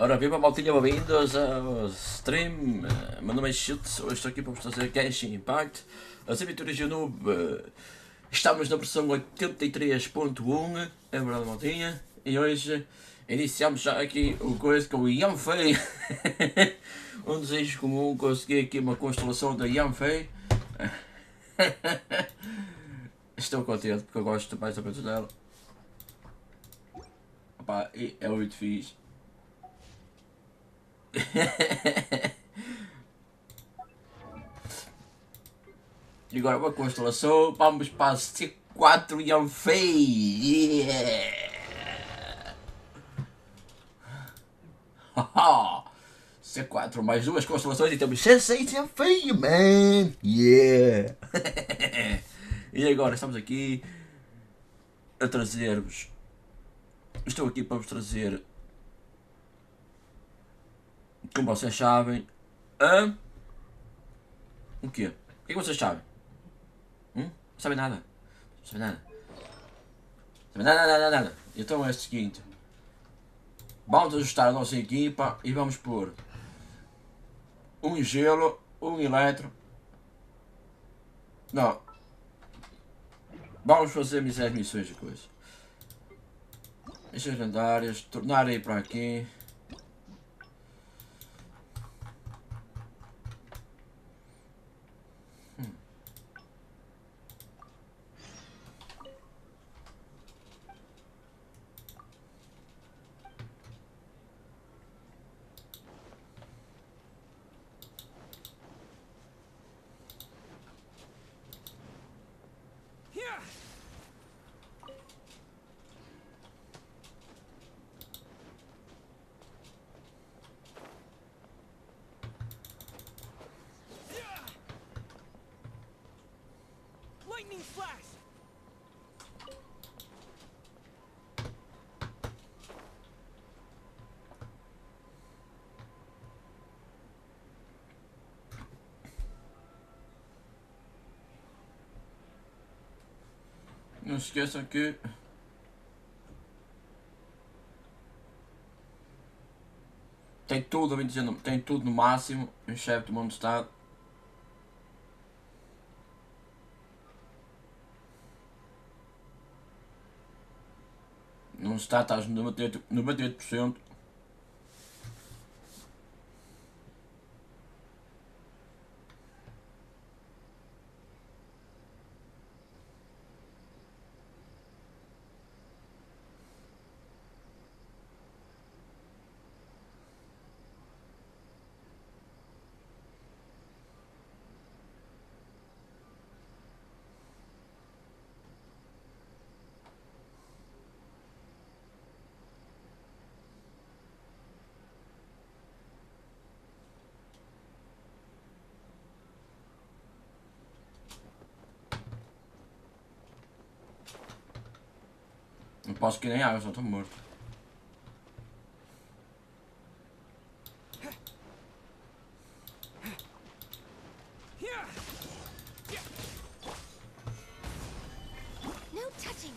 Ora viva maltinha, bem-vindos ao stream. Meu nome é Chutes, hoje estou aqui para vos trazer Genshin Impact, as aventuras de noob. Estamos na versão 83.1, é verdade maltinha, e hoje iniciamos já aqui o coisa com o Yanfei. Um desejo comum, consegui aqui uma constelação da Yanfei. Estou contente porque eu gosto mais ou menos dela. Opa, é muito fixe. E agora uma constelação, vamos para C4 Yanfei! Yeah! C4 mais duas constelações e temos C6 Yanfei, man! Yeah! E agora estamos aqui a trazer-vos. Estou aqui para vos trazer, como vocês sabem, o quê? O que é que vocês sabem? Não sabem nada? Não sabem nada? Não sabem nada. Então é o seguinte. Vamos ajustar a nossa equipa e vamos pôr um gelo, um eletro. Não. Vamos fazer as missões de coisa. Missões lendárias, tornar aí para aqui. Lightning flash! Não se esqueçam que tem tudo, tem tudo no máximo, excepto o mundo estado. Não está, estás no 98%. Não posso que nem água, só estou morto. No touching!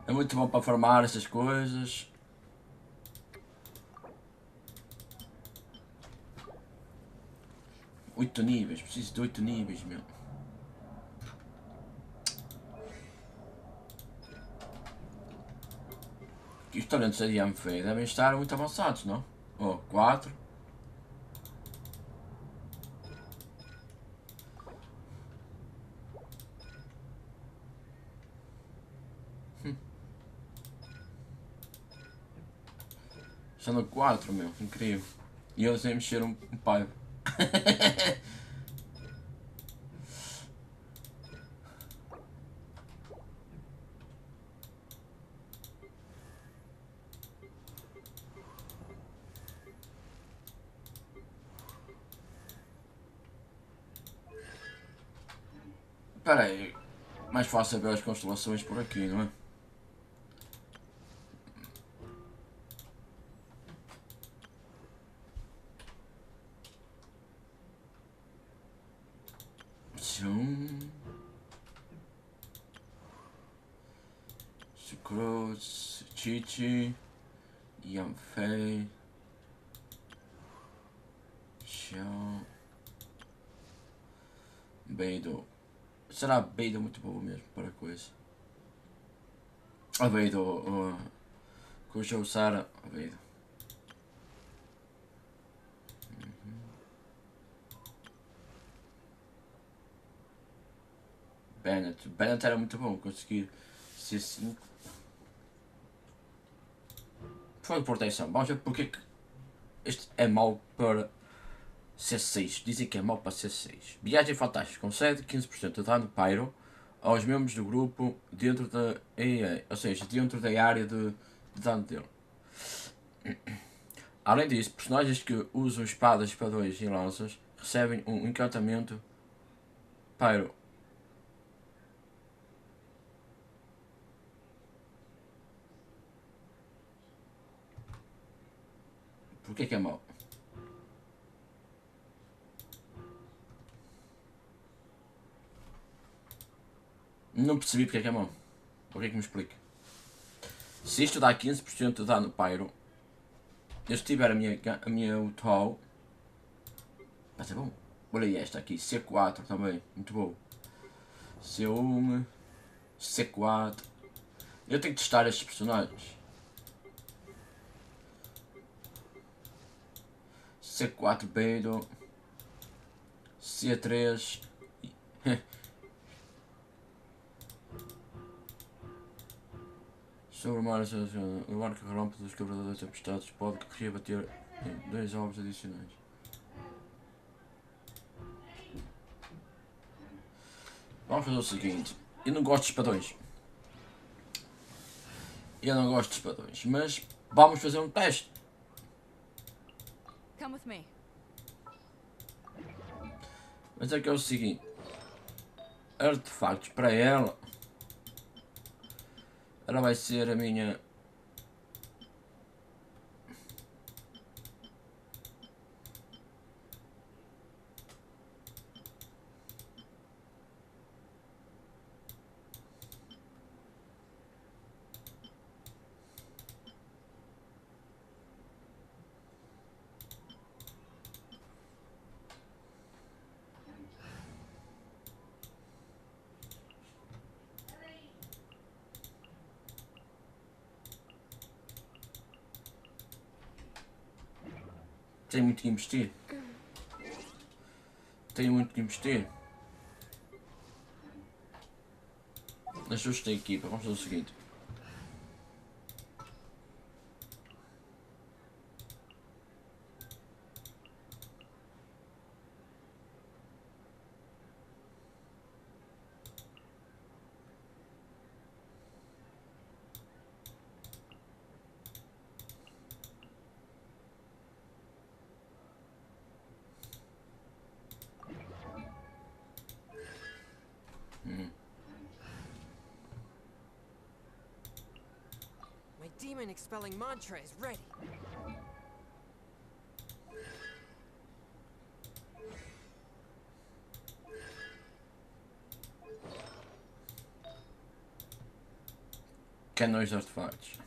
É muito bom para farmar essas coisas. Oito níveis, preciso de 8 níveis, meu. Os talentos da Yanfei devem estar muito avançados, não? Oh, 4. Já no 4, meu, incrível. E eles vêm mexer um pai. Espera aí, mais fácil ver as constelações por aqui, não é? Sucrose, Chichi, Yamfei, Chão, Beido. Será Beido muito bom mesmo para coisa? A Beido, cuja usar a Beido. Bennett era muito bom, conseguir C5. Foi de proteção. Vamos ver porque que este é mau para C6. Dizem que é mau para C6. Viagem fantástica. Concede 15% de dano pyro aos membros do grupo dentro da EA, ou seja, dentro da área de dano dele. Além disso, personagens que usam espadas, espadões e lanças recebem um encantamento pyro. Porquê que é mau? Não percebi porque é que é mau. Porquê que me explica? Se isto dá 15% de dano pyro, eu se tiver a minha UTOL, vai ser bom. Olha esta aqui, C4 também, muito bom. C1, C4. Eu tenho que testar estes personagens. C4 Beiro, C3. Sobre o mar, o arco que rompe dos quebradores tempestades pode reabater em 2 ovos adicionais. Vamos fazer o seguinte, eu não gosto de espadões. Mas vamos fazer um teste. Come with me. Mas é que é o seguinte, artefactos para ela vai ser a minha... Tenho muito que investir. Ajuste a equipa, vamos fazer o seguinte. My demon expelling mantra is ready. Canões de artefactos.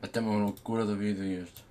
Até uma loucura da vida isto.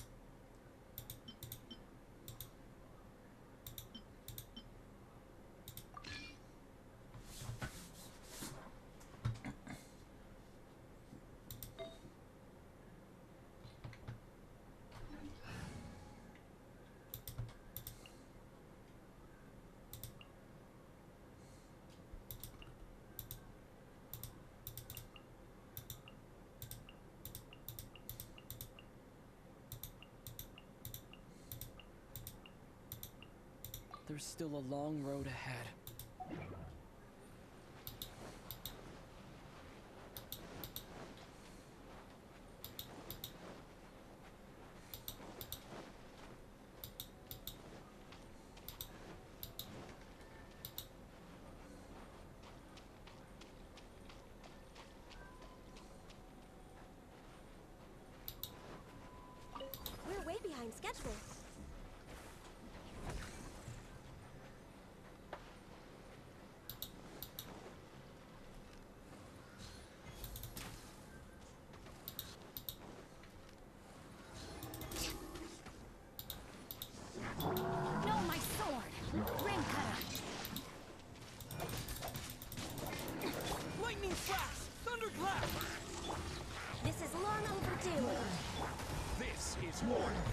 there's still a long road ahead. We're way behind schedule. No, my sword! Ring cutter! Lightning flash! Thunderclap! This is long overdue. This is order.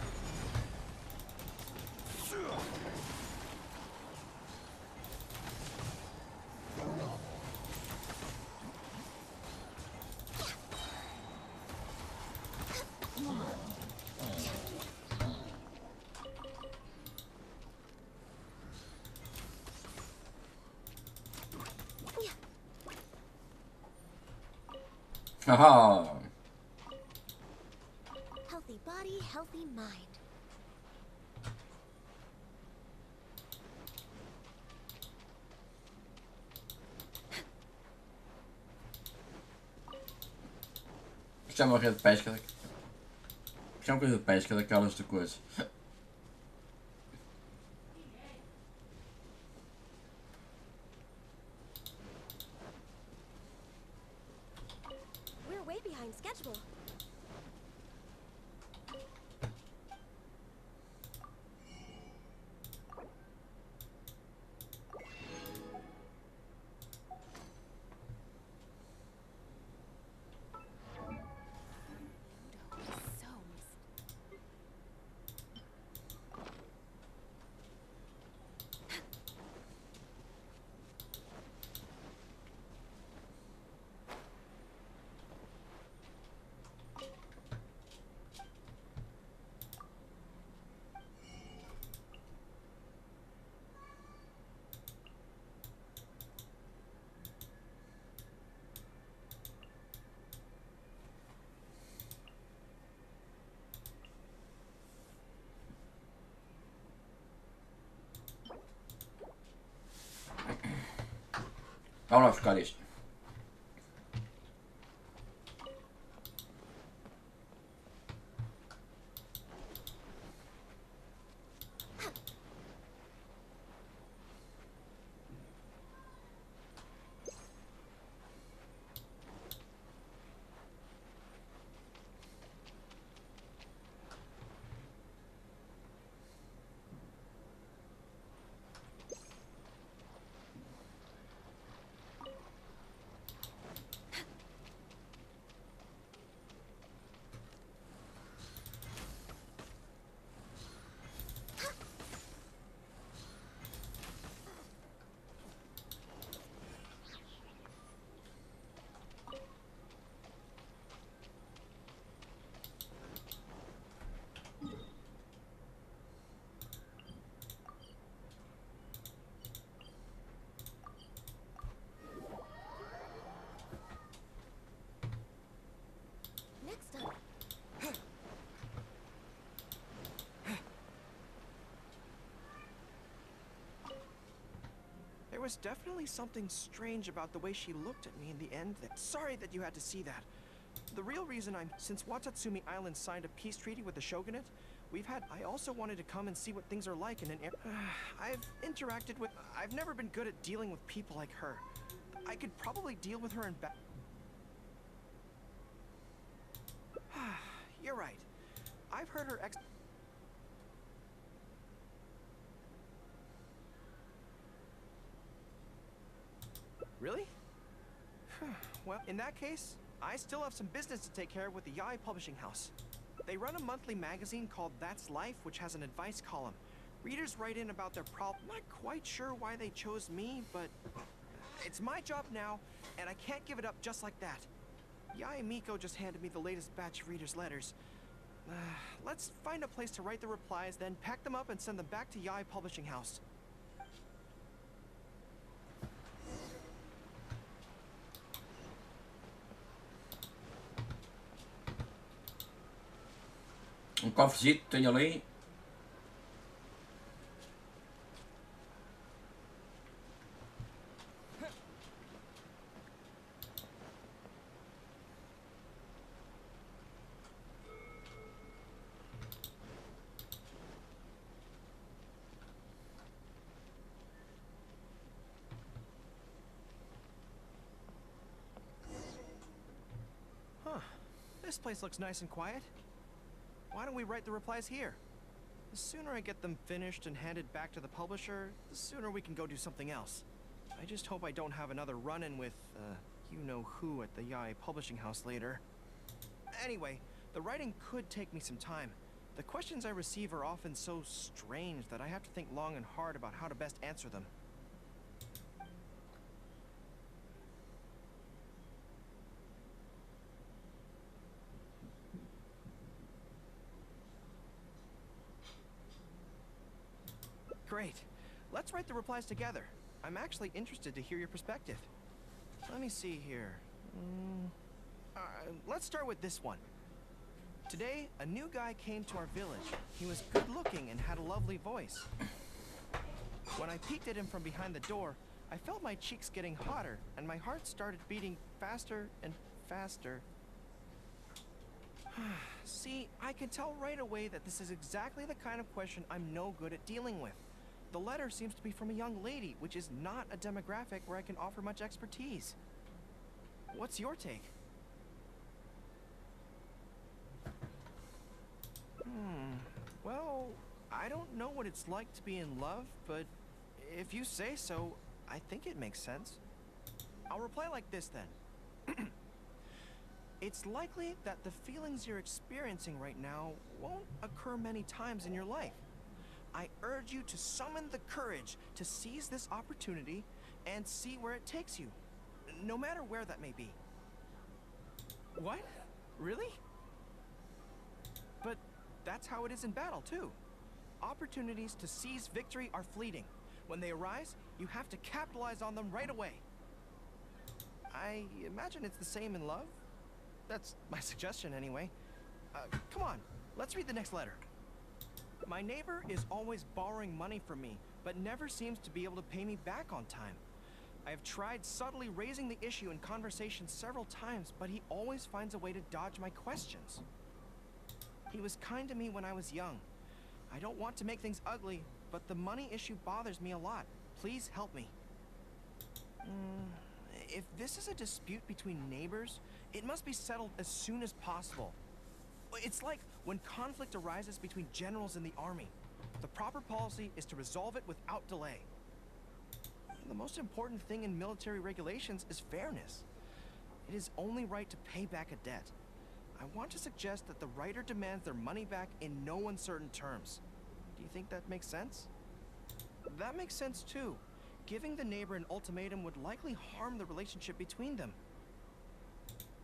Haha. Healthy body, healthy mind. Isto é uma rede de pesca. Isto é uma coisa de pesca daquelas de coisa. We're way behind schedule. Vamos lá buscar isto. Next up. There was definitely something strange about the way she looked at me in the end. Sorry that you had to see that. The real reason since Watatsumi Island signed a peace treaty with the shogunate, I also wanted to come and see what things are like in an I've never been good at dealing with people like her. I could probably deal with her in You're right. I've heard her Really? Well, in that case, I still have some business to take care of with the Yai Publishing House. They run a monthly magazine called That's Life, which has an advice column. Readers write in about their problem. Not quite sure why they chose me, but it's my job now, and I can't give it up just like that. Yai and Miko just handed me the latest batch of readers' letters. Let's find a place to write the replies, then pack them up and send them back to Yai Publishing House. cofrezito que tenho ali. This place looks nice and quiet. Why don't we write the replies here? The sooner I get them finished and handed back to the publisher, the sooner we can go do something else. I just hope I don't have another run-in with, you-know-who at the Yai publishing house later. Anyway, the writing could take me some time. The questions I receive are often so strange that I have to think long and hard about how to best answer them. Great. Let's write the replies together. I'm actually interested to hear your perspective. Let me see here. Let's start with this one. Today, a new guy came to our village. He was good-looking and had a lovely voice. When I peeked at him from behind the door, I felt my cheeks getting hotter, and my heart started beating faster and faster. See, I can tell right away that this is exactly the kind of question I'm no good at dealing with. The letter seems to be from a young lady, which is not a demographic where I can offer much expertise. What's your take? Well, I don't know what it's like to be in love, but if you say so, I think it makes sense. I'll reply like this then. It's likely that the feelings you're experiencing right now won't occur many times in your life. I urge you to summon the courage to seize this opportunity and see where it takes you, no matter where that may be. What? Really? But that's how it is in battle, too. Opportunities to seize victory are fleeting. When they arise, you have to capitalize on them right away. I imagine it's the same in love. That's my suggestion, anyway. Come on, let's read the next letter. My neighbor is always borrowing money from me, but never seems to be able to pay me back on time. I have tried subtly raising the issue in conversation several times, but he always finds a way to dodge my questions. He was kind to me when I was young. I don't want to make things ugly, but the money issue bothers me a lot. Please help me. If this is a dispute between neighbors, it must be settled as soon as possible. It's like when conflict arises between generals in the army. The proper policy is to resolve it without delay. The most important thing in military regulations is fairness. It is only right to pay back a debt. I want to suggest that the writer demands their money back in no uncertain terms. Do you think that makes sense? That makes sense too. Giving the neighbor an ultimatum would likely harm the relationship between them.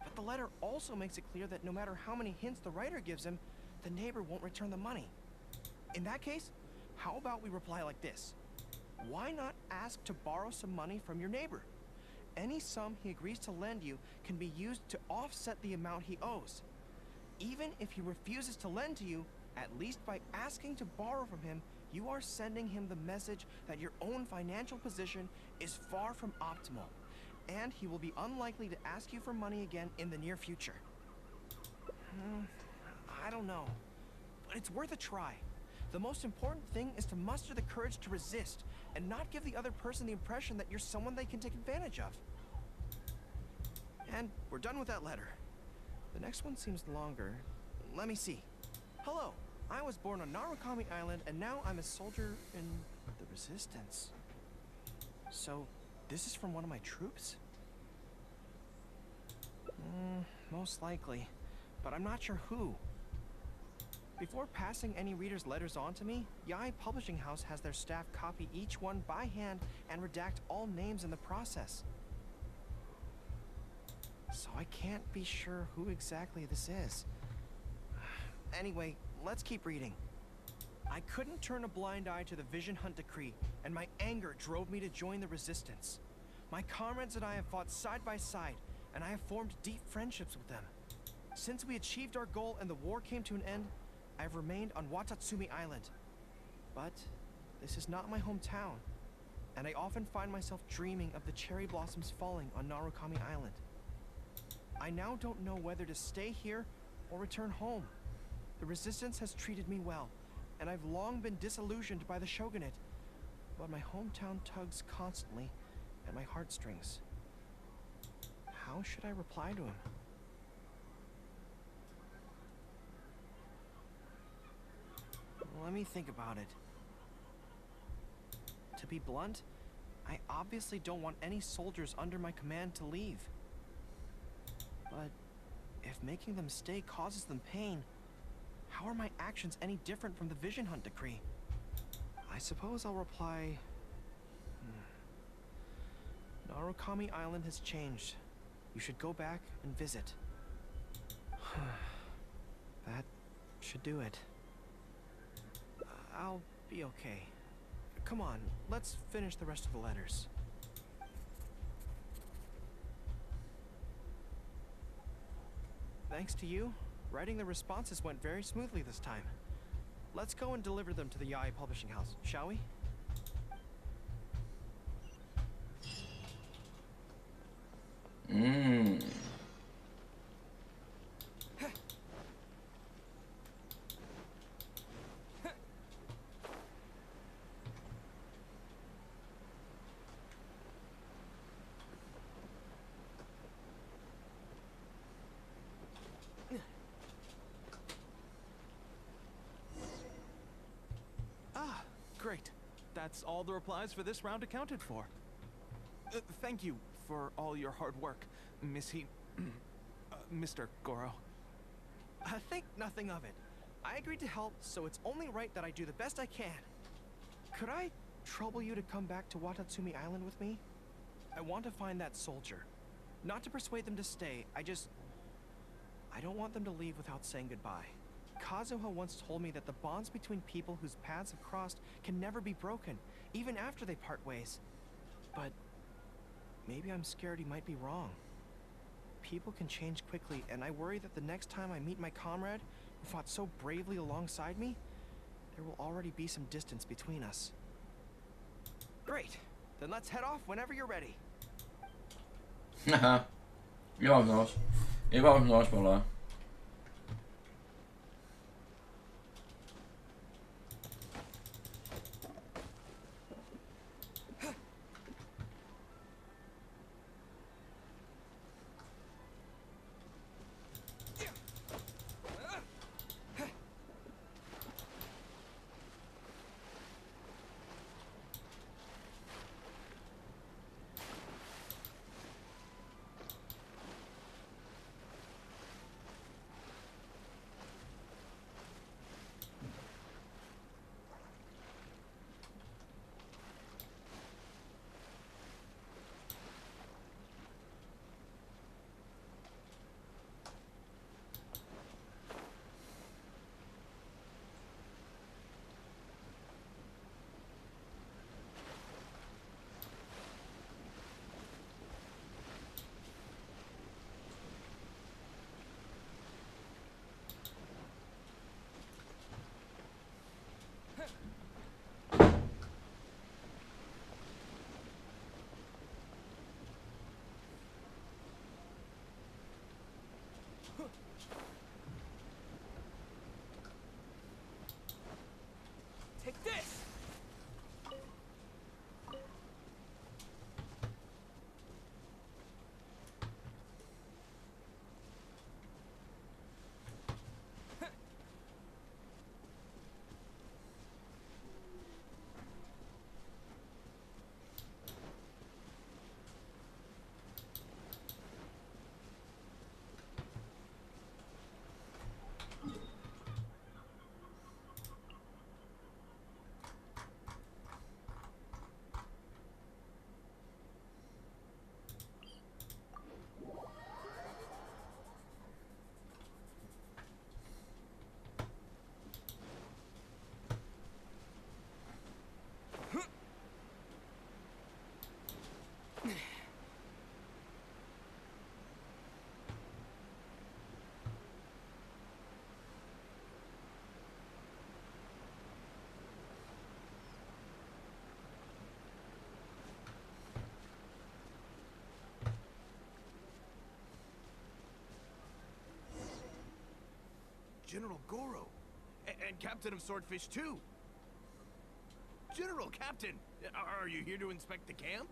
But the letter also makes it clear that no matter how many hints the writer gives him, the neighbor won't return the money. In that case, how about we reply like this? Why not ask to borrow some money from your neighbor? Any sum he agrees to lend you can be used to offset the amount he owes. Even if he refuses to lend to you, at least by asking to borrow from him, you are sending him the message that your own financial position is far from optimal, and he will be unlikely to ask you for money again in the near future. I don't know, but it's worth a try. The most important thing is to muster the courage to resist and not give the other person the impression that you're someone they can take advantage of. And we're done with that letter. The next one seems longer. Let me see. Hello, I was born on Narukami Island and now I'm a soldier in the Resistance. So, this is from one of my troops? Most likely, but I'm not sure who. Before passing any reader's letters on to me, Yai Publishing House has their staff copy each one by hand and redact all names in the process. So I can't be sure who exactly this is. Anyway, let's keep reading. I couldn't turn a blind eye to the Vision Hunt decree, and my anger drove me to join the resistance. My comrades and I have fought side by side, and I have formed deep friendships with them. Since we achieved our goal and the war came to an end, I've remained on Watatsumi Island. But this is not my hometown, and I often find myself dreaming of the cherry blossoms falling on Narukami Island. I now don't know whether to stay here or return home. The resistance has treated me well, and I've long been disillusioned by the shogunate, but my hometown tugs constantly at my heartstrings. How should I reply to him? Let me think about it. To be blunt, I obviously don't want any soldiers under my command to leave. But if making them stay causes them pain, how are my actions any different from the Vision Hunt decree? I suppose I'll reply... Narukami Island has changed. You should go back and visit. That should do it. I'll be okay. Come on, let's finish the rest of the letters. Thanks to you, writing the responses went very smoothly this time. Let's go and deliver them to the Yai Publishing House, shall we? Ah, great. That's all the replies for this round accounted for. Thank you for all your hard work, Mr. Goro. Think nothing of it. I agreed to help, so it's only right that I do the best I can. Could I trouble you to come back to Watatsumi Island with me? I want to find that soldier. Not to persuade them to stay, I don't want them to leave without saying goodbye. Kazuha once told me that the bonds between people whose paths have crossed can never be broken, even after they part ways. But maybe I'm scared he might be wrong. People can change quickly, and I worry that the next time I meet my comrade, who fought so bravely alongside me, there will already be some distance between us. Great. Then let's head off whenever you're ready. Haha. E vamos nós para lá. General Goro. And Captain of Swordfish too. General Captain, are you here to inspect the camp?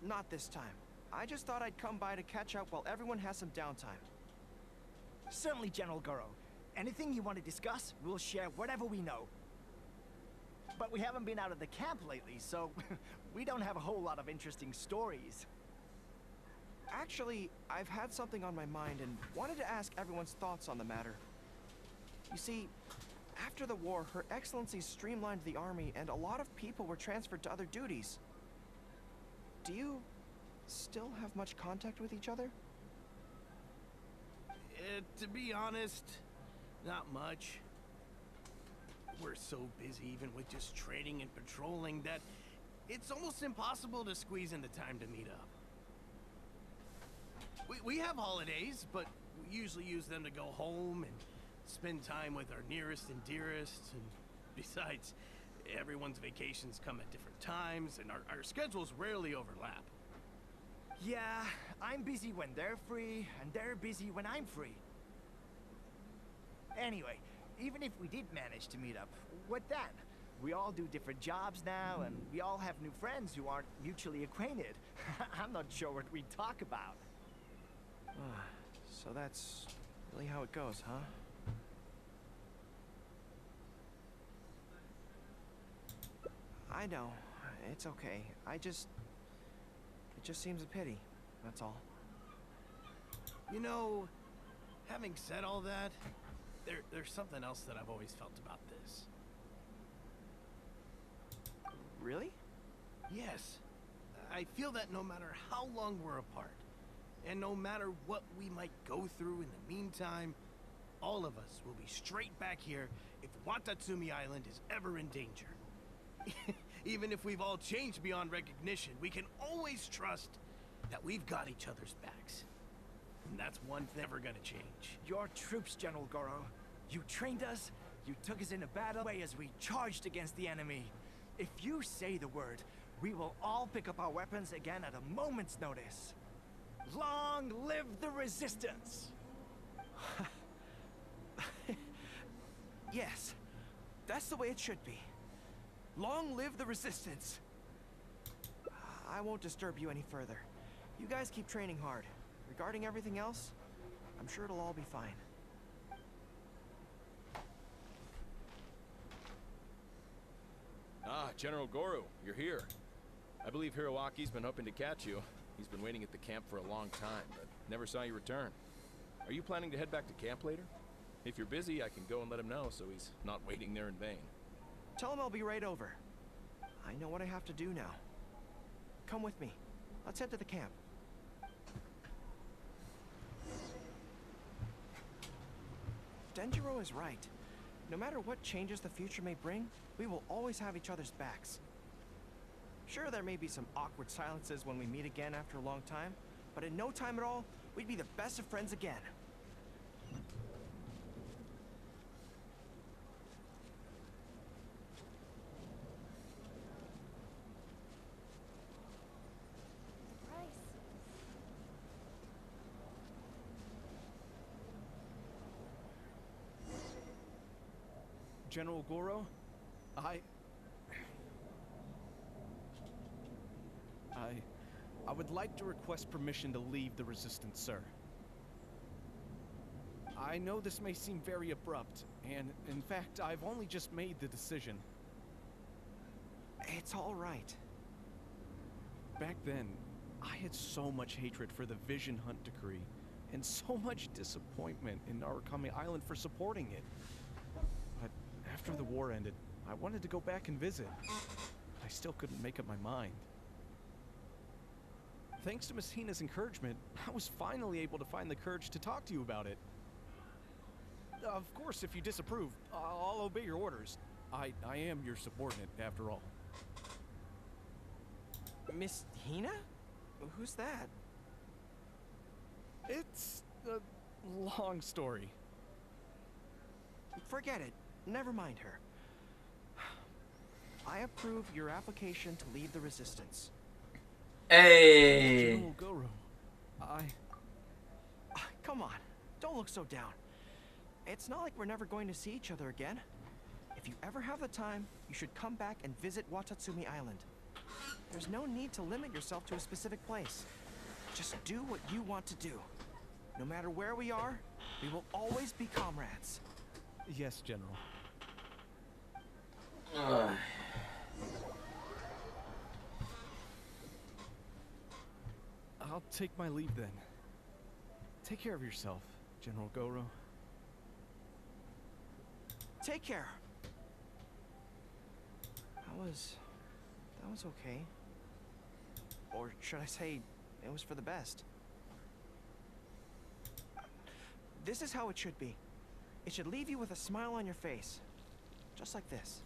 Not this time. I just thought I'd come by to catch up while everyone has some downtime. Certainly, General Goro. Anything you want to discuss, we'll share whatever we know. But we haven't been out of the camp lately, so we don't have a whole lot of interesting stories. Actually, I've had something on my mind and wanted to ask everyone's thoughts on the matter. You see, after the war, Her Excellency streamlined the army and a lot of people were transferred to other duties. Do you still have much contact with each other? To be honest, not much. We're so busy even with just trading and patrolling that it's almost impossible to squeeze in the time to meet up. We have holidays, but we usually use them to go home and spend time with our nearest and dearest. And besides, everyone's vacations come at different times and our schedules rarely overlap. Yeah, I'm busy when they're free, and they're busy when I'm free. Anyway, even if we did manage to meet up, what then? We all do different jobs now, and we all have new friends who aren't mutually acquainted. I'm not sure what we'd talk about. So that's really how it goes, huh? I know. It's okay. It just seems a pity. That's all. You know, having said all that, there's something else that I've always felt about this. Really? Yes. I feel that no matter how long we're apart, and no matter what we might go through in the meantime, all of us will be straight back here if Watatsumi Island is ever in danger. Even if we've all changed beyond recognition, we can always trust that we've got each other's backs. And that's one thing never gonna change. Your troops, General Goro. You trained us, you took us into battle as we charged against the enemy. If you say the word, we will all pick up our weapons again at a moment's notice. Long live the resistance! Yes, that's the way it should be. Long live the resistance! I won't disturb you any further. You guys keep training hard. Regarding everything else, I'm sure it'll all be fine. Ah, General Goro, you're here. I believe Hiroaki's been hoping to catch you. He's been waiting at the camp for a long time, but never saw you return. Are you planning to head back to camp later? If you're busy, I can go and let him know so he's not waiting there in vain. Tell him I'll be right over. I know what I have to do now. Come with me. Let's head to the camp. Denjiro is right. No matter what changes the future may bring, we will always have each other's backs. Sure, there may be some awkward silences when we meet again after a long time, but in no time at all, we'd be the best of friends again. General Goro, I would like to request permission to leave the Resistance, sir. I know this may seem very abrupt, and in fact, I've only just made the decision. It's all right. Back then, I had so much hatred for the Vision Hunt decree, and so much disappointment in Narukami Island for supporting it. But after the war ended, I wanted to go back and visit. But I still couldn't make up my mind. Thanks to Miss Hina's encouragement, I was finally able to find the courage to talk to you about it. Of course, if you disapprove, I'll obey your orders. I am your subordinate, after all. Miss Hina? Who's that? It's a long story. Forget it. Never mind her. I approve your application to lead the Resistance. Hey! General Goro, Come on. Don't look so down. It's not like we're never going to see each other again. If you ever have the time, you should come back and visit Watatsumi Island. There's no need to limit yourself to a specific place. Just do what you want to do. No matter where we are, we will always be comrades. Yes, General. I'll take my leave then. Take care of yourself, General Goro. Take care. That was okay. Or should I say, it was for the best. This is how it should be. It should leave you with a smile on your face. Just like this.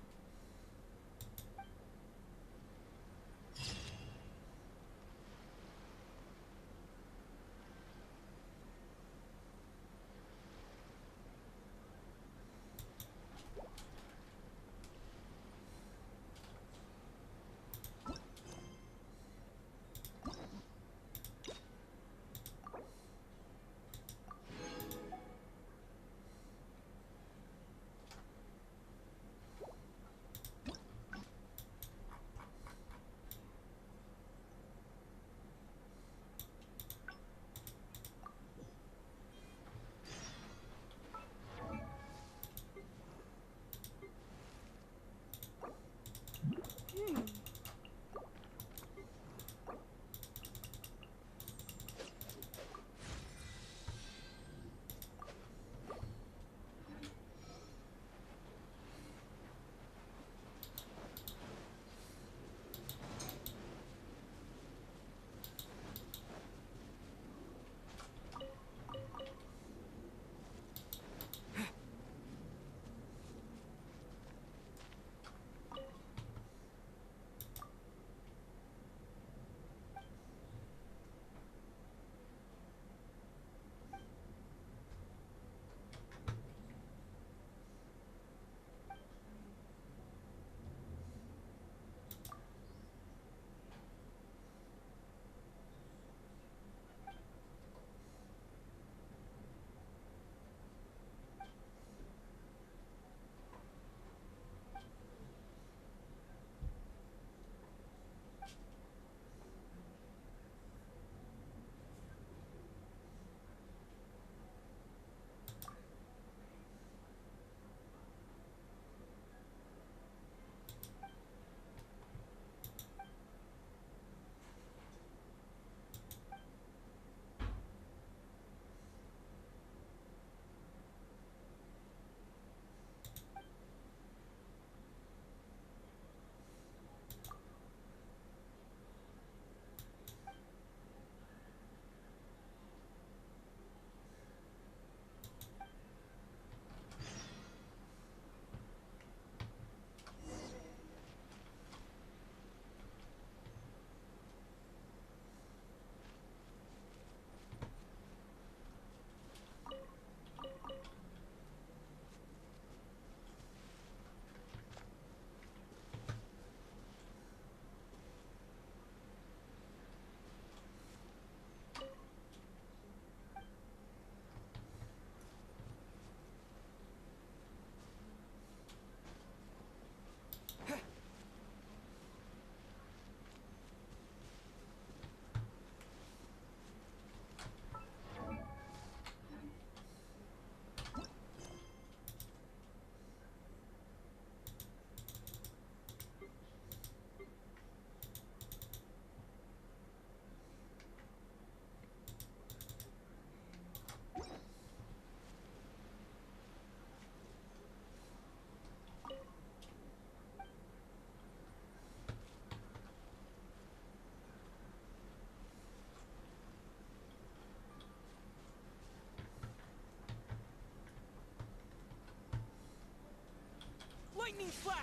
Lightning flash!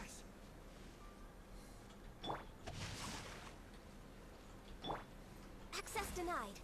Access denied.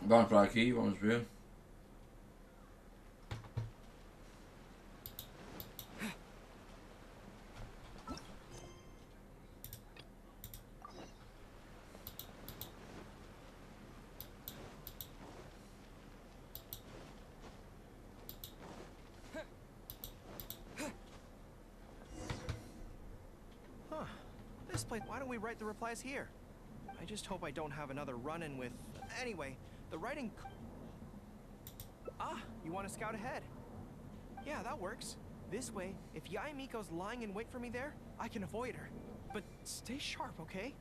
Vamos para aqui, vamos ver. Huh. This place. Why don't we write the replies here? I just hope I don't have another run-in with. Anyway, the writing. Ah, you want to scout ahead? Yeah, that works. This way, if Yae Miko's lying in wait for me there, I can avoid her. But stay sharp, okay?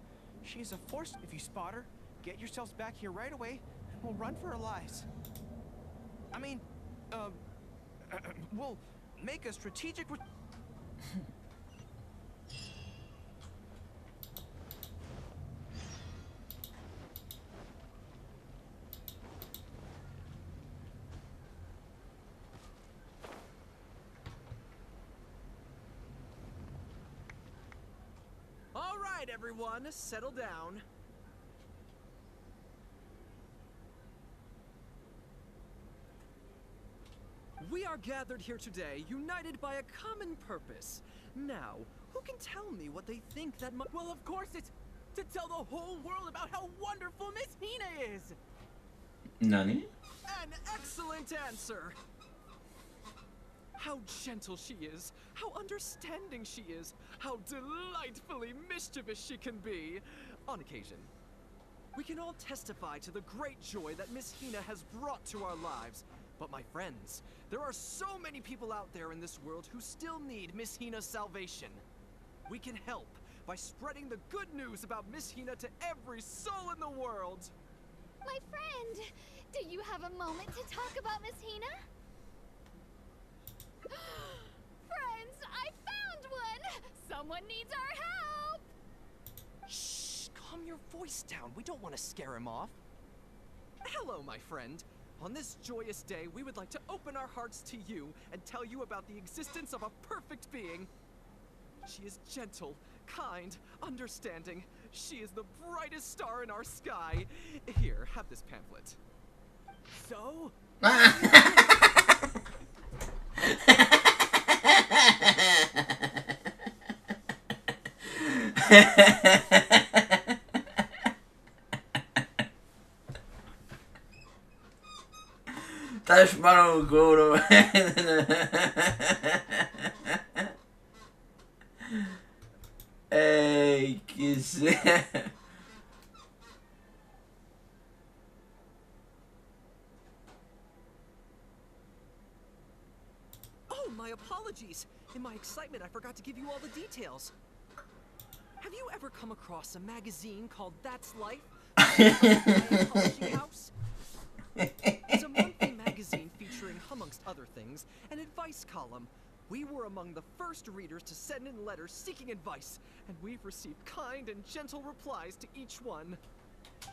She's a force. If you spot her, get yourselves back here right away, and we'll run for our lives. I mean, we'll make a strategic. All right, everyone, settle down. We are gathered here today, united by a common purpose. Now, who can tell me what they think that well, of course, it's to tell the whole world about how wonderful Miss Hina is! Nani? An excellent answer! How gentle she is, how understanding she is, how delightfully mischievous she can be, on occasion. We can all testify to the great joy that Miss Hina has brought to our lives. But my friends, there are so many people out there in this world who still need Miss Hina's salvation. We can help by spreading the good news about Miss Hina to every soul in the world. My friend, do you have a moment to talk about Miss Hina? Friends, I found one! Someone needs our help! Shh, calm your voice down. We don't want to scare him off. Hello, my friend. On this joyous day, we would like to open our hearts to you and tell you about the existence of a perfect being. She is gentle, kind, understanding. She is the brightest star in our sky. Here, have this pamphlet. So? Estás para o couro. Ei, que Oh, my apologies. In my excitement, I forgot to give you all the details. Have you ever come across a magazine called That's Life? Publishing house? It's a monthly magazine featuring, amongst other things, an advice column. We were among the first readers to send in letters seeking advice, and we've received kind and gentle replies to each one.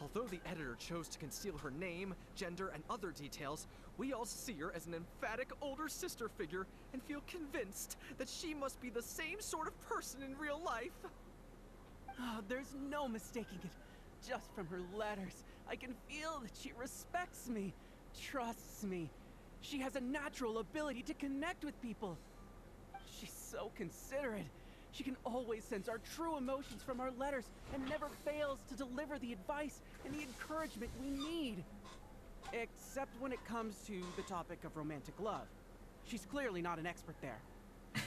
Although the editor chose to conceal her name, gender, and other details, we all see her as an emphatic older sister figure and feel convinced that she must be the same sort of person in real life. Oh, there's no mistaking it. Just from her letters, I can feel that she respects me, trusts me. She has a natural ability to connect with people. She's so considerate. She can always sense our true emotions from our letters and never fails to deliver the advice and the encouragement we need. Except when it comes to the topic of romantic love. She's clearly not an expert there.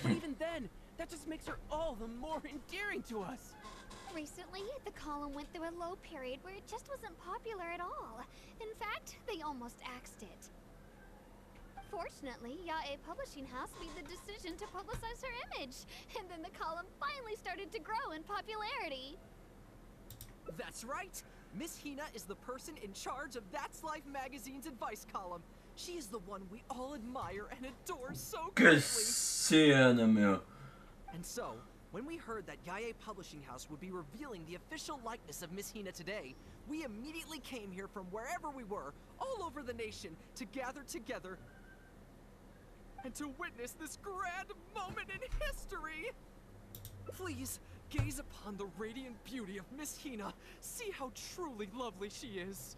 But even then, that just makes her all the more endearing to us. Recently, the column went through a low period where it just wasn't popular at all. In fact, they almost axed it. Fortunately, Yae Publishing House made the decision to publicize her image, and then the column finally started to grow in popularity. That's right! Miss Hina is the person in charge of That's Life magazine's advice column. She is the one we all admire and adore so Que greatly. cena, meu. And so, when we heard that Yae Publishing House would be revealing the official likeness of Miss Hina today, we immediately came here from wherever we were, all over the nation, to gather together and to witness this grand moment in history! Please, gaze upon the radiant beauty of Miss Hina. See how truly lovely she is.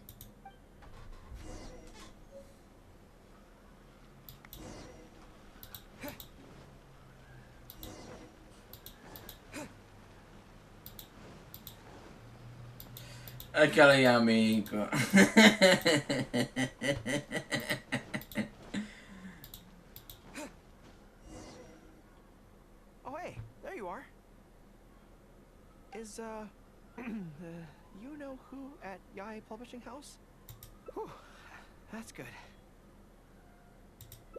Aquela é amigo. Oh, hey, there you are. Is, you know who at Yai Publishing House? Whew, that's good.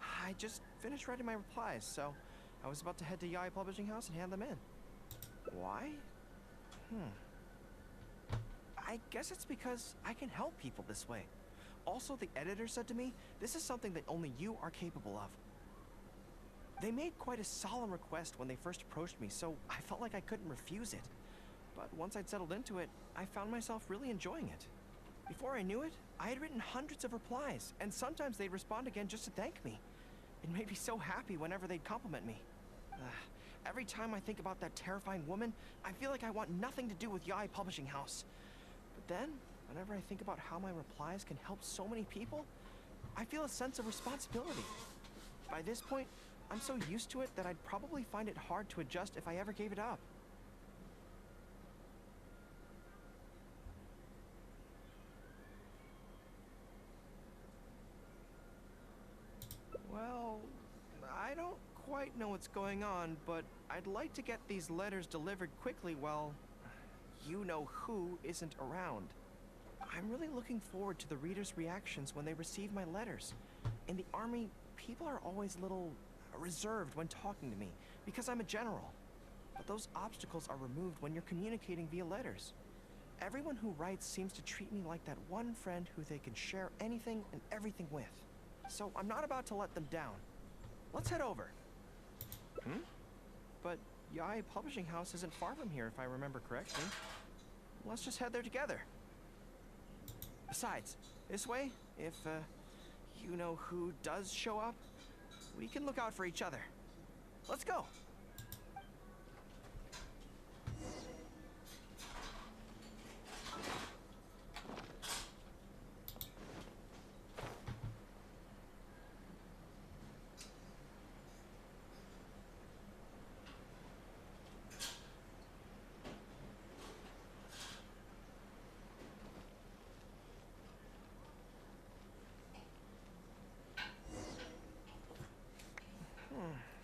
I just finished writing my replies, so I was about to head to Yai Publishing House and hand them in. Why? I guess it's because I can help people this way. Also, the editor said to me, this is something that only you are capable of. They made quite a solemn request when they first approached me, so I felt like I couldn't refuse it. But once I'd settled into it, I found myself really enjoying it. Before I knew it, I had written hundreds of replies, and sometimes they'd respond again just to thank me. It made me so happy whenever they'd compliment me. Every time I think about that terrifying woman, I feel like I want nothing to do with Yai Publishing House. But then, whenever I think about how my replies can help so many people, I feel a sense of responsibility. By this point, I'm so used to it that I'd probably find it hard to adjust if I ever gave it up. Well, I don't quite know what's going on, but I'd like to get these letters delivered quickly while you-know-who isn't around. I'm really looking forward to the readers' reactions when they receive my letters. In the army, people are always a little reserved when talking to me, because I'm a general. But those obstacles are removed when you're communicating via letters. Everyone who writes seems to treat me like that one friend who they can share anything and everything with. So I'm not about to let them down. Let's head over. But Yai Publishing House isn't far from here, if I remember correctly. Let's just head there together. Besides, this way, if you-know-who does show up, we can look out for each other. Let's go.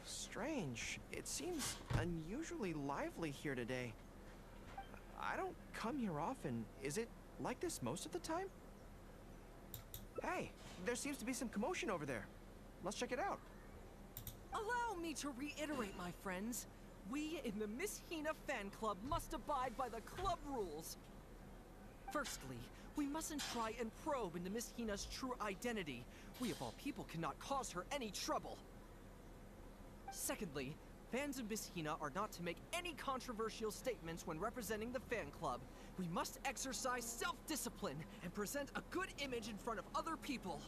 Strange. It seems unusually lively here today. I don't come here often. Is it like this most of the time? Hey, there seems to be some commotion over there. Let's check it out. Allow me to reiterate, my friends. We in the Miss Hina fan club must abide by the club rules. Firstly, we mustn't try and probe into Miss Hina's true identity. We of all people cannot cause her any trouble. Secondly, fans of Miss Hina are not to make any controversial statements when representing the fan club. We must exercise self-discipline and present a good image in front of other people.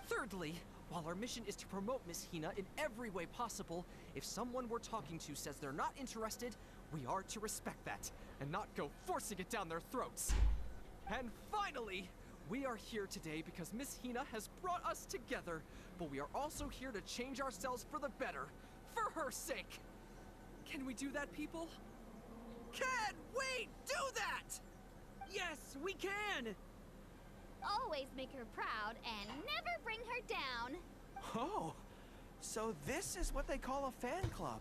Thirdly, while our mission is to promote Miss Hina in every way possible, if someone we're talking to says they're not interested, we are to respect that and not go forcing it down their throats. And finally, we are here today because Miss Hina has brought us together, but we are also here to change ourselves for the better. For her sake! Can we do that, people? Can we do that? Yes, we can! Always make her proud and never bring her down. Oh, so this is what they call a fan club.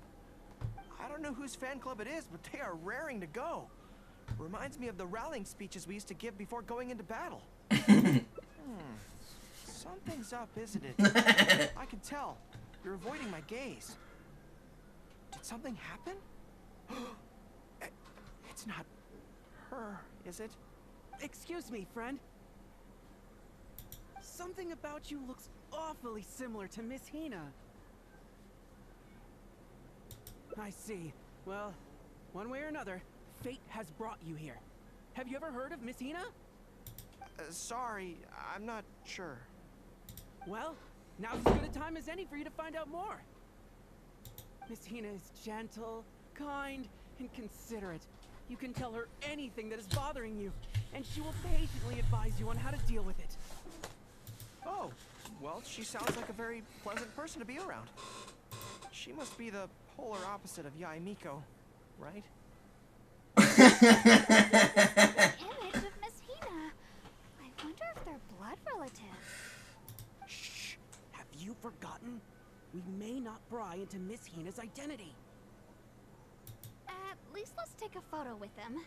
I don't know whose fan club it is, but they are raring to go. Reminds me of the rallying speeches we used to give before going into battle. Something's up, isn't it? I can tell. You're avoiding my gaze. Did something happen? It's not her, is it? Excuse me, friend. Something about you looks awfully similar to Miss Hina. I see. Well, one way or another, fate has brought you here. Have you ever heard of Miss Hina? Sorry, I'm not sure. Well, now's as good a time as any for you to find out more. Miss Hina is gentle, kind, and considerate. You can tell her anything that is bothering you, and she will patiently advise you on how to deal with it. Oh, well, she sounds like a very pleasant person to be around. She must be the polar opposite of Yai Miko, right? The image of Miss Hina We may not pry into Miss Hina's identity. At least let's take a photo with them.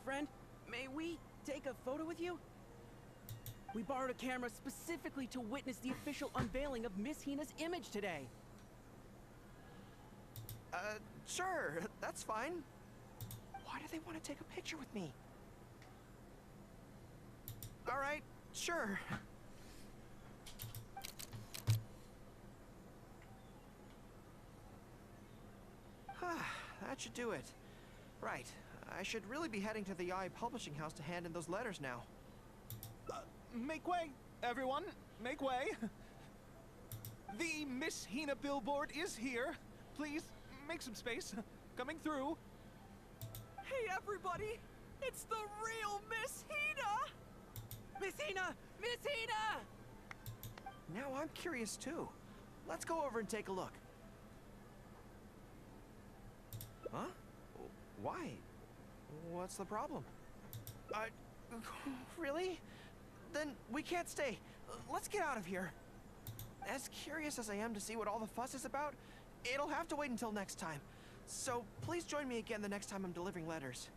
Friend, may we take a photo with you? We borrowed a camera specifically to witness the official unveiling of Miss Hina's image today. Sure, that's fine. Why do they want to take a picture with me? All right, sure. That should do it. Right, I should really be heading to the YI publishing house to hand in those letters now. Make way, everyone. Make way. The Miss Hina billboard is here. Please, make some space. Coming through. Hey everybody! It's the real Miss Hina! Miss Hina! Miss Hina! Now I'm curious too. Let's go over and take a look. Huh? Why? What's the problem? Really? Then we can't stay. Let's get out of here. As curious as I am to see what all the fuss is about, it'll have to wait until next time. So please join me again the next time I'm delivering letters.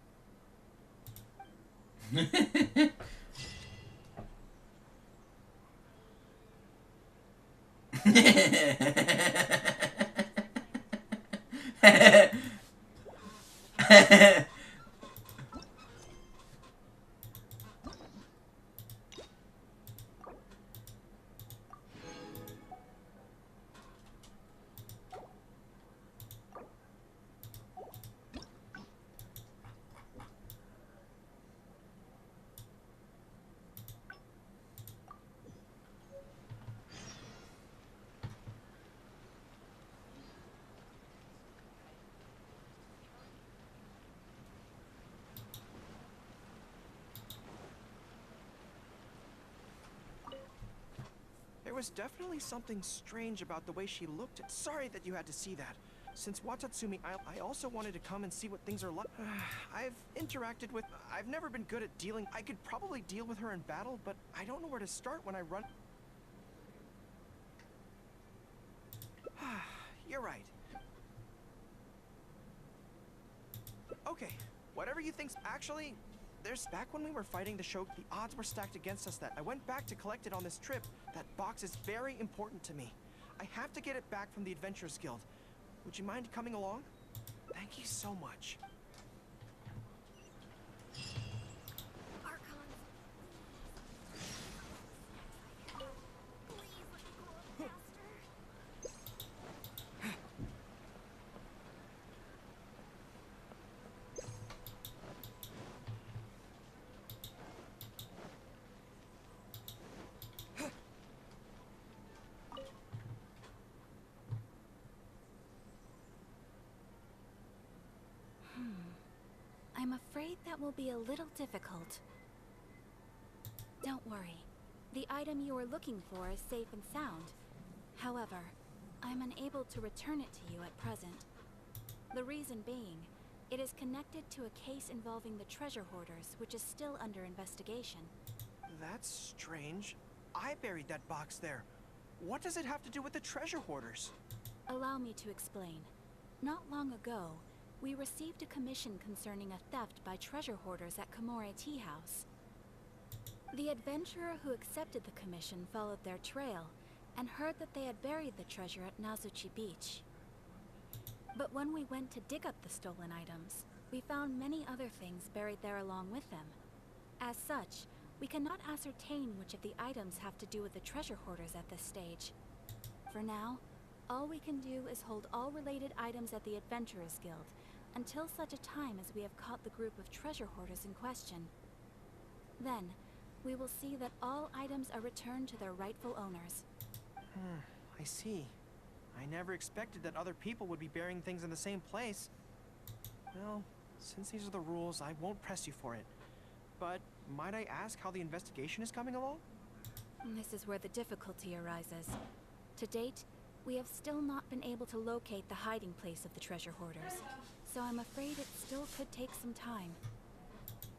There was definitely something strange about the way she looked. Sorry that you had to see that. Since Watatsumi, I also wanted to come and see what things are like. I've interacted with... I've never been good at dealing... I could probably deal with her in battle, but I don't know where to start when I run... You're right. Okay, whatever you think's actually... Back when we were fighting the show, the odds were stacked against us that I went back to collect it on this trip. That box is very important to me. I have to get it back from the Adventurers Guild. Would you mind coming along? Thank you so much. I'm afraid that will be a little difficult. Don't worry. The item you are looking for is safe and sound. However, I'm unable to return it to you at present. The reason being, it is connected to a case involving the treasure hoarders, which is still under investigation. That's strange. I buried that box there. What does it have to do with the treasure hoarders? Allow me to explain. Not long ago, we received a commission concerning a theft by treasure hoarders at Komore Tea House. The adventurer who accepted the commission followed their trail and heard that they had buried the treasure at Nazuchi Beach. But when we went to dig up the stolen items, we found many other things buried there along with them. As such, we cannot ascertain which of the items have to do with the treasure hoarders at this stage. For now, all we can do is hold all related items at the Adventurers Guild until such a time as we have caught the group of treasure hoarders in question. Then, we will see that all items are returned to their rightful owners. I see. I never expected that other people would be burying things in the same place. Well, since these are the rules, I won't press you for it. But might I ask how the investigation is coming along? This is where the difficulty arises. To date, we have still not been able to locate the hiding place of the treasure hoarders, so I'm afraid it still could take some time.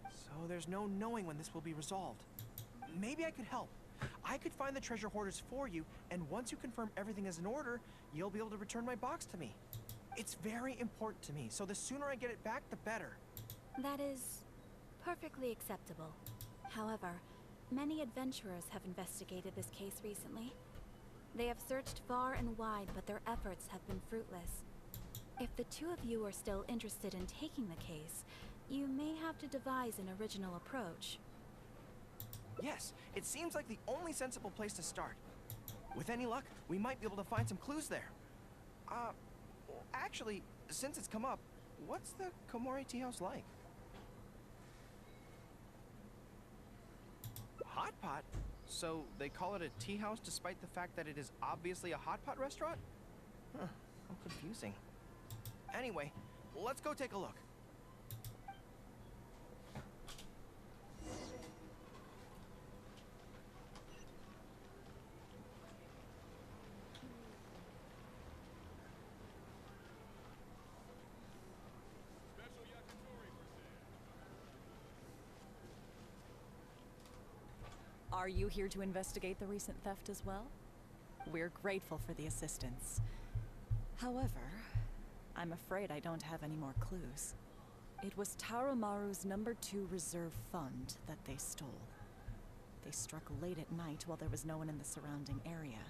So there's no knowing when this will be resolved. Maybe I could help. I could find the treasure hoarders for you, and once you confirm everything is in order, you'll be able to return my box to me. It's very important to me, so the sooner I get it back, the better. That is perfectly acceptable. However, many adventurers have investigated this case recently. They have searched far and wide, but their efforts have been fruitless. If the two of you are still interested in taking the case, you may have to devise an original approach. Yes, it seems like the only sensible place to start. With any luck, we might be able to find some clues there. Actually, since it's come up, what's the Komori tea house like? Hot pot? So they call it a tea house despite the fact that it is obviously a hot pot restaurant? Huh, how confusing. Anyway, let's go take a look. Are you here to investigate the recent theft as well? We're grateful for the assistance. However, I'm afraid I don't have any more clues. It was Tarumaru's #2 reserve fund that they stole. They struck late at night while there was no one in the surrounding area,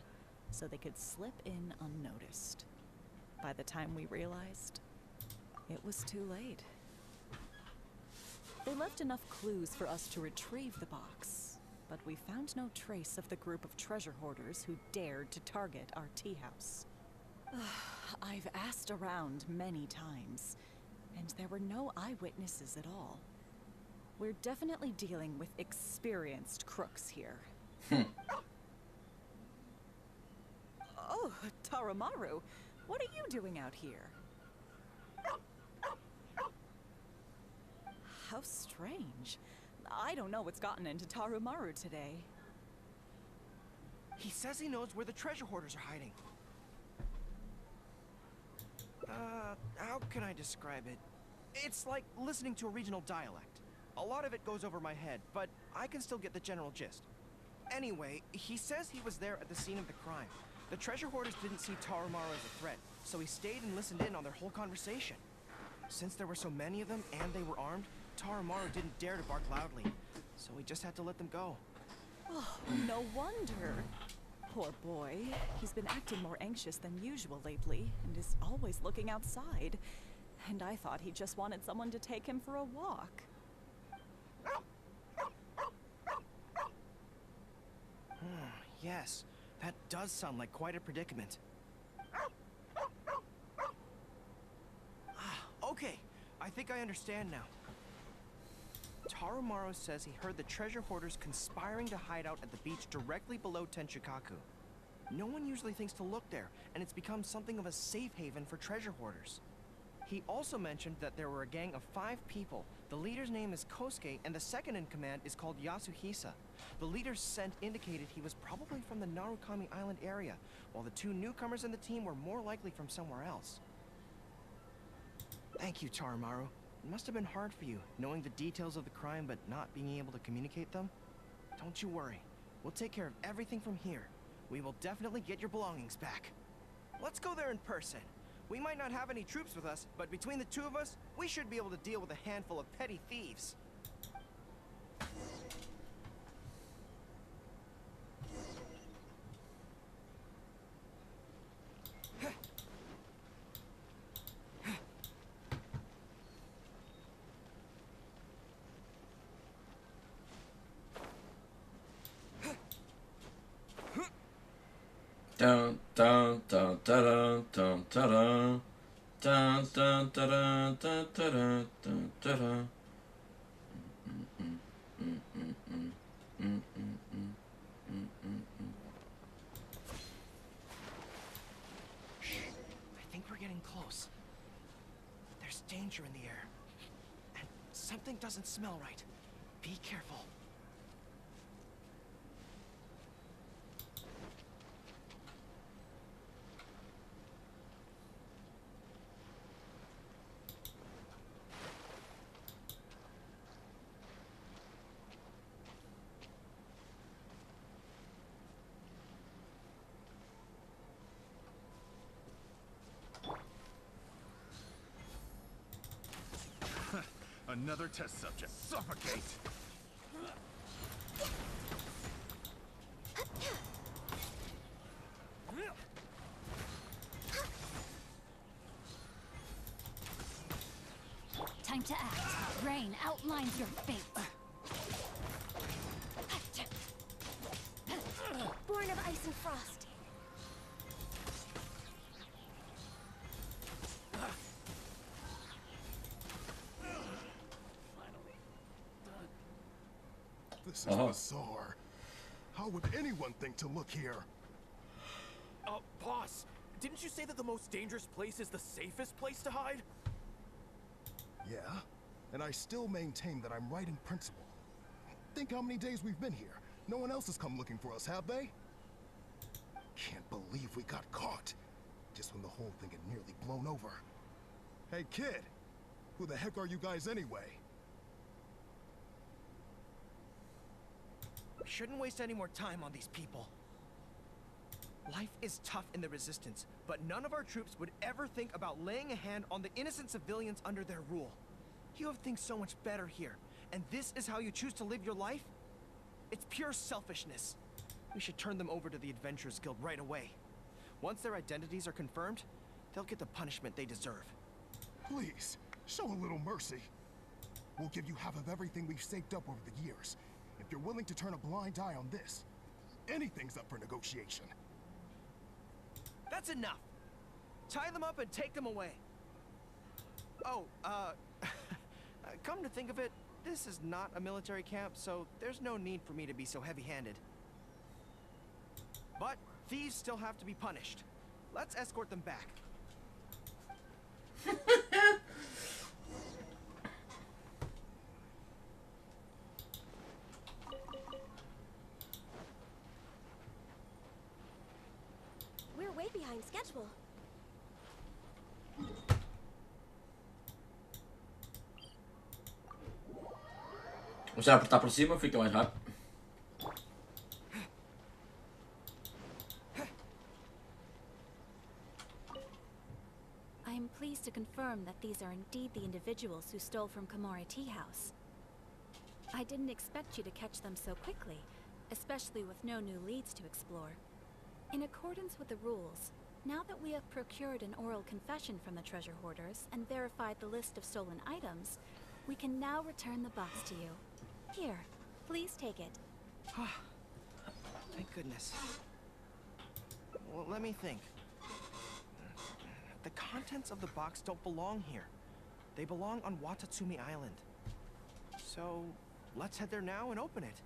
so they could slip in unnoticed. By the time we realized, it was too late. They left enough clues for us to retrieve the box, but we found no trace of the group of treasure hoarders who dared to target our tea house. I've asked around many times, and there were no eyewitnesses at all. We're definitely dealing with experienced crooks here. Oh, Tarumaru, what are you doing out here? How strange. I don't know what's gotten into Tarumaru today. He says he knows where the treasure hoarders are hiding. How can I describe it? It's like listening to a regional dialect. A lot of it goes over my head, but I can still get the general gist. Anyway, he says he was there at the scene of the crime. The treasure hoarders didn't see Tarumaru as a threat, so he stayed and listened in on their whole conversation. Since there were so many of them and they were armed, Tarumaru didn't dare to bark loudly, so we just had to let them go. Oh, no wonder. Poor boy. He's been acting more anxious than usual lately, and is always looking outside. And I thought he just wanted someone to take him for a walk. Yes, that does sound like quite a predicament. Okay, I think I understand now. Tarumaru says he heard the treasure hoarders conspiring to hide out at the beach directly below Tenchikaku. No one usually thinks to look there, and it's become something of a safe haven for treasure hoarders. He also mentioned that there were a gang of 5 people. The leader's name is Kosuke, and the second in command is called Yasuhisa. The leader's scent indicated he was probably from the Narukami Island area, while the 2 newcomers in the team were more likely from somewhere else. Thank you, Tarumaru. It must have been hard for you, knowing the details of the crime but not being able to communicate them. Don't you worry. We'll take care of everything from here. We will definitely get your belongings back. Let's go there in person. We might not have any troops with us, but between the 2 of us, we should be able to deal with a handful of petty thieves. Dun dun dun dun dun dun dun dun dun dun dun dun dun dun. I think we're getting close. There's danger in the air. And something doesn't smell right. Be careful. another test subject. Suffocate! Time to act. Rain outlines your fate. Born of ice and frost. This is bizarre. How would anyone think to look here? Boss, didn't you say that the most dangerous place is the safest place to hide? Yeah, and I still maintain that I'm right in principle. Think how many days we've been here. No one else has come looking for us, have they? Can't believe we got caught. Just when the whole thing had nearly blown over. Hey kid, who the heck are you guys anyway? We shouldn't waste any more time on these people. Life is tough in the Resistance, but none of our troops would ever think about laying a hand on the innocent civilians under their rule. You have things so much better here, and this is how you choose to live your life? It's pure selfishness. We should turn them over to the Adventurers Guild right away. Once their identities are confirmed, they'll get the punishment they deserve. Please, show a little mercy. We'll give you half of everything we've saved up over the years. If you're willing to turn a blind eye on this, anything's up for negotiation. That's enough! Tie them up and take them away. Oh, come to think of it, this is not a military camp, so there's no need for me to be so heavy-handed. But thieves still have to be punished. Let's escort them back. We're way behind schedule. Vamos já apertar por cima, fica mais rápido. I am pleased to confirm that these are indeed the individuals who stole from Komori Tea House. I didn't expect you to catch them so quickly, especially with no new leads to explore. In accordance with the rules, now that we have procured an oral confession from the treasure hoarders and verified the list of stolen items, we can now return the box to you. Here, please take it. Thank goodness. Well, let me think. The contents of the box don't belong here. They belong on Watatsumi Island. So, let's head there now and open it.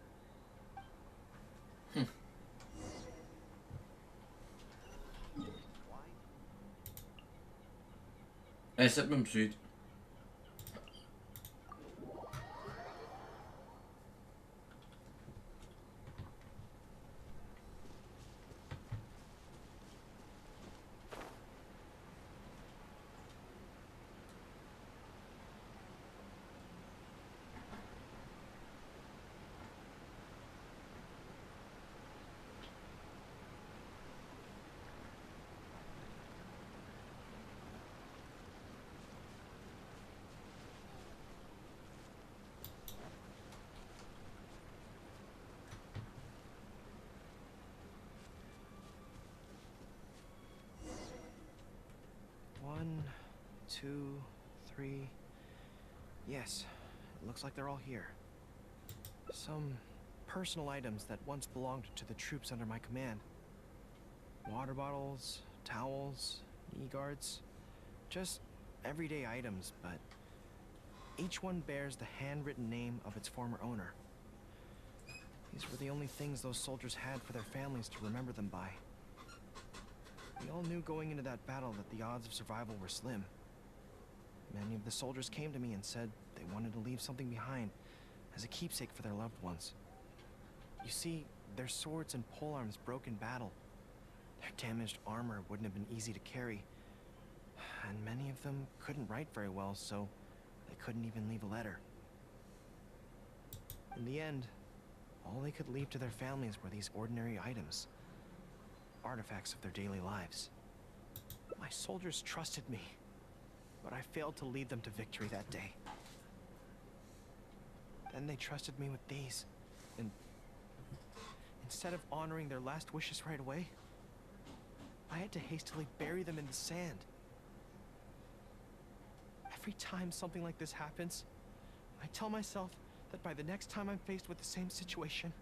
É sempre mesmo sítio. One, two, three. Yes, it looks like they're all here. Some personal items that once belonged to the troops under my command. Water bottles, towels, knee guards. Just everyday items, but each one bears the handwritten name of its former owner. These were the only things those soldiers had for their families to remember them by. We all knew going into that battle that the odds of survival were slim. Many of the soldiers came to me and said they wanted to leave something behind as a keepsake for their loved ones. You see, their swords and polearms broke in battle. Their damaged armor wouldn't have been easy to carry. And many of them couldn't write very well, so they couldn't even leave a letter. In the end, all they could leave to their families were these ordinary items. Artifacts of their daily lives. My soldiers trusted me, but I failed to lead them to victory that day. Then they trusted me with these. And instead of honoring their last wishes right away, I had to hastily bury them in the sand. Every time something like this happens, I tell myself that by the next time I'm faced with the same situation,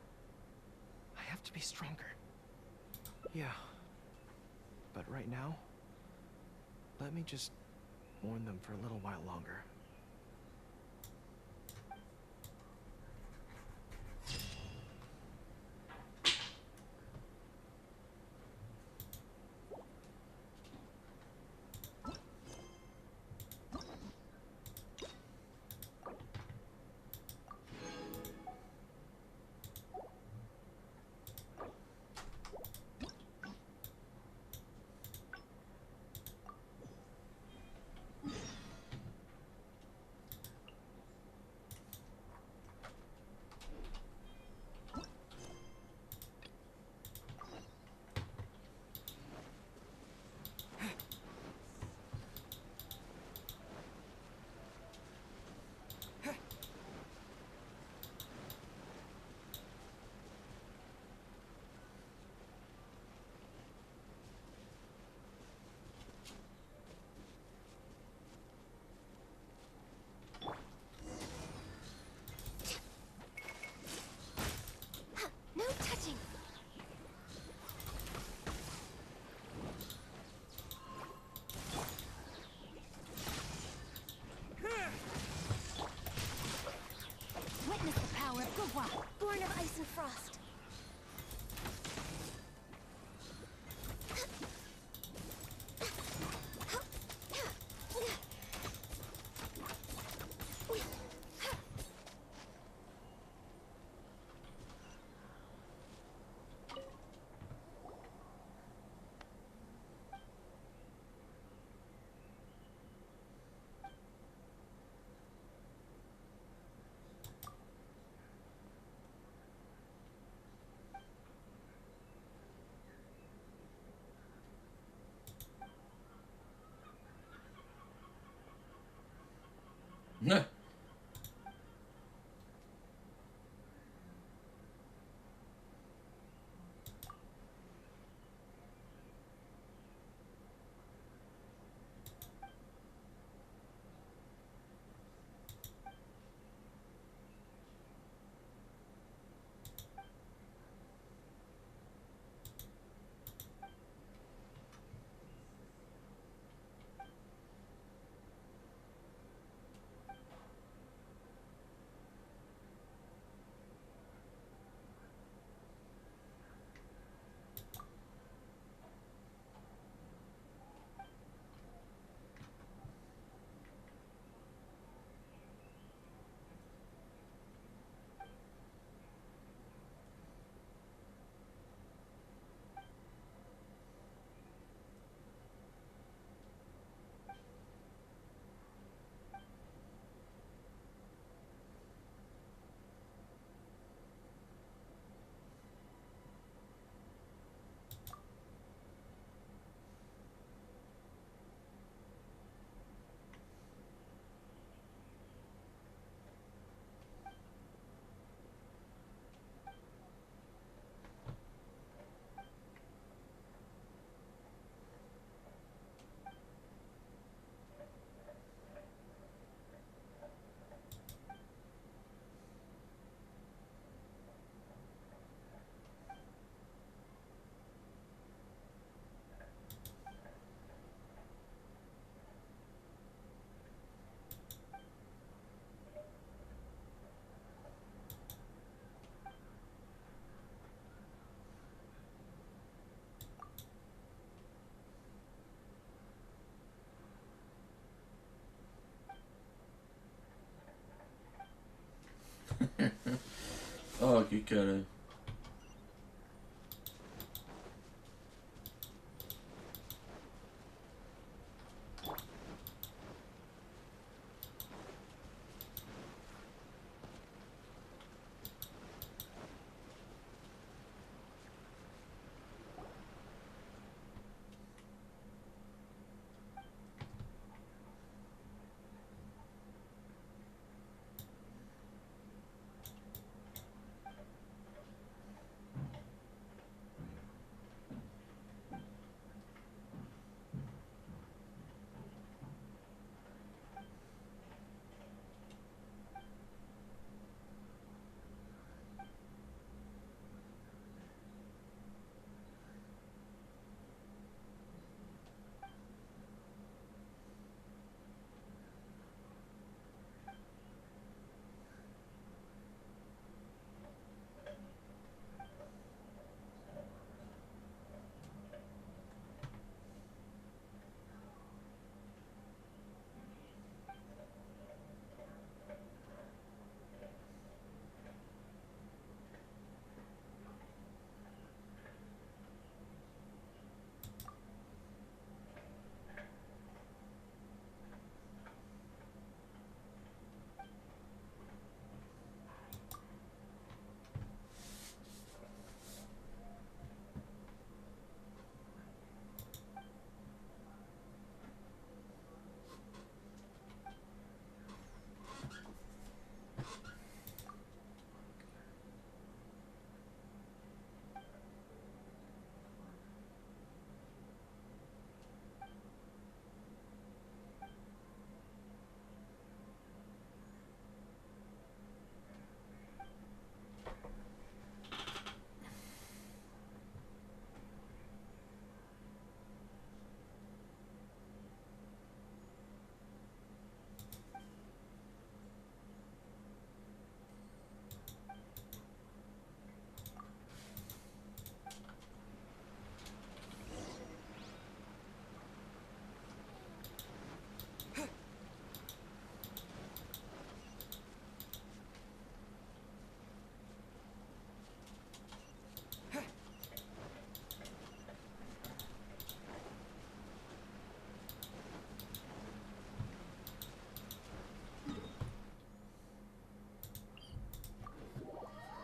I have to be stronger. Yeah. But right now, let me just mourn them for a little while longer. No touching! Witness the power of Gova, born of ice and frost. No. Oh, que cara.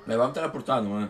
Mas vamos teleportar, não é?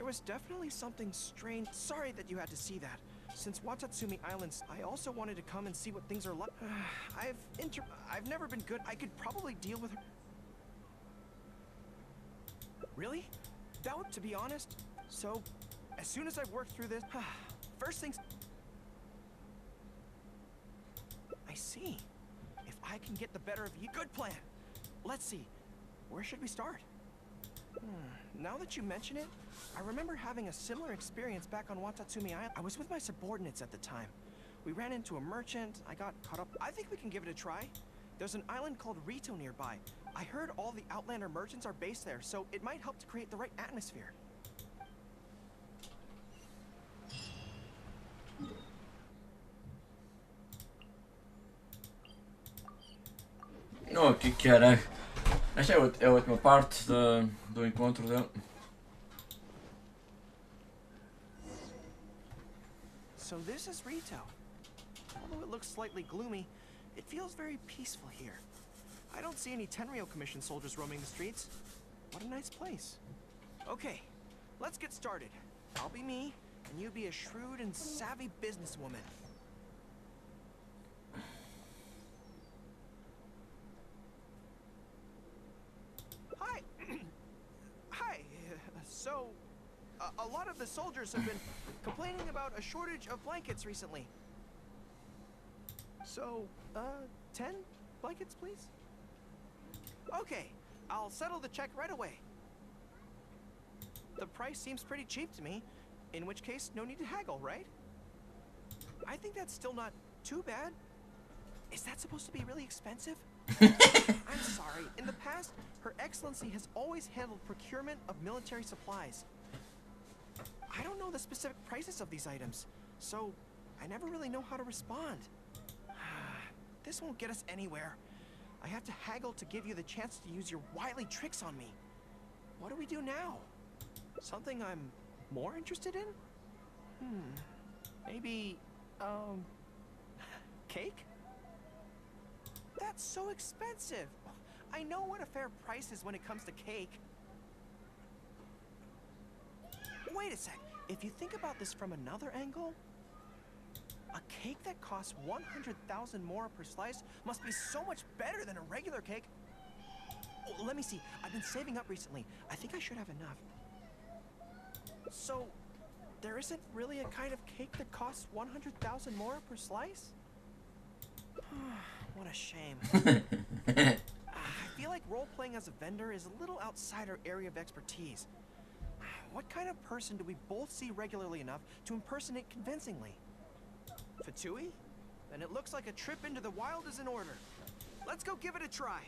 was definitely something strange. Sorry that you had to see that. Since Watatsumi Islands, I also wanted to come and see what things are like. I've never been good. I could probably deal with her. Really? That, to be honest. So, as soon as I've worked through this, first things. I see. If I can get the better of you, good plan. Let's see. Where should we start? Now that you mention it, I remember having a similar experience back on Watatsumi Island. I was with my subordinates at the time. We ran into a merchant, I got caught up. I think we can give it a try. There's an island called Rito nearby. I heard all the Outlander merchants are based there, so it might help to create the right atmosphere. Oh, que era? Esta é a última parte do encontro dele. So this is Rito. Although it looks slightly gloomy, it feels very peaceful here. I don't see any Tenryou Commission soldiers roaming the streets. What a nice place. Okay, let's get started. I'll be me, and you be a shrewd and savvy businesswoman. Hi. Hi. So, a lot of the soldiers have been complaining about a shortage of blankets recently. So, 10 blankets, please? Okay, I'll settle the check right away. The price seems pretty cheap to me, in which case, no need to haggle, right? I think that's still not too bad. Is that supposed to be really expensive? I'm sorry. In the past, Her Excellency has always handled procurement of military supplies. I don't know the specific prices of these items, so I never really know how to respond. This won't get us anywhere. I have to haggle to give you the chance to use your wily tricks on me. What do we do now? Something I'm more interested in? Maybe, cake? That's so expensive. I know what a fair price is when it comes to cake. Wait a sec. If you think about this from another angle, a cake that costs 100,000 more per slice must be so much better than a regular cake. Oh, let me see. I've been saving up recently. I think I should have enough. So, there isn't really a kind of cake that costs 100,000 more per slice? What a shame. I feel like role-playing as a vendor is a little outside our area of expertise. What kind of person do we both see regularly enough to impersonate convincingly? Fatui? Then it looks like a trip into the wild is in order. Let's go give it a try.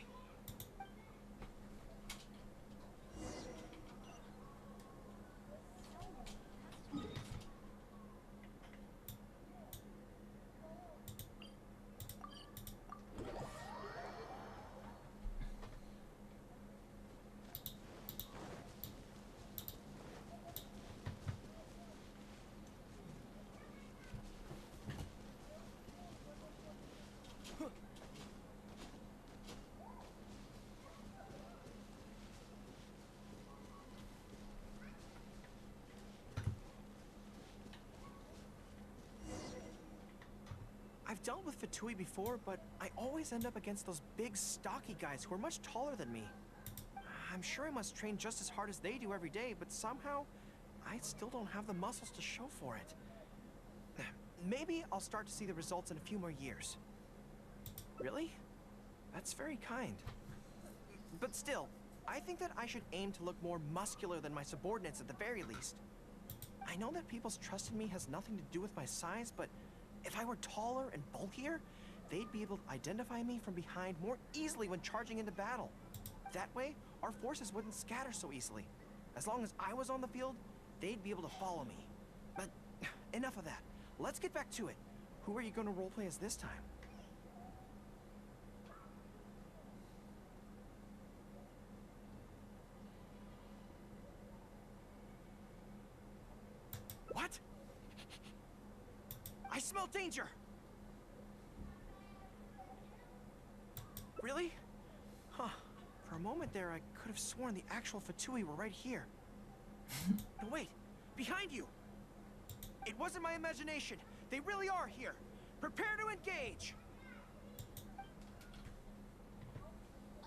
I've dealt with Fatui before, but I always end up against those big, stocky guys who are much taller than me. I'm sure I must train just as hard as they do every day, but somehow, I still don't have the muscles to show for it. Maybe I'll start to see the results in a few more years. Really? That's very kind. But still, I think that I should aim to look more muscular than my subordinates at the very least. I know that people's trust in me has nothing to do with my size, but if I were taller and bulkier, they'd be able to identify me from behind more easily when charging into battle. That way, our forces wouldn't scatter so easily. As long as I was on the field, they'd be able to follow me. But enough of that. Let's get back to it. Who are you going to roleplay as this time? What? I smell danger! Really? Huh. For a moment there, I could have sworn the actual Fatui were right here. No, wait. Behind you! It wasn't my imagination. They really are here. Prepare to engage!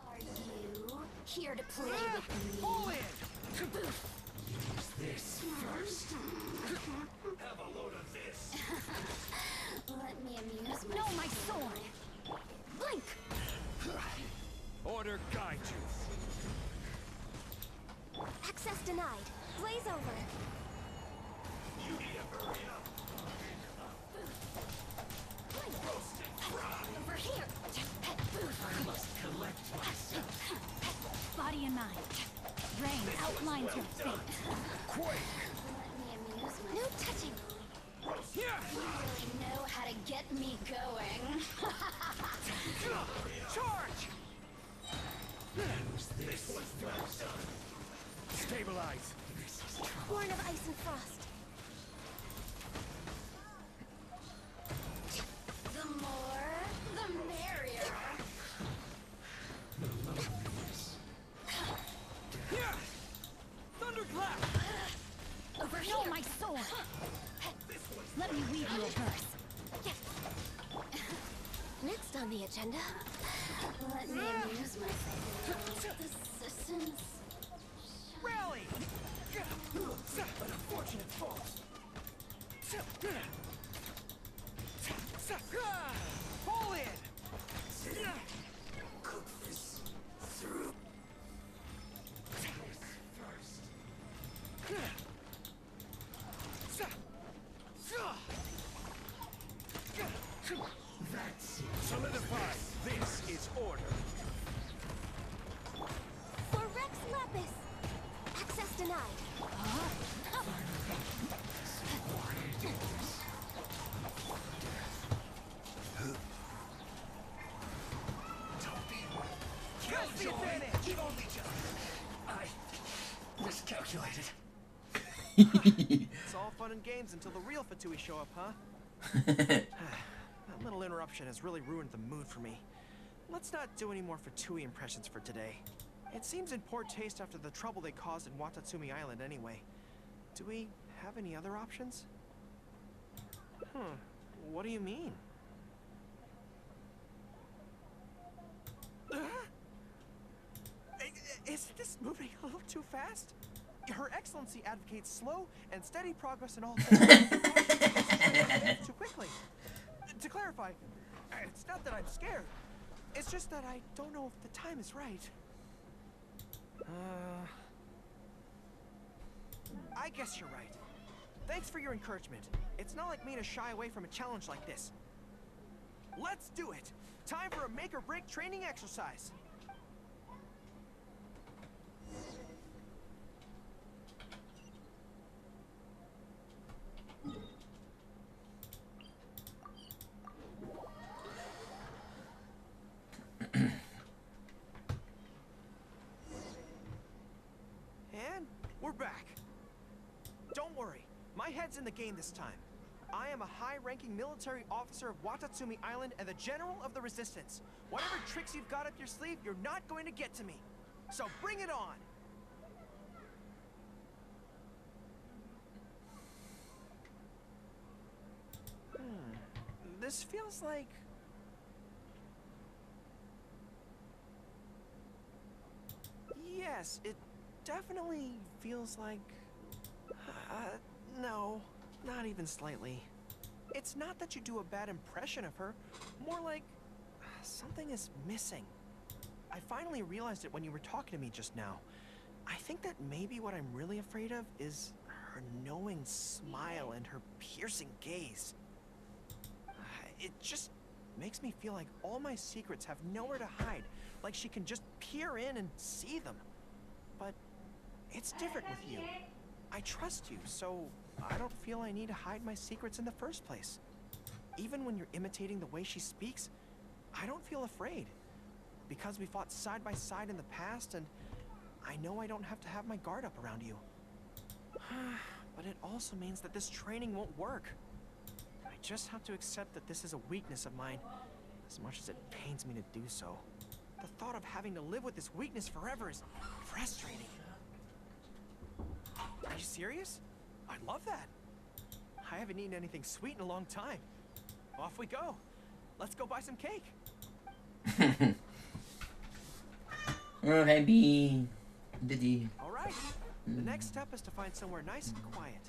Are you here to play with me? Pull in! Use this first. Have a load of this. Let me amuse myself. No, my sword! Blink! Order guide you. Access denied. Blaze over. You need to hurry up. Over here. I must collect myself. Body and mind. Rain outlines your fate. Quake! Let me amuse myself. No touching. You really know how to get me going. Charge! Use this first. Stabilize. Born of ice and frost. The more, the merrier. Thunderclap! Over here. No, my sword! Let me weave you a verse. Next on the agenda, let me amuse myself. Assistance. Rally! An unfortunate fault. Pull in! Cook this through. First. That's it. Solidify. This is order. For Rex Lapis. Access denied. Kill the advantage! You've only just... I miscalculated. It's all fun and games until the real Fatui show up, huh? That little interruption has really ruined the mood for me. Let's not do any more Fatui impressions for today. It seems in poor taste after the trouble they caused in Watatsumi Island anyway. Do we have any other options? What do you mean? Isn't this moving a little too fast? Her Excellency advocates slow and steady progress in all things. Too quickly. To clarify, it's not that I'm scared. It's just that I don't know if the time is right. I guess you're right. Thanks for your encouragement. It's not like me to shy away from a challenge like this. Let's do it! Time for a make or break training exercise. And we're back. Don't worry, my head's in the game this time. I am a high-ranking military officer of Watatsumi Island and the General of the Resistance. Whatever tricks you've got up your sleeve, you're not going to get to me. So bring it on! This feels like... Yes, it definitely feels like... no, not even slightly. It's not that you do a bad impression of her, more like something is missing. I finally realized it when you were talking to me just now. I think that maybe what I'm really afraid of is her knowing smile and her piercing gaze. It just makes me feel like all my secrets have nowhere to hide, like she can just peer in and see them. But it's different with you. I trust you, so I don't feel I need to hide my secrets in the first place. Even when you're imitating the way she speaks, I don't feel afraid. Because we fought side by side in the past, and I know I don't have to have my guard up around you. But it also means that this training won't work. I just have to accept that this is a weakness of mine, as much as it pains me to do so. The thought of having to live with this weakness forever is frustrating. Are you serious? I love that. I haven't eaten anything sweet in a long time. Off we go. Let's go buy some cake. Oh, happy. Diddy. All right. The next step is to find somewhere nice and quiet.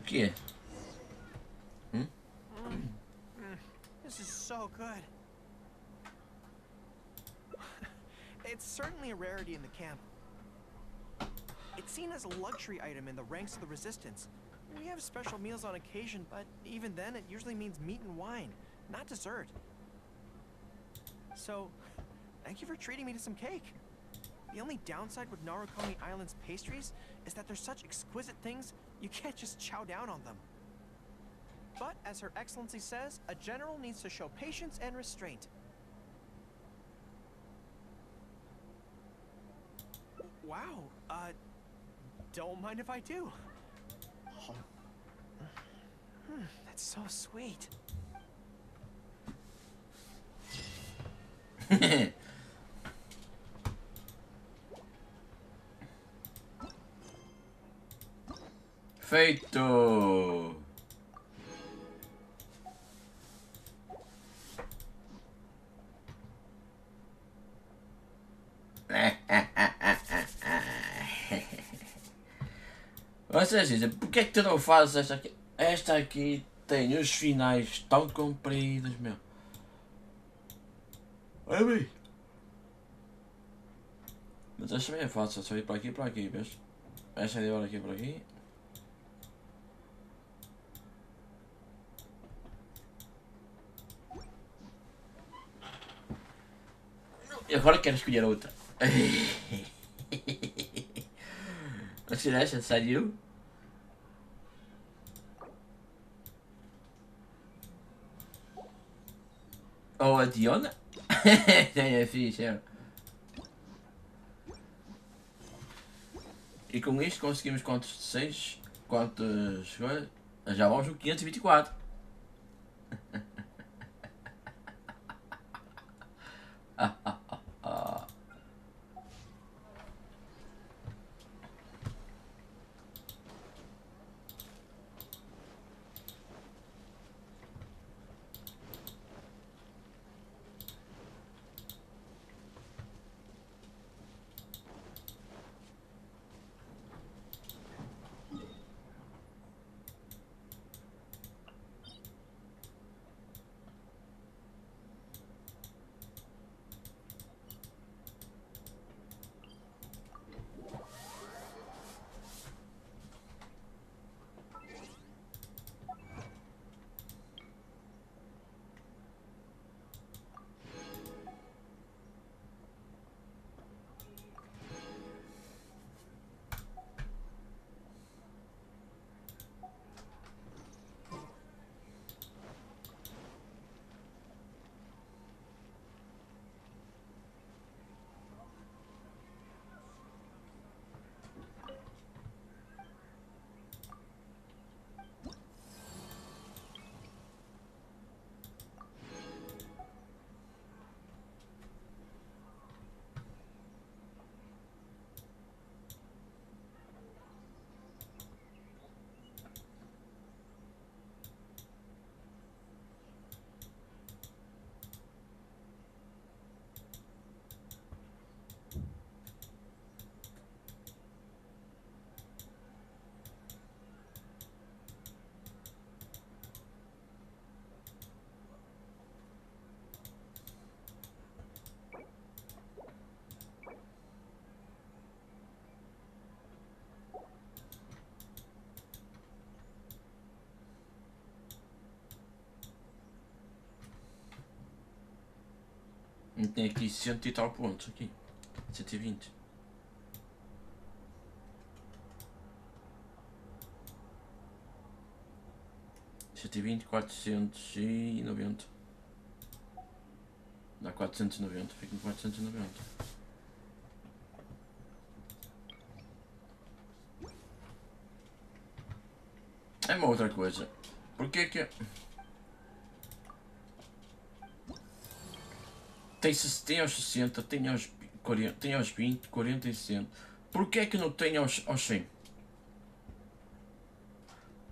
O que é? This is so good. It's certainly a rarity in the camp. It's seen as a luxury item in the ranks of the resistance. We have special meals on occasion, but even then it usually means meat and wine, not dessert. So, thank you for treating me to some cake. The only downside with Narukami Island's pastries is that they're such exquisite things, you can't just chow down on them. But, as Her Excellency says, a general needs to show patience and restraint. Wow, don't mind if I do. That's so sweet. Feito! Vocês dizem, porque é que tu não fazes esta aqui? Esta aqui tem os finais tão compridos, meu. Olha bem. Mas esta também é fácil, só ir para aqui, vês? Esta é de agora aqui para aqui. E agora quero escolher outra. Mas tirar esta, sério? Ou a Diona? É fixe, é. E com isto conseguimos quantos? 6? Quantos? Já vamos no 524. Tem aqui 100 e tal pontos aqui. 120. R$120, 490. Dá 490, fica em 490. É uma outra coisa. Porquê que... tem aos 60, tem aos 40, tem aos 20, 40 e 60. Porquê é que não tem aos 100?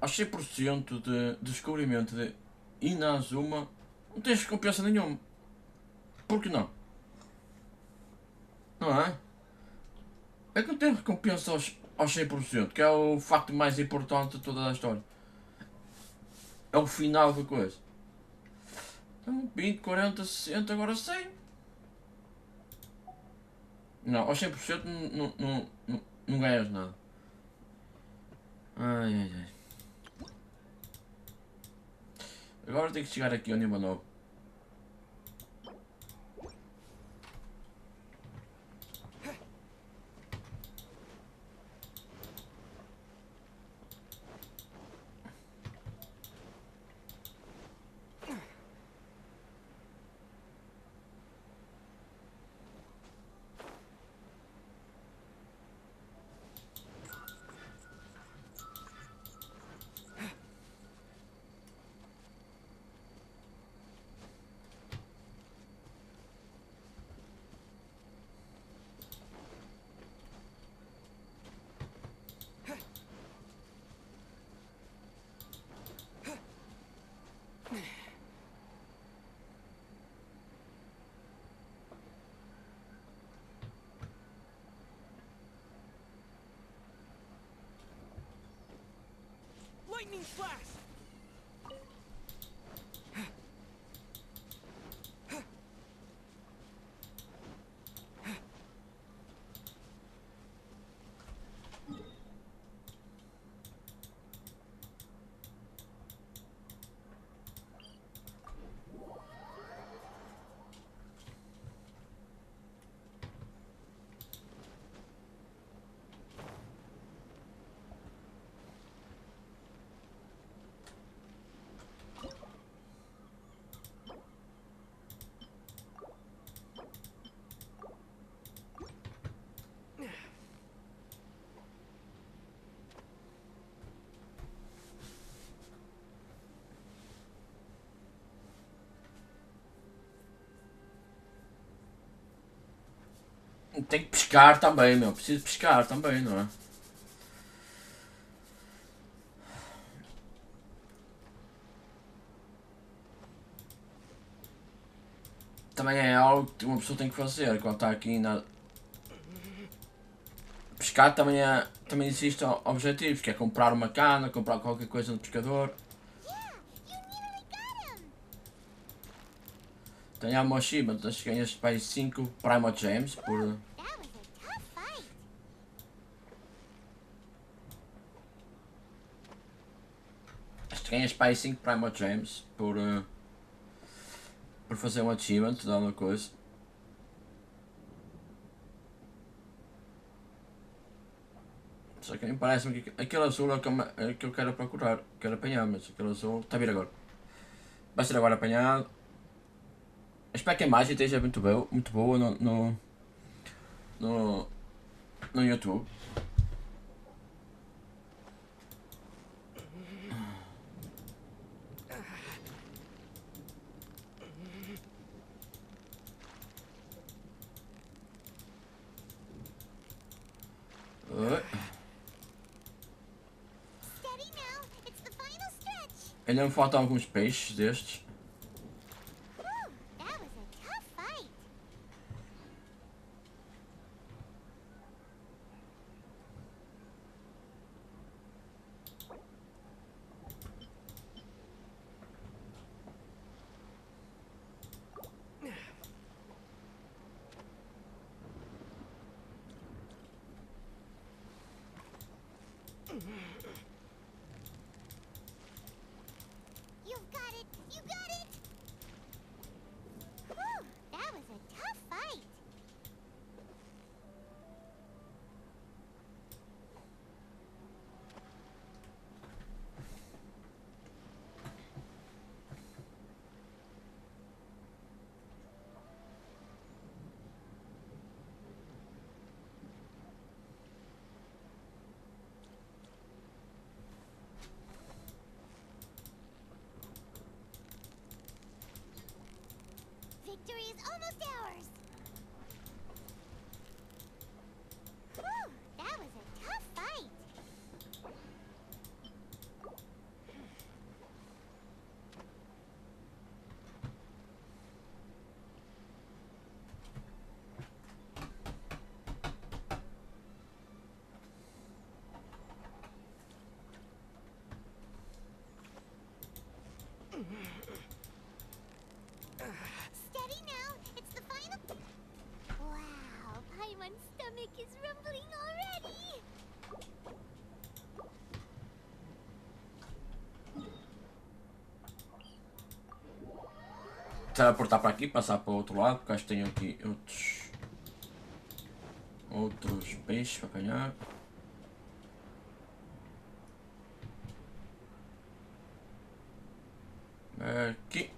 Aos 100% de descobrimento de Inazuma não tens recompensa nenhuma. Por que não? Não é? É que não tem recompensa aos 100%, que é o facto mais importante de toda a história. É o final da coisa. Então 20, 40, 60, agora 100. Não, aos 100% não ganhas nada. Ai, ai, ai. Agora tenho que chegar aqui ao nível 9. Lightning flash! Tem que pescar também, meu. Preciso pescar também, não é? Também é algo que uma pessoa tem que fazer quando está aqui na... Pescar também existem objetivos, que é comprar uma cana, comprar qualquer coisa no pescador. Tem a Moshima, então ganhas para 5 primogems por... Ganhas para 5 primogems por fazer um achievement de alguma coisa. Só que me parece-me que aquele azul é que eu quero procurar, quero apanhar, mas aquele azul está a vir agora. Vai ser agora apanhado. Espero que a imagem esteja muito boa no YouTube. Ainda me faltam alguns peixes destes. You've got it! You got Victory is almost ours! Whew, that was a tough fight! Steady now, it's the final... Wow, Paimon's stomach is rumbling already! Teleportar para aqui, passar para o outro lado, porque acho que tenho aqui outros peixes para apanhar. Aqui.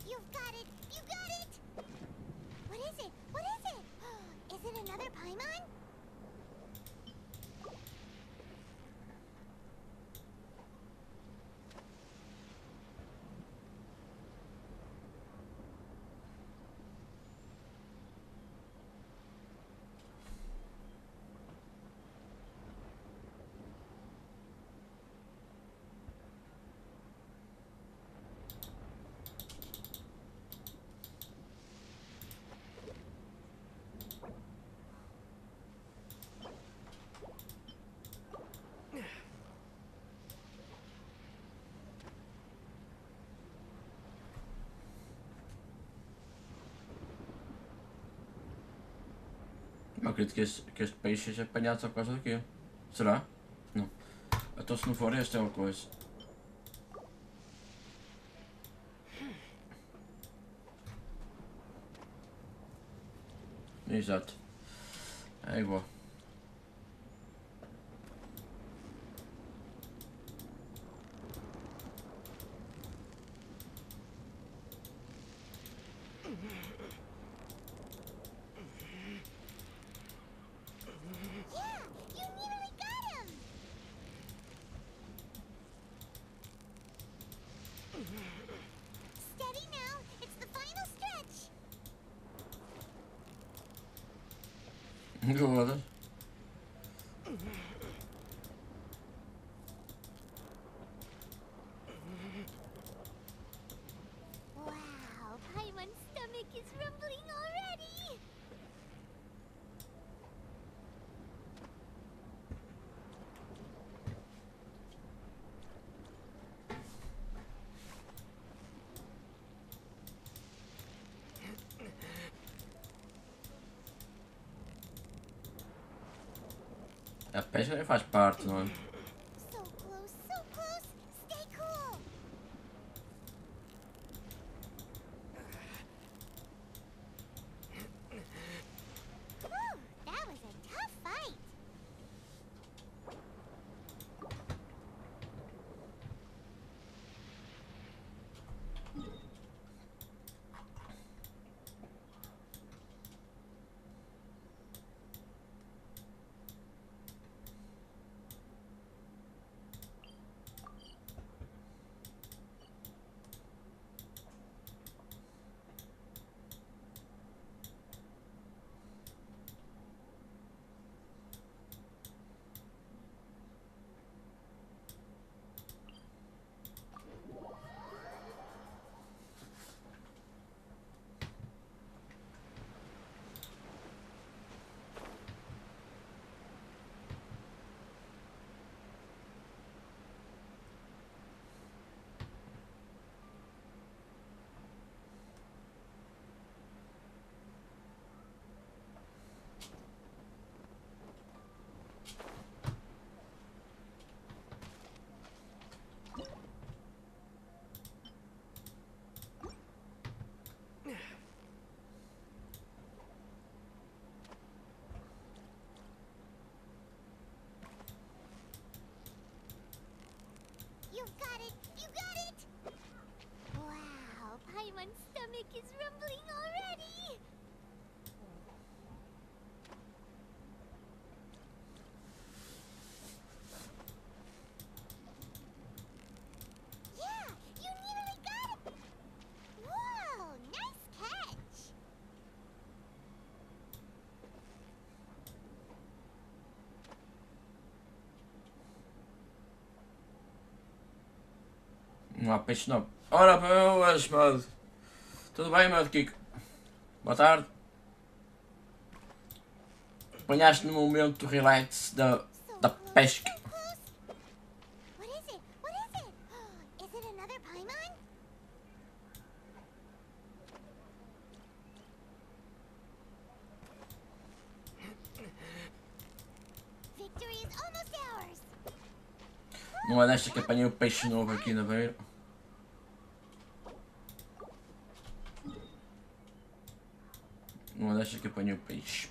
You've got it! You got it! What is it? What is it? Is it another Paimon? Não acredito que este peixe seja apanhado só por causa daquilo. Será? Não. Então se não for este é uma coisa. Exato. É igual. Yeah! You nearly got him! Steady now, it's the final stretch! Agora. Wow, Paimon's stomach is rumbling already! A pesca nem faz parte, não é? So close, so close! Stay cool! Whew, that was a tough fight! got it! You got it! Wow, Paimon's stomach is rumbling already! Yeah, you nearly got it! Whoa, nice catch! Não há peixe não. Ora boas, mano. Tudo bem, mano, Kiko? Boa tarde. Apanhaste no momento relax da pesca. What is it? What is it? Is it another Paimon? Victory is almost ours. Não é desta que apanhei o peixe novo aqui na beira. Não é desta que apanhei o peixe.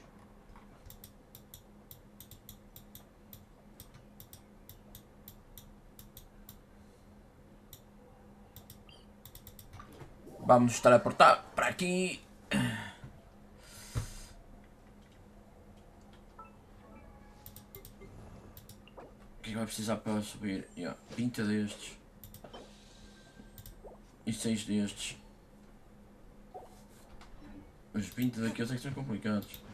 Vamos nos teleportar para aqui. O que é que vai precisar para subir? 20 destes. E 6 destes. Os 20 daqueles é que são complicados.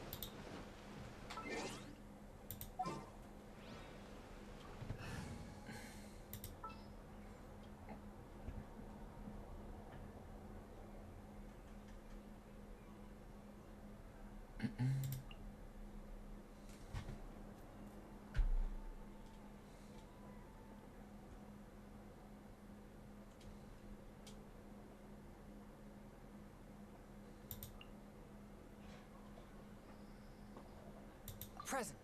Present.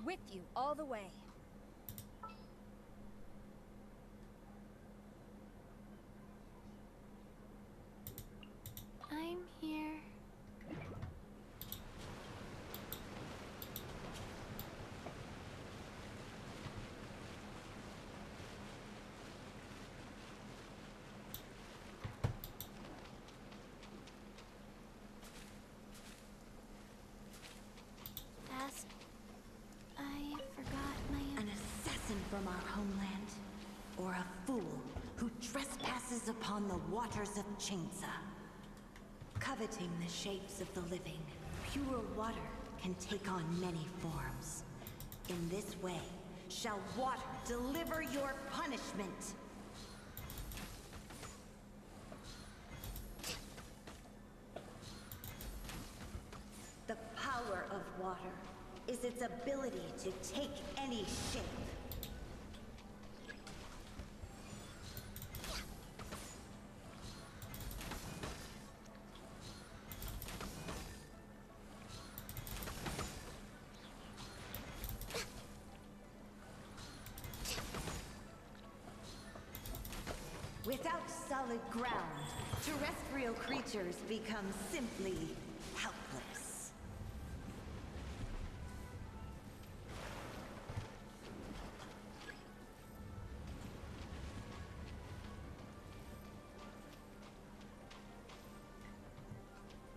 With you all the way. I'm here. Ask. I forgot my... An assassin from our homeland, or a fool who trespasses upon the waters of Chainsa. Coveting the shapes of the living, pure water can take on many forms. In this way, shall water deliver your punishment. The power of water is its ability to take any shape. Without solid ground, terrestrial creatures become simply helpless.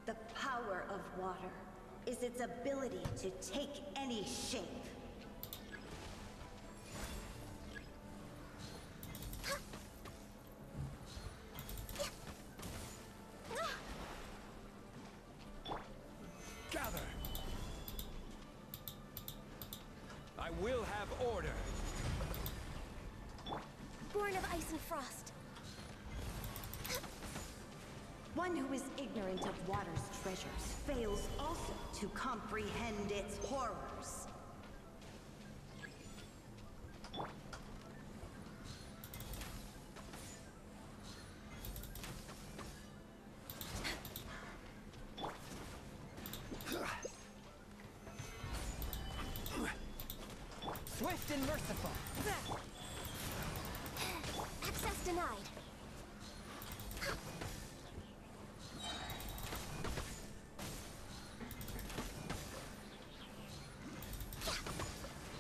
The power of water is its ability to take any shape. Gather! I will have order. Born of ice and frost. One who is ignorant of water's treasures fails also to comprehend its horrors. swift and merciful. Access denied.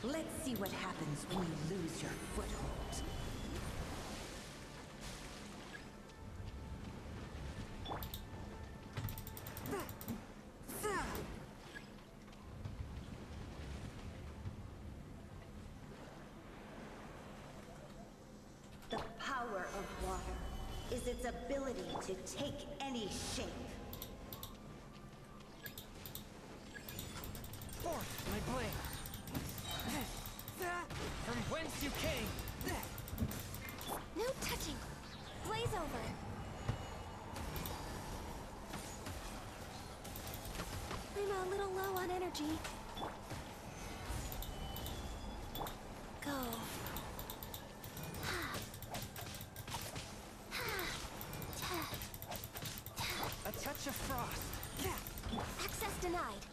Let's see what happens when you lose your foothold. The power of water is its ability to take any shape. Forth, my blade. From whence you came. No touching. Blaze over. I'm a little low on energy. Go. A touch of frost. Access denied.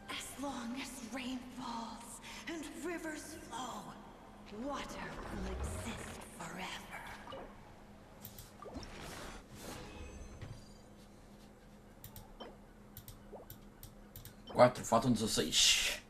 As long as rain falls and rivers flow, water will exist forever. Quatro, faltam 16.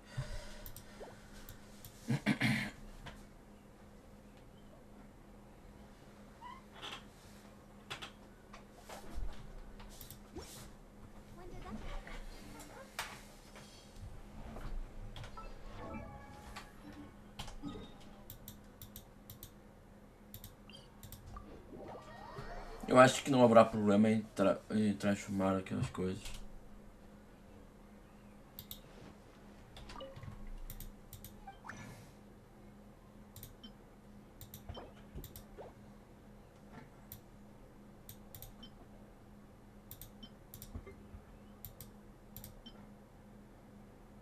Eu acho que não haverá problema em transformar aquelas coisas.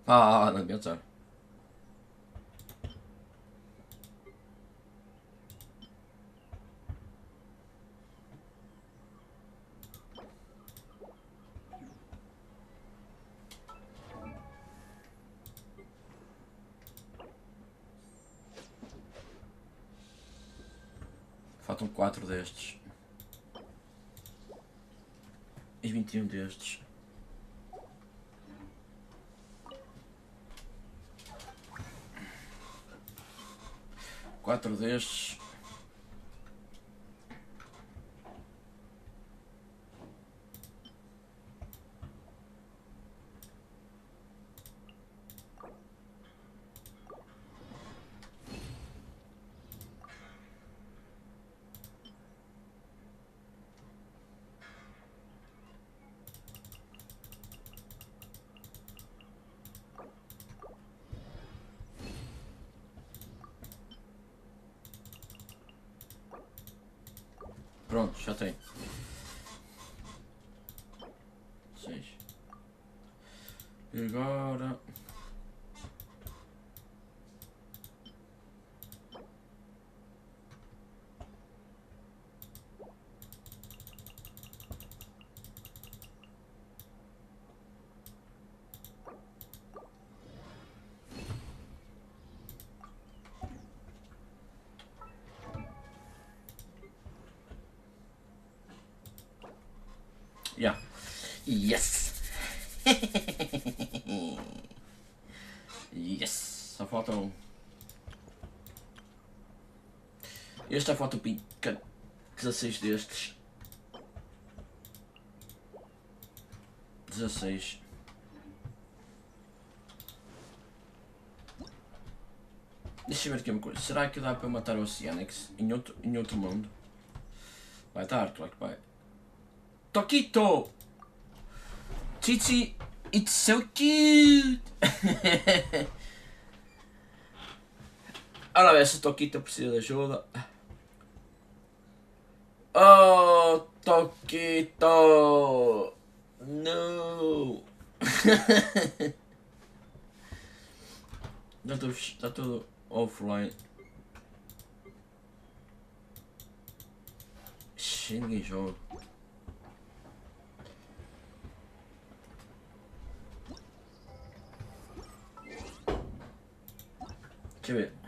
Não pensar. Faltam 4 destes. E 21 destes. Quatro destes. Pronto, já tem. 6. E agora... Yeah. Yes! Yes! Só faltam... Este já falta o pica 16 destes. 16. Deixa eu ver aqui uma coisa. Será que dá para matar o Oceanix em outro mundo? Vai dar, claro que vai. Tokito! Chichi, it's so cute! Olha ver se o Tokito precisa de ajuda. Oh, Tokito! No! Está tudo offline. Sim, ninguém joga. Deixa eu ver.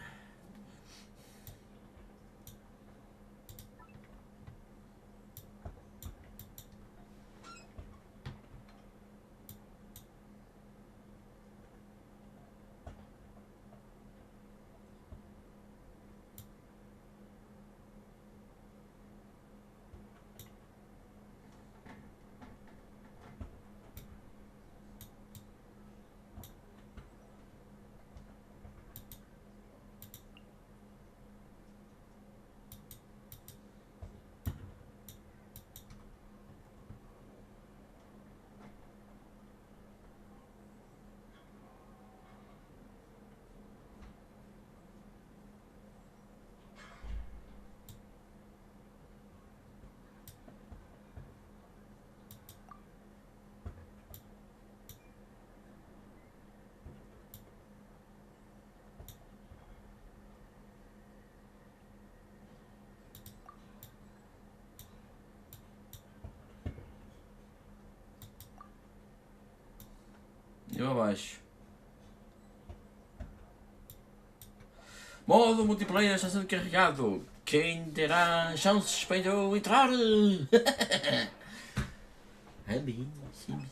Eu abaixo. Modo multiplayer está sendo carregado. Quem terá chances para eu entrar? É bem, sim.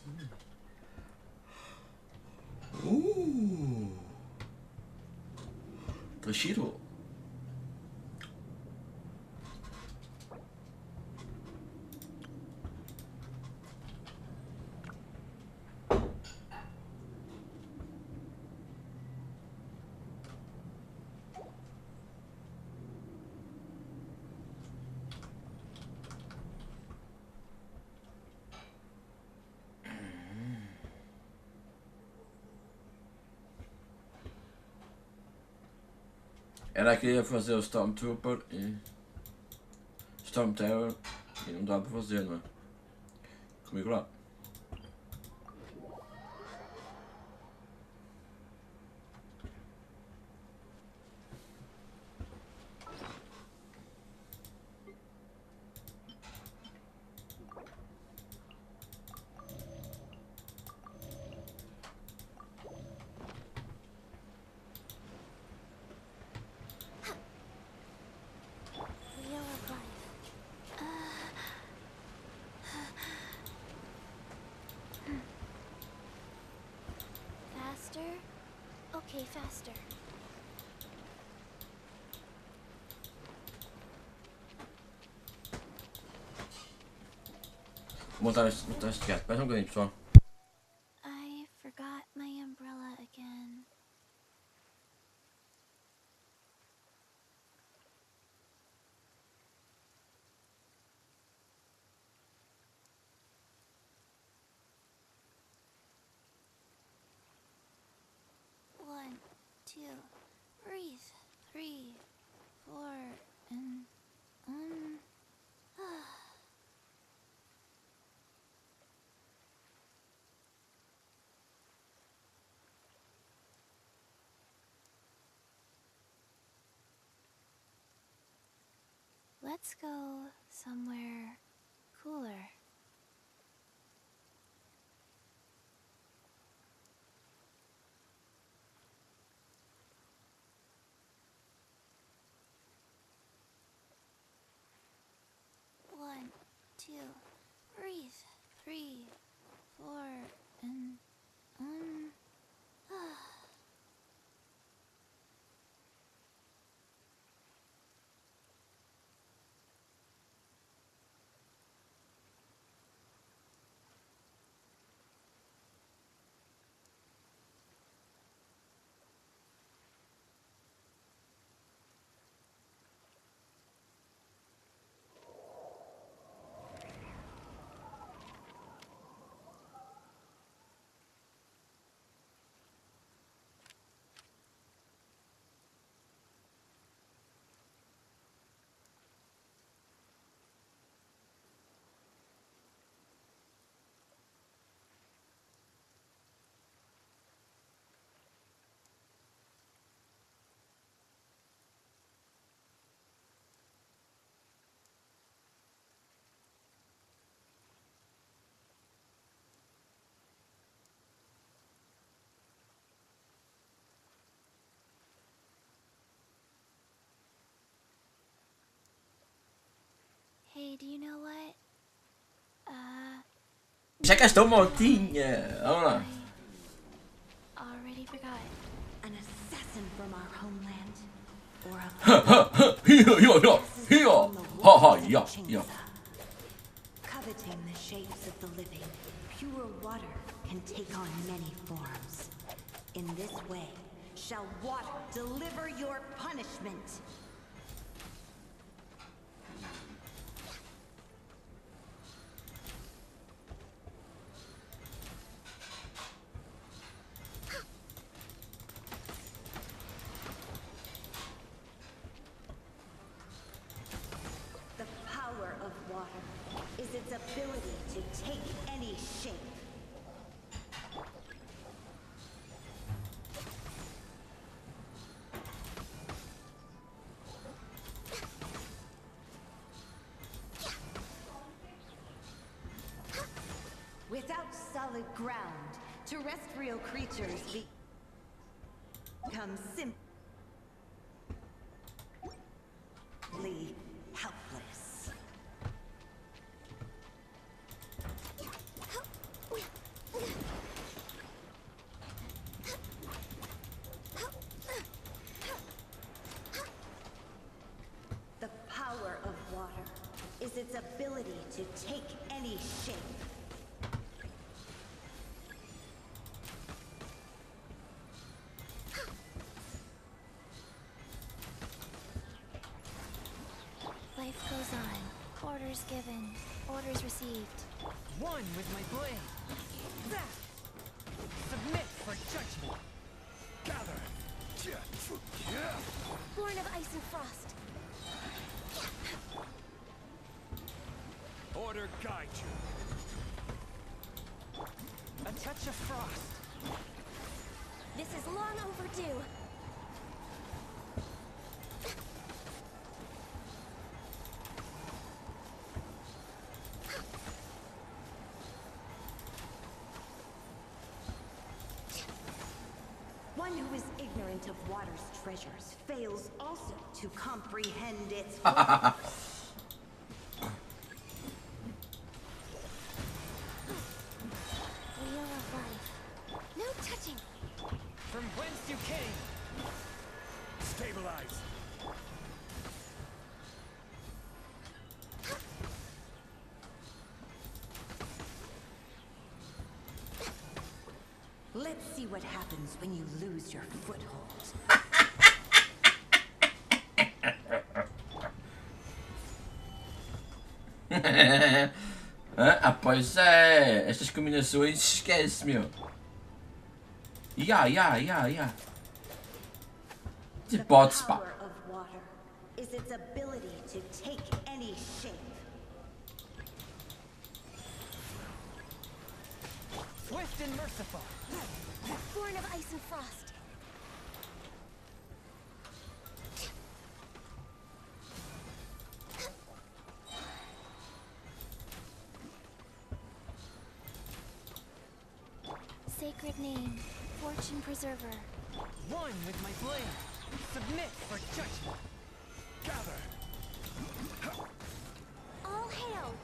Tá cheiro. Era que ia fazer o Stormtrooper e Storm Terror e não dá para fazer, não é? Comigo lá. Faster? Okay, faster. Vou montar este gato. Mais um bocadinho, pessoal. I forgot my umbrella again. One, two, breathe. 3, 4, and let's go somewhere cooler. One, two, breathe. 3, 4, and do you know what? Já gastou montinha. Vamos lá. Already forgot. An assassin from our homeland, or a coveting the shapes of the living, pure water can take on many forms. In this way, shall water deliver your punishment. The power of water is its ability to take any shape. Without solid ground, terrestrial creatures become simply helpless. The power of water is its ability to take any shape. Life goes on. Orders given. Orders received. One with my blade. That. Submit for judgment. Gather. Born of ice and frost. Order guide you. A touch of frost. This is long overdue. One who is ignorant of water's treasures fails also to comprehend its Wheel of life. No touching. From whence you came. Stabilize. Let's see what happens when you lose your foothold. Pois é, estas combinações esquece, meu. De potes, pá. Power of water is its ability to take any shape. Swift and merciful. Born of ice and frost. Sacred name, fortune preserver. One with my blade. Submit for judgment. Gather. All hail.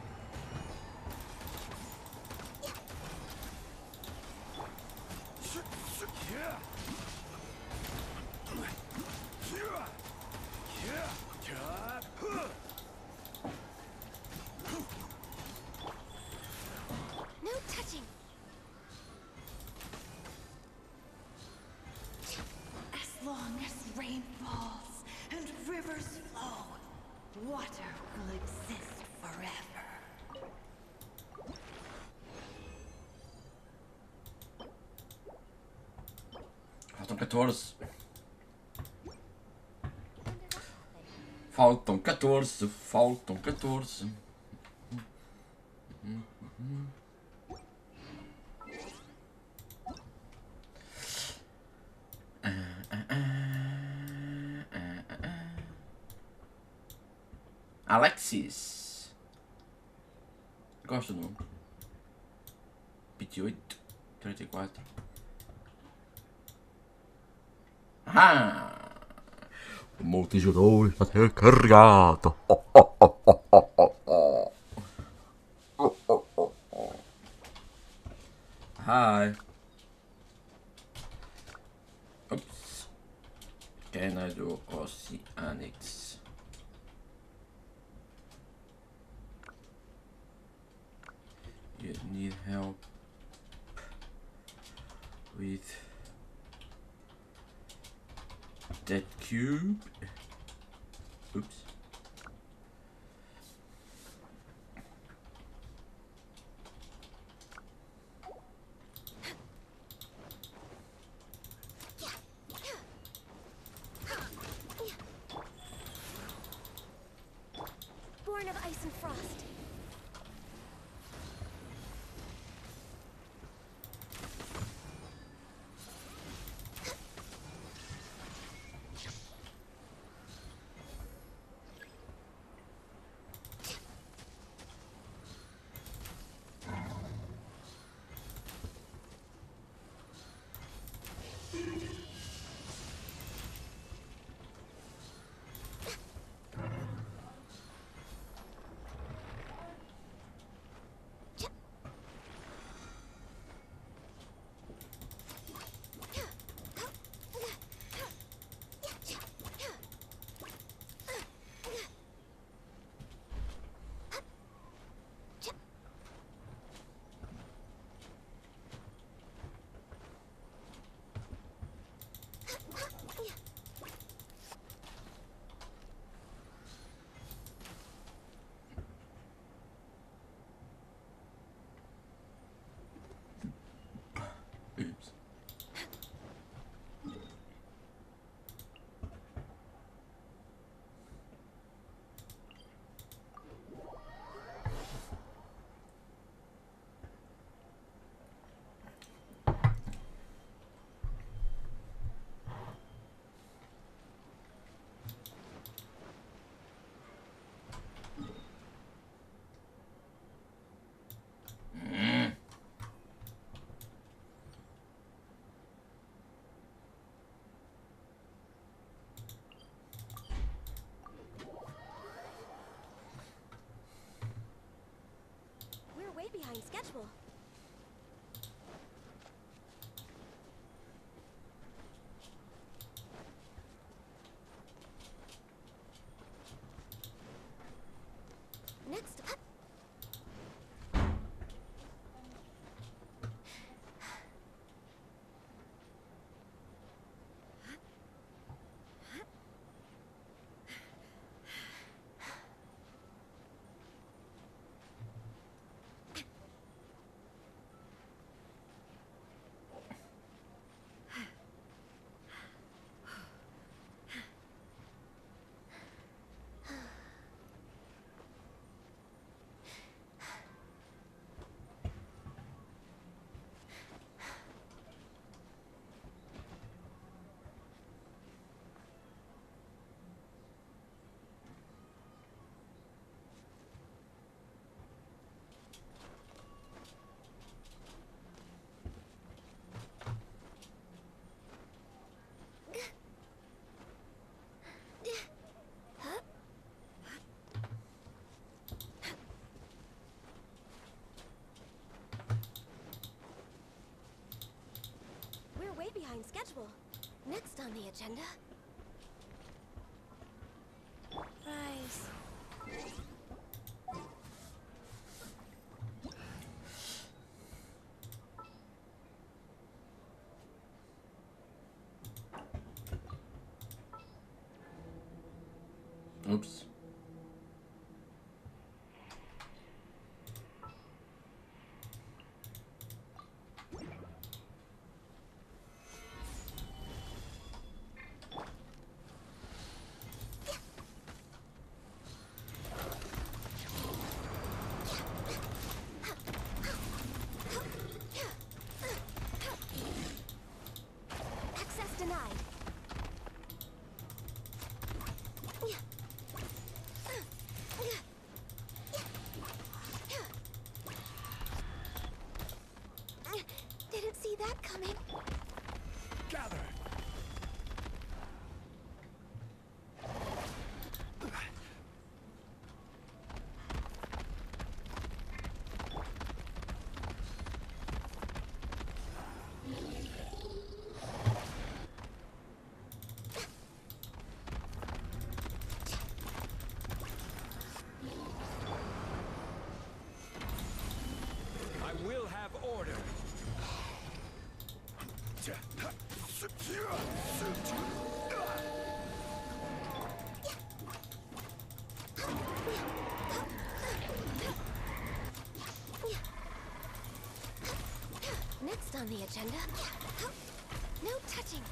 No touching. As long as rain falls and rivers flow, water will exist forever. Faltam 14. Faltam 14. Faltam 14. Alexis. Gosto do nome. 28, 34. Ah! O multijudor está recarregado. you need help with that cube. Oops. Born of ice and frost. Oops. We're way behind schedule. Next up. We're way behind schedule. Next on the agenda. Rise. Oops. Access denied. Next on the agenda, no touching.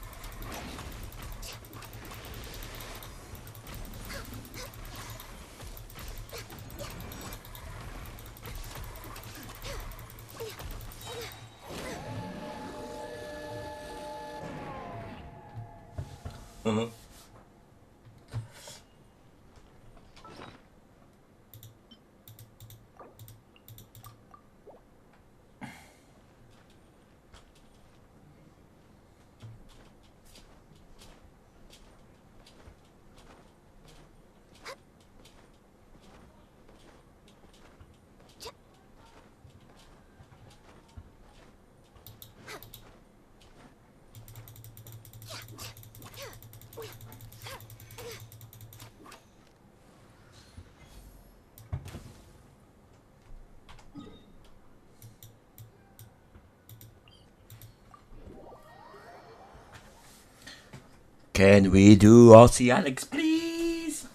Can we do Aussie Alex, please?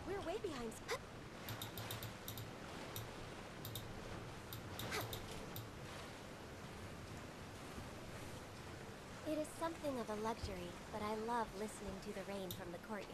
We're way behind. It is something of a luxury, but I love listening to the rain from the courtyard.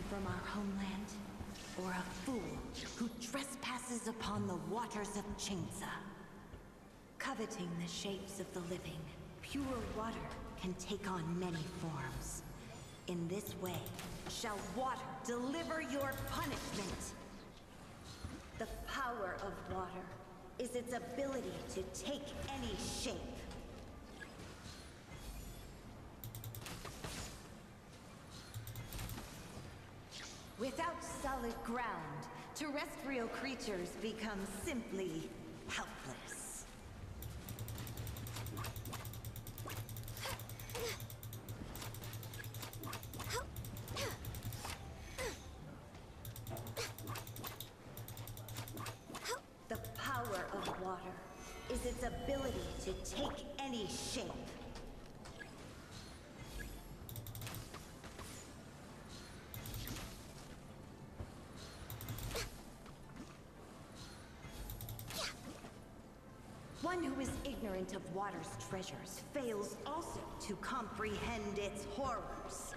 From our homeland, or a fool who trespasses upon the waters of Chinsa. Coveting the shapes of the living, pure water can take on many forms. In this way, shall water deliver your punishment. The power of water is its ability to take any shape. Without solid ground, terrestrial creatures become simply helpless. The power of water is its ability to take any shape. One who is ignorant of water's treasures fails also to comprehend its horrors.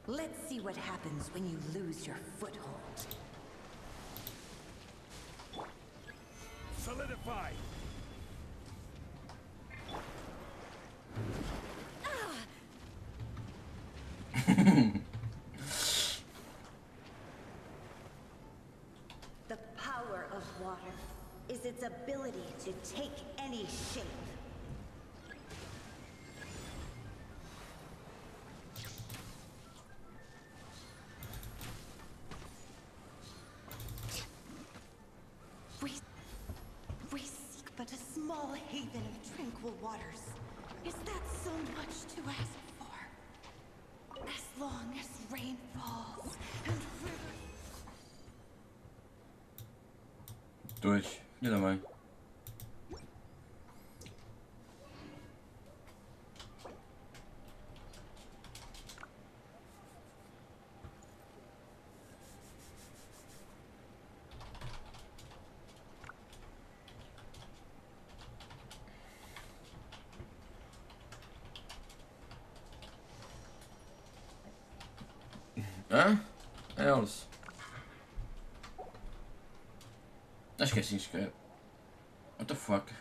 Let's see what happens when you lose your foothold. Solidify! The power of water is its ability to take any shape. We seek but a small haven of tranquil waters. Is that so much to ask for? As long as rain falls and rivers... Dois, eu também. Hã? Else. Acho que é assim que escreve. What the fuck?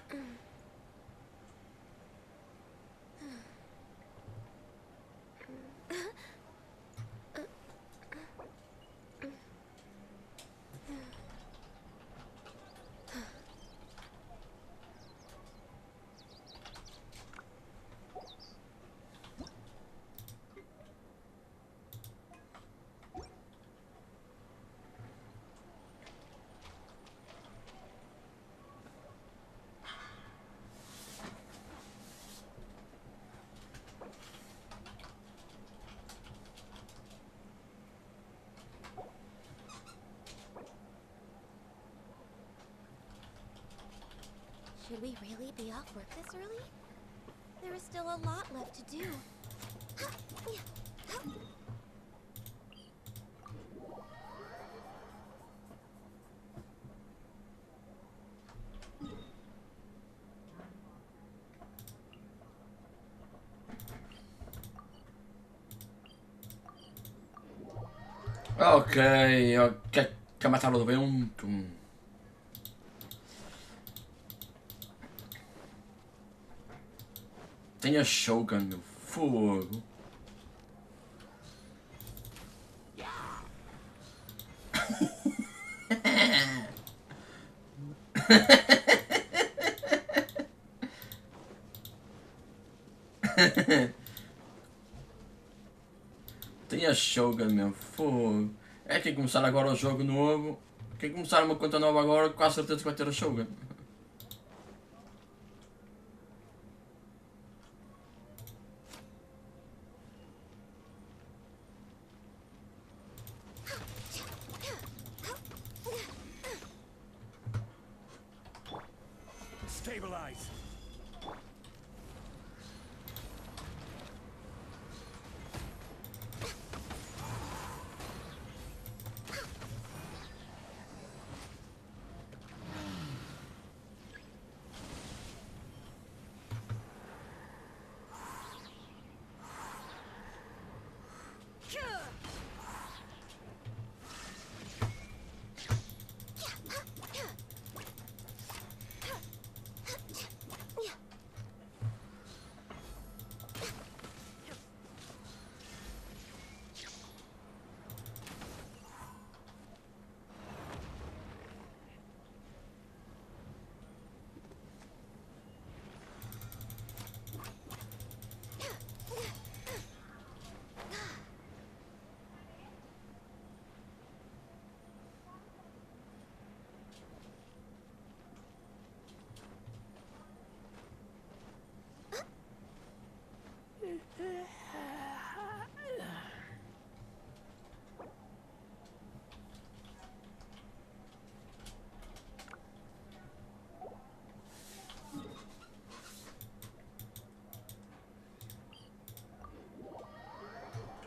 Should we really be off work this early? There is still a lot left to do. Ok, ok. Quer matar o vento? Tem a Shogun, meu fogo. Tem a Shogun, meu fogo. É quem começar agora o jogo novo. Quem começar uma conta nova agora, com a certeza que vai ter a Shogun. Stabilize.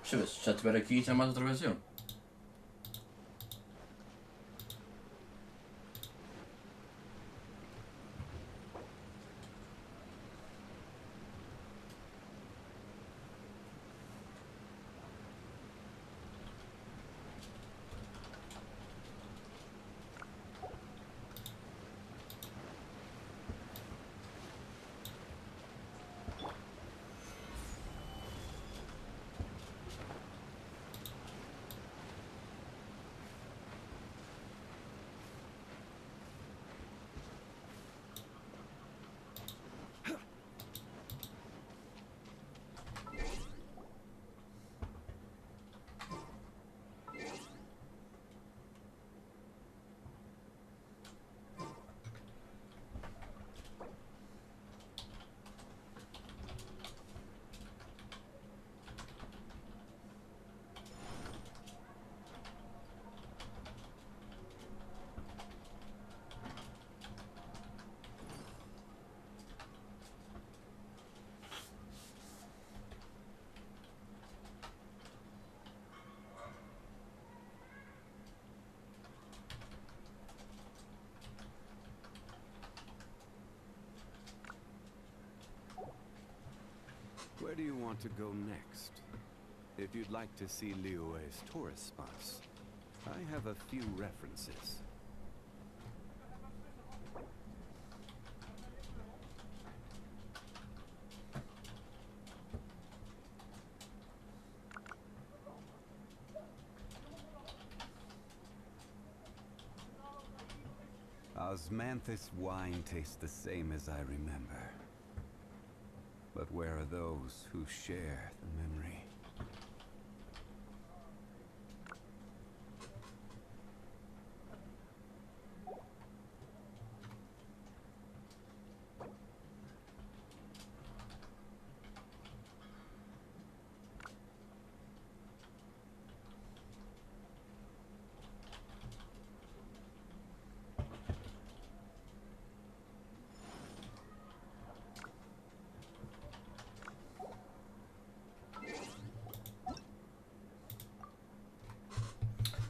Deixa eu ver, se já estiver aqui, já mais outra vez eu. Where do you want to go next? If you'd like to see Liyue's tourist spots, I have a few references. Osmanthus wine tastes the same as I remember. But where are those who share the memory?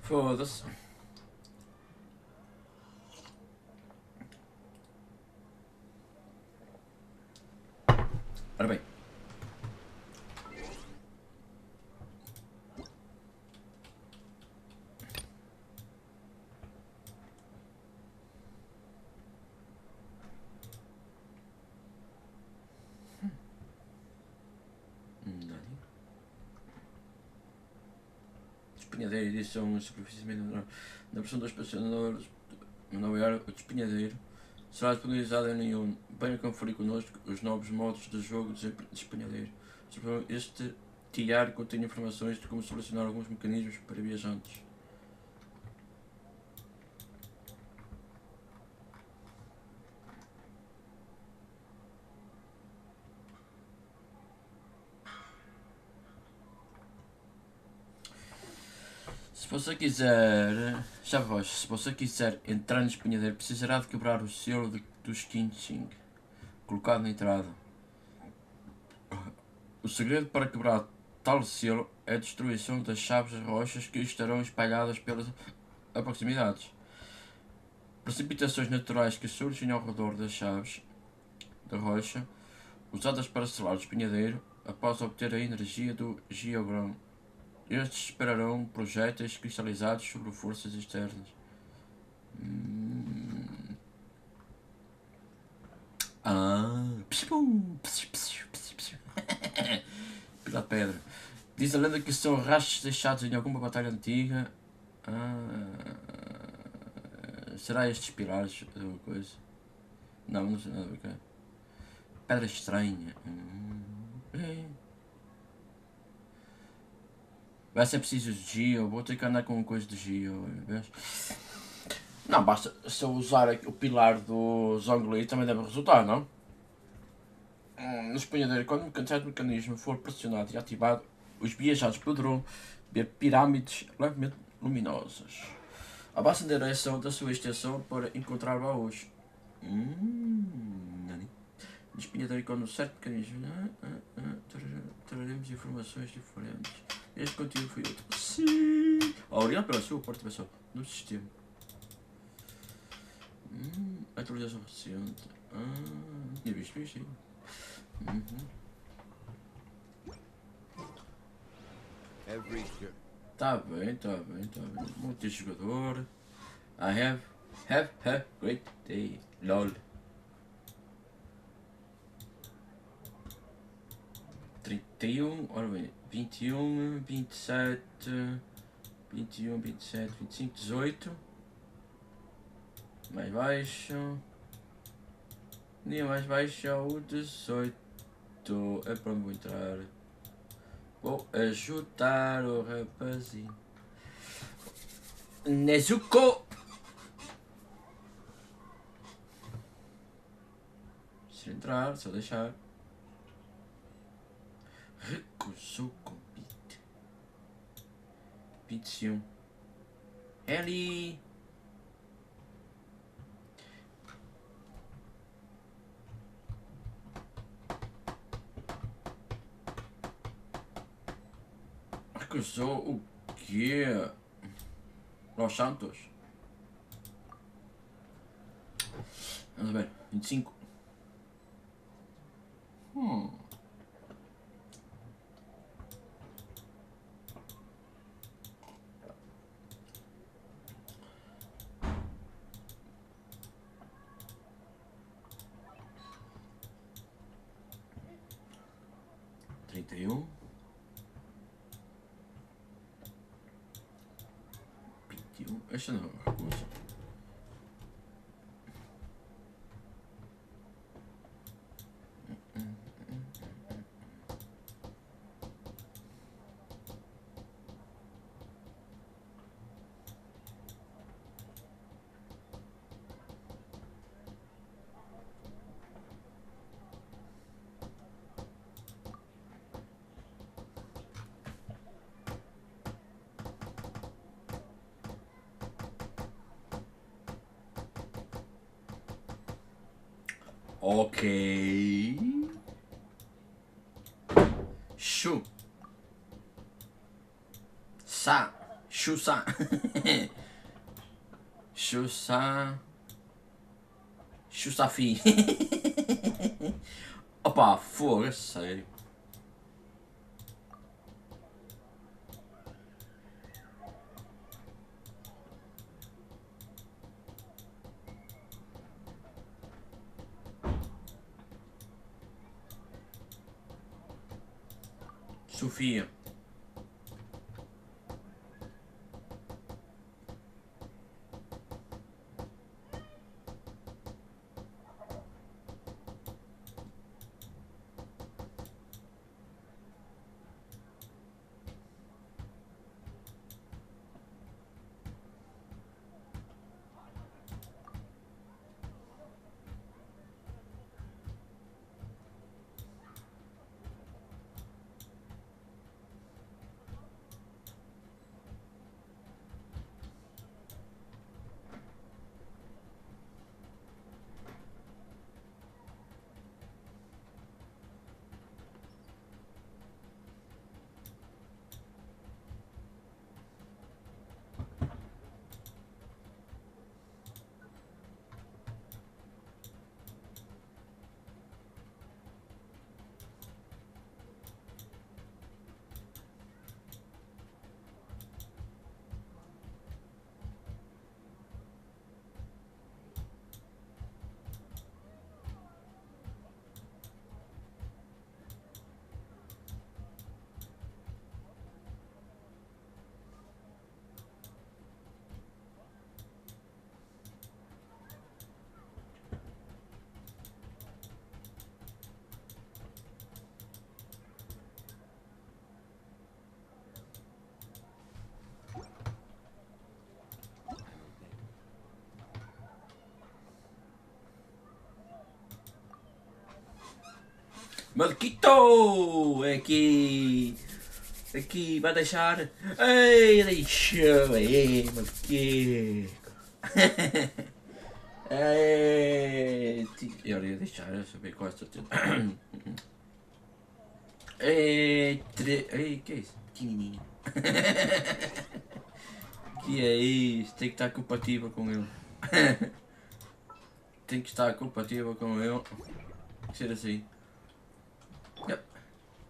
Foda-se. Ora bem. Despenhadeiro, edição superfície menor. Na versão 2.9, o despenhadeiro será disponibilizado em nenhum. Venha conferir connosco os novos modos de jogo de despenhadeiro. Este tiar contém informações de como solucionar alguns mecanismos para viajantes. Se você quiser, se você quiser entrar no despenhadeiro, precisará de quebrar o selo do Genshin colocado na entrada. O segredo para quebrar tal selo é a destruição das chaves roxas que estarão espalhadas pelas proximidades. Precipitações naturais que surgem ao redor das chaves da rocha, usadas para selar o despenhadeiro após obter a energia do geograma. Estes esperarão projéteis cristalizados sobre forças externas. Pela pedra. Diz a lenda que são rastros deixados em alguma batalha antiga. Será estes pilares ou coisa? Não sei nada a ver. Pedra estranha. Vai ser preciso de Geo, vou ter que andar com coisa de Geo, vês? Não, basta se eu usar o pilar do Zhongli também deve resultar, não? No despenhadeiro, quando o certo mecanismo for pressionado e ativado, os viajantes poderão ver pirâmides levemente luminosas. Abaixa a direção da sua extensão para encontrar baús. Despenhadeiro, quando o certo mecanismo... Traremos informações diferentes. Este conteúdo foi outro. Sim! Obrigado pela sua participação no sistema. Atualização recente. Tinha visto isto aí. Tá bem. Multijogador. I have a great day. LOL. 31, ora bem, 21, 27, 25, 18. Mais baixo. Nem mais baixo é o 18. É para onde vou entrar. Vou ajudar o rapazinho. Nezuko! Se entrar, só deixar. Recusou o convite. 21. Ellie! Recusou o quê? Los Santos? Vamos ver. 25. 31. 21. Esta não é recurso. Ok. Shu. Sa. Shu sa. Shu sa. Shu safi. Opa, fogo, sério. Sofia. Marquito! Aqui, vai deixar. Ei, deixou! Ei, Marquito! Ei, eu ia deixar, eu sabia qual é a certeza. Ei, que é isso? Pequenininho. Que é isso? Tem que estar compatível com ele. Tem que estar compatível com ele. Tem que ser assim.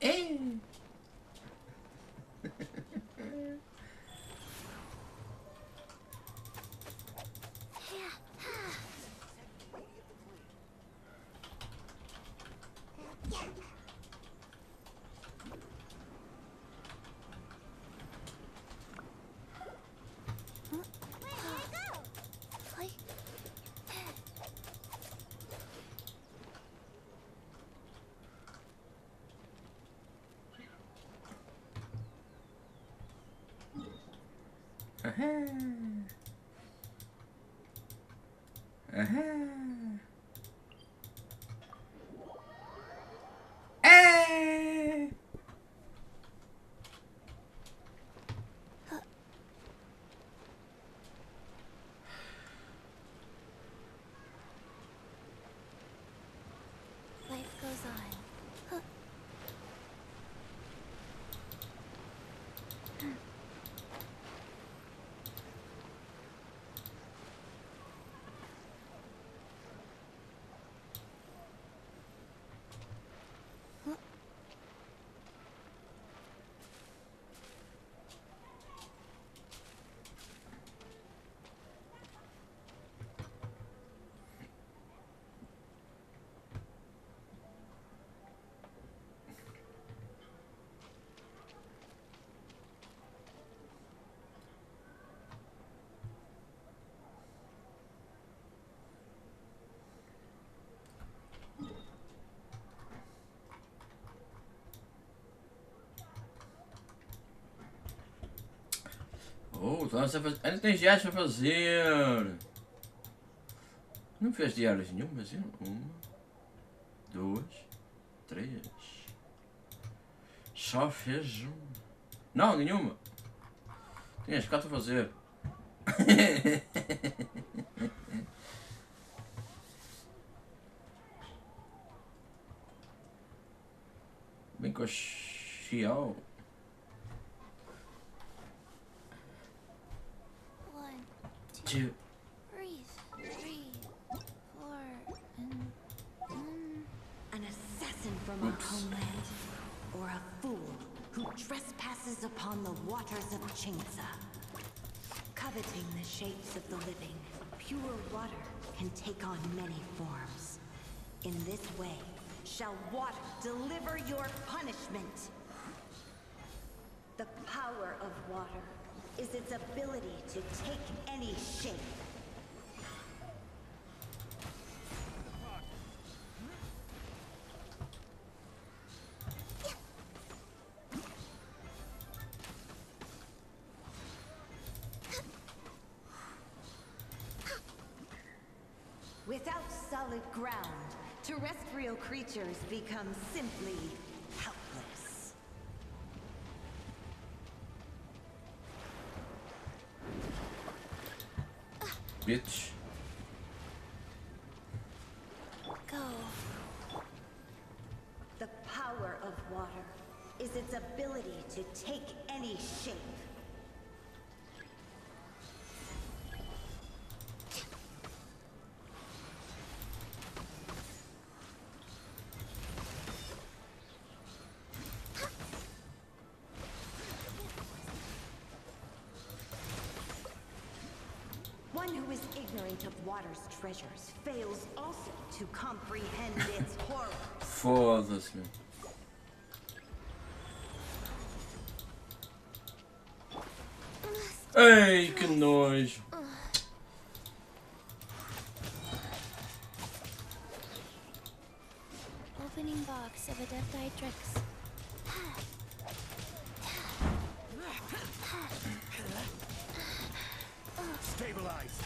Ei! Life goes on. Oh, ainda tens diários para fazer. Não fez diários nenhum, mas eu. 1, 2, 3. Só fez um. Não, nenhuma. Tinhas 4 a fazer. Bem com a Xiao. 1, 2. breathe, 3, 4, and An assassin from our homeland, or a fool who trespasses upon the waters of Chainsa. Coveting the shapes of the living, pure water can take on many forms. In this way, shall water deliver your punishment. The power of water is its ability to take any shape. Without solid ground, terrestrial creatures become simply helpless. Bitch. go. The power of water is its ability to take any shape. One who is ignorant of water's treasures fails also to comprehend its horror. Foda-se, meu. Ei, que nojo. Opening box of a Death Dietrix. Stabilize.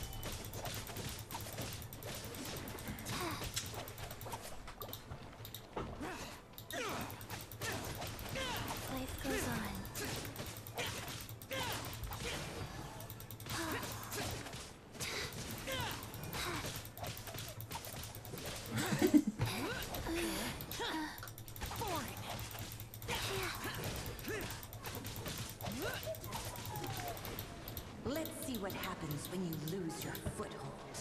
Life goes on. Let's see what happens when you lose your foothold.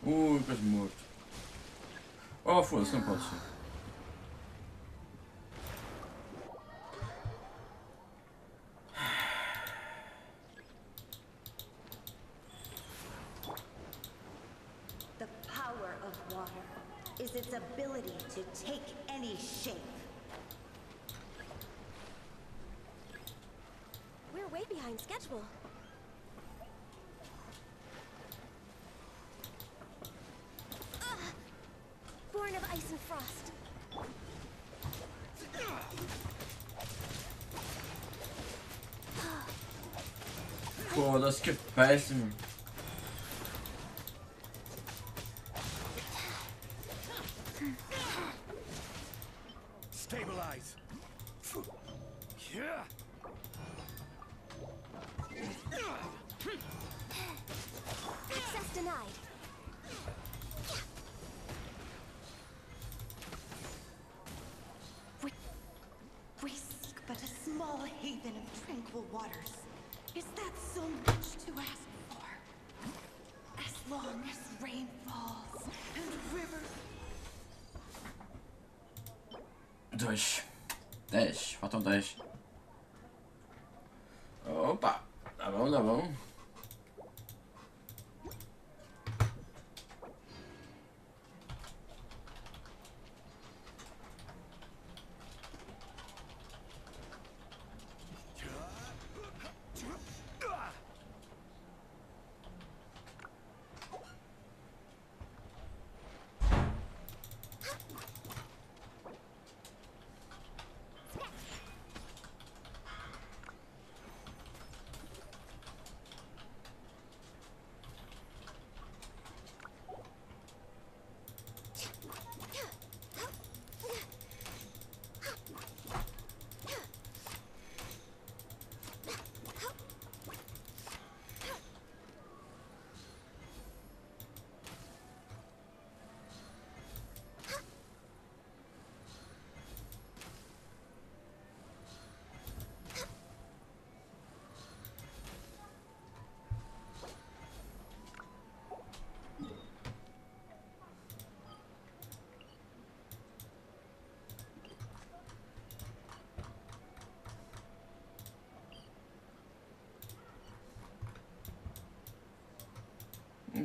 Ui, quase morto. Oh, foda-se, não pode ser. The power of water is its ability to take any shape. We're way behind schedule. Born of ice and frost. Foda-se, que péssimo. Stabilize. Access denied. We seek but a small haven of tranquil waters. Is that so much to ask for? As long as rain falls and rivers... 2. 10. Faltam 10. Opa. Tá bom, tá bom.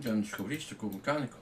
Já não descobriste com o mecânico?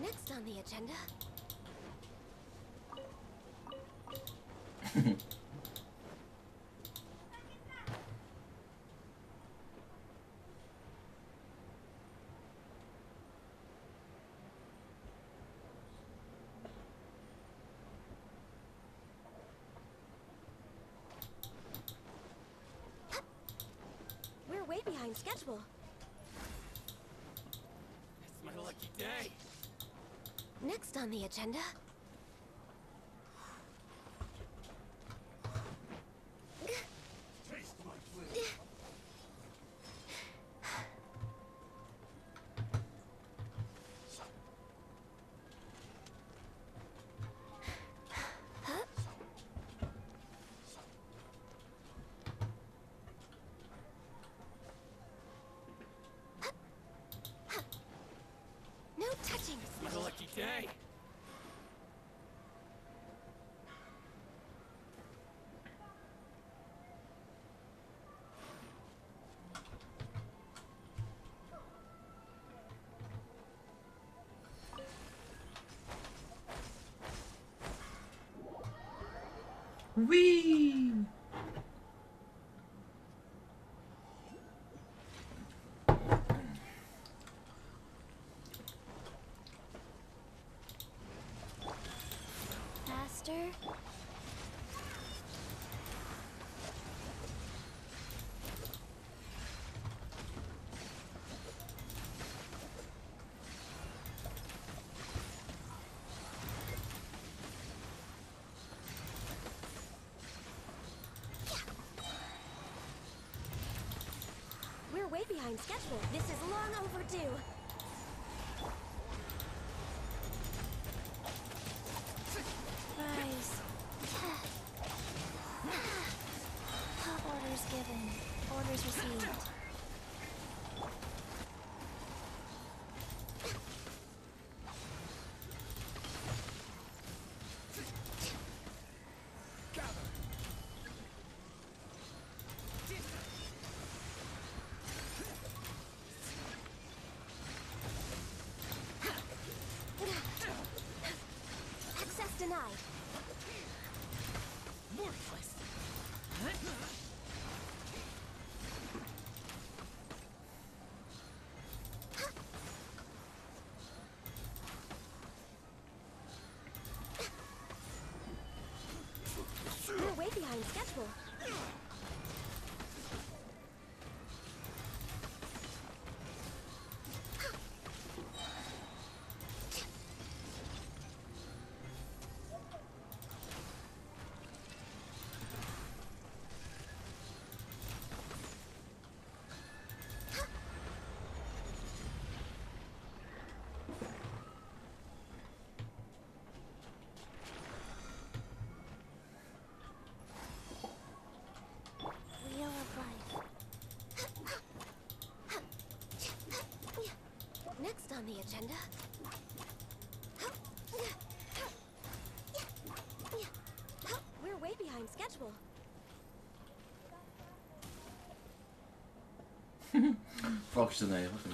Next on the agenda. We're way behind schedule. It's my lucky day. Next on the agenda. Taste my flavor. No touching. It's my lucky day. Whee! Faster. We're way behind schedule. This is long overdue. Rise. Orders given. Orders received. Access denied. Worthless. We're way behind schedule. Wheel of life. Next on the agenda. We're way behind schedule. Focus erneer, wat dan?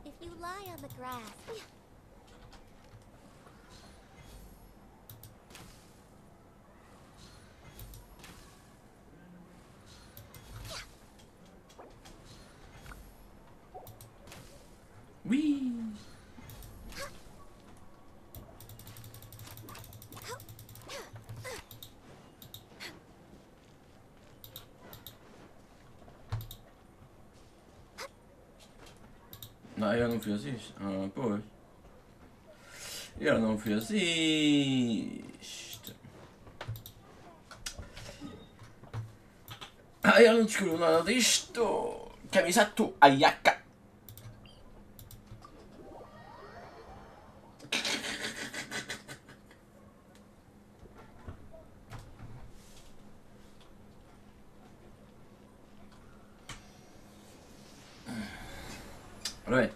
If you lie on the grass. Whee! Não, eu não fiz isto. Ah, pois. Eu não fiz isto. Ah, eu não descobri nada disto. Camisa tu, ayaca. Ora bem.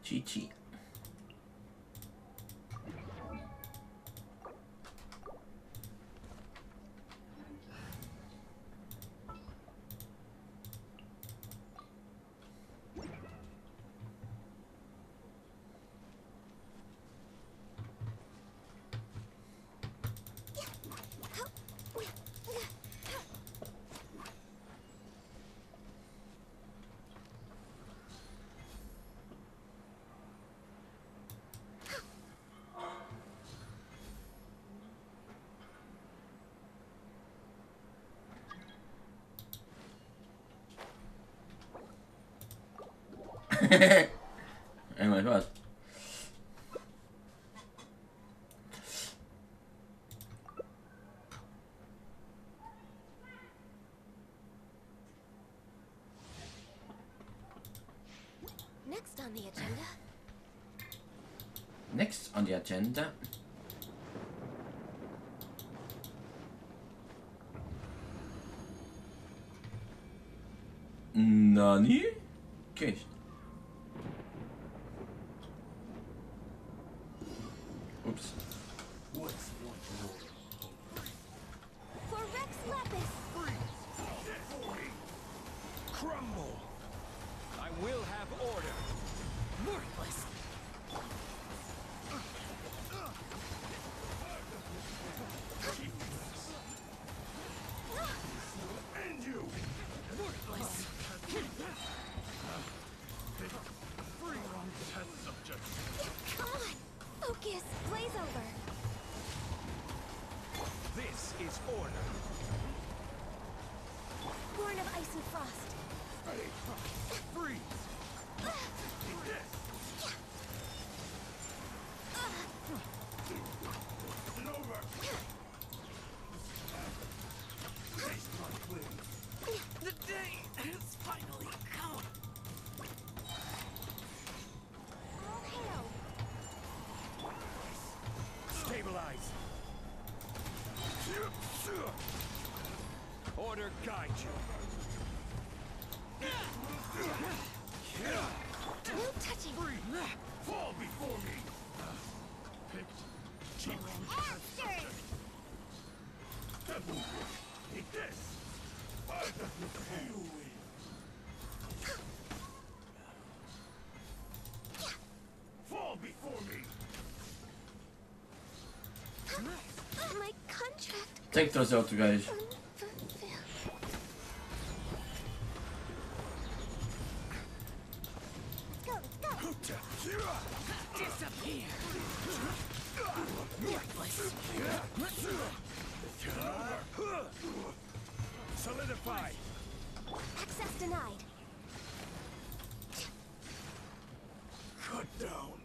Chichi. É mais fácil. Next on the agenda. Next on the agenda. Nani? Que é isto? Ups. For Rex Lapis. Crumble. I will have order. Worthless. And you! Worthless. Wrong test subject. Come on. Focus. Blaze over. This is order. Born of ice and frost. Freeze! Eat this! And over! Taste my blade. The day has finally come. All hail. Stabilize. Order guide you. No touching. Fall before me! Picked. Cheap. After. Eat this! You win. Fall before me! My contract. Tem que trazer outro gajo. Disappear. Worthless. Solidify. Access denied. Cut down.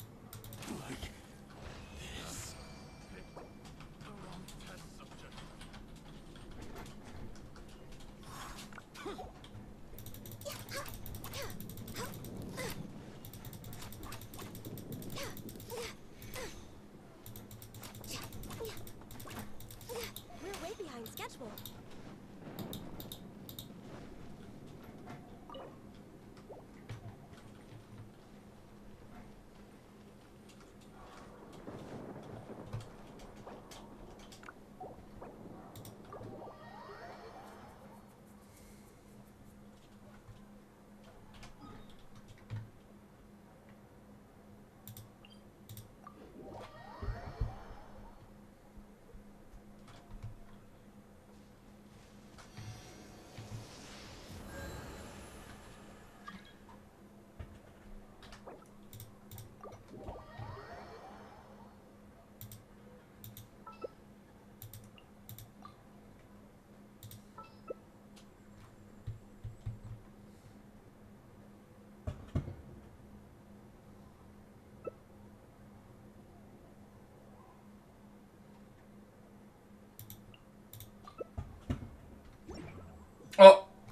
Like this. Wrong test subject. We're way behind schedule.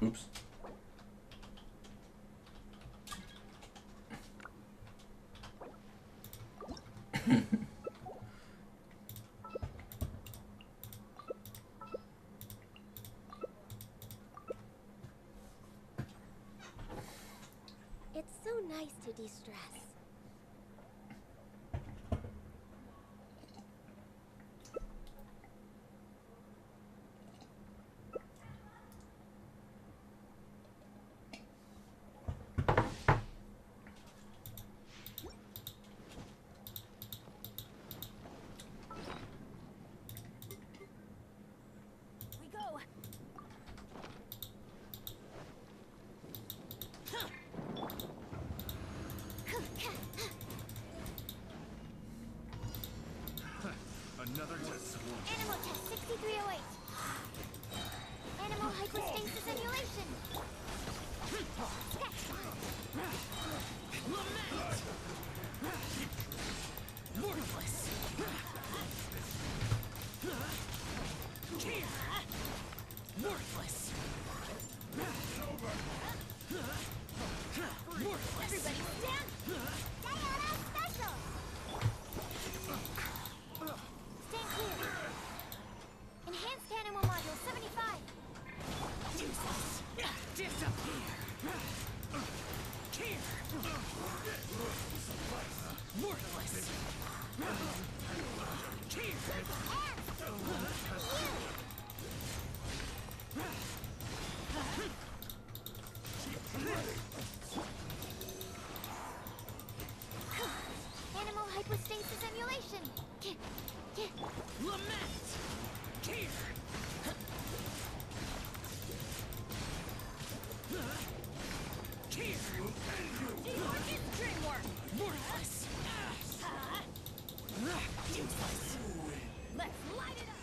Oops. It's so nice to de-stress. We go. Another test. Animal test 6308. Animal hypostasis emulation. Worthless. Worthless. Everybody stand. Diana special. Stand clear. Enhanced animal module 75. Useless. Disappear. Here. Worthless. Here. Animal hypostasis emulation. Lament. Here. Here. Worthless. Useless. Let's light it up.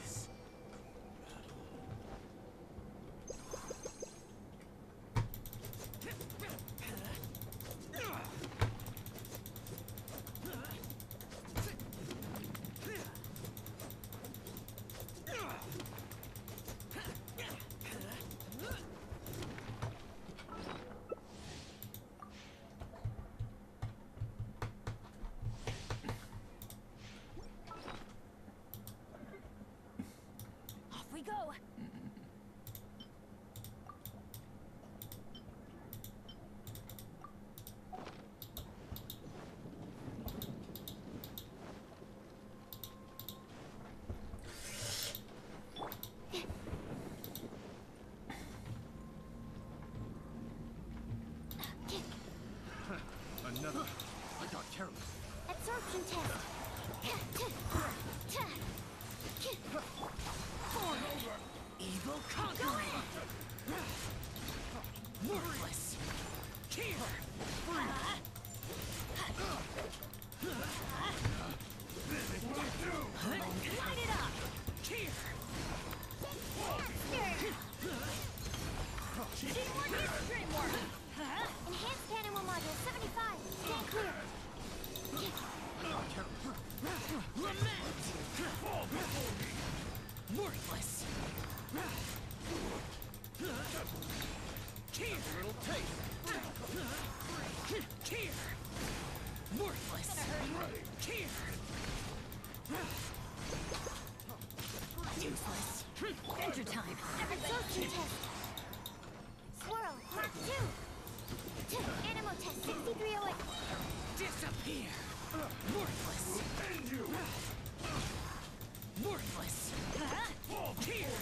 Off we go. Another. I got careless. Absorption test. Evil conquering. Worthless. Here. Light it up. Here. Teamwork is dreamwork. Enhanced animal module 75. Stand clear. Lament. Worthless. Here. Little taste. Here. Worthless. Here. Useless. Enter time. Absorption test. Swirl. Mark 2. Animal test 6308. Disappear. Worthless. Worthless. Here.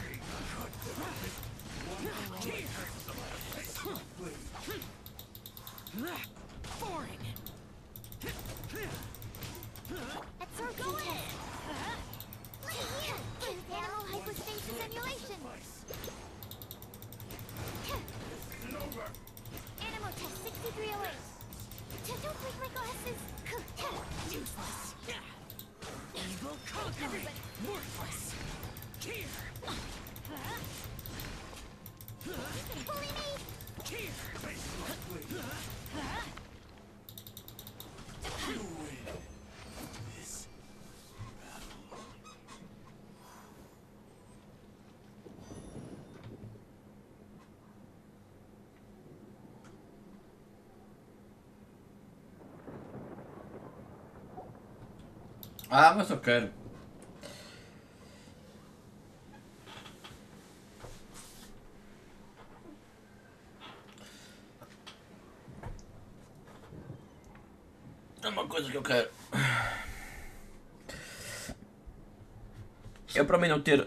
Boring. Absorption test. Animal hypostasis emulation. Ah, mas eu quero. É uma coisa que eu quero. Eu para mim não ter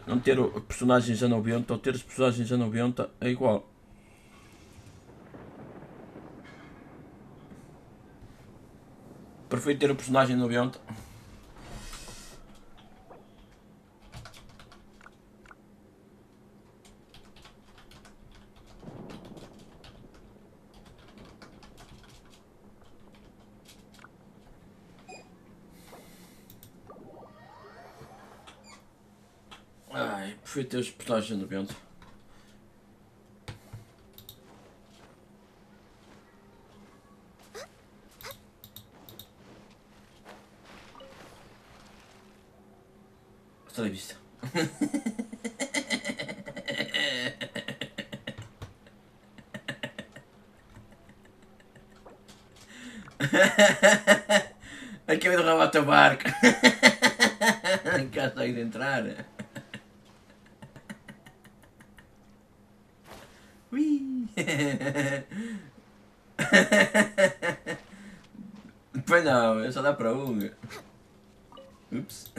personagens a 90 ou ter os personagens a 90 é igual. Prefiro ter o personagem a 90. Ai, prefiro ter os personagens a 90. Hasta la vista. Acabei de roubar o teu barco. Não consegues entrar. Ui. Pois não, só dá para um. Ups.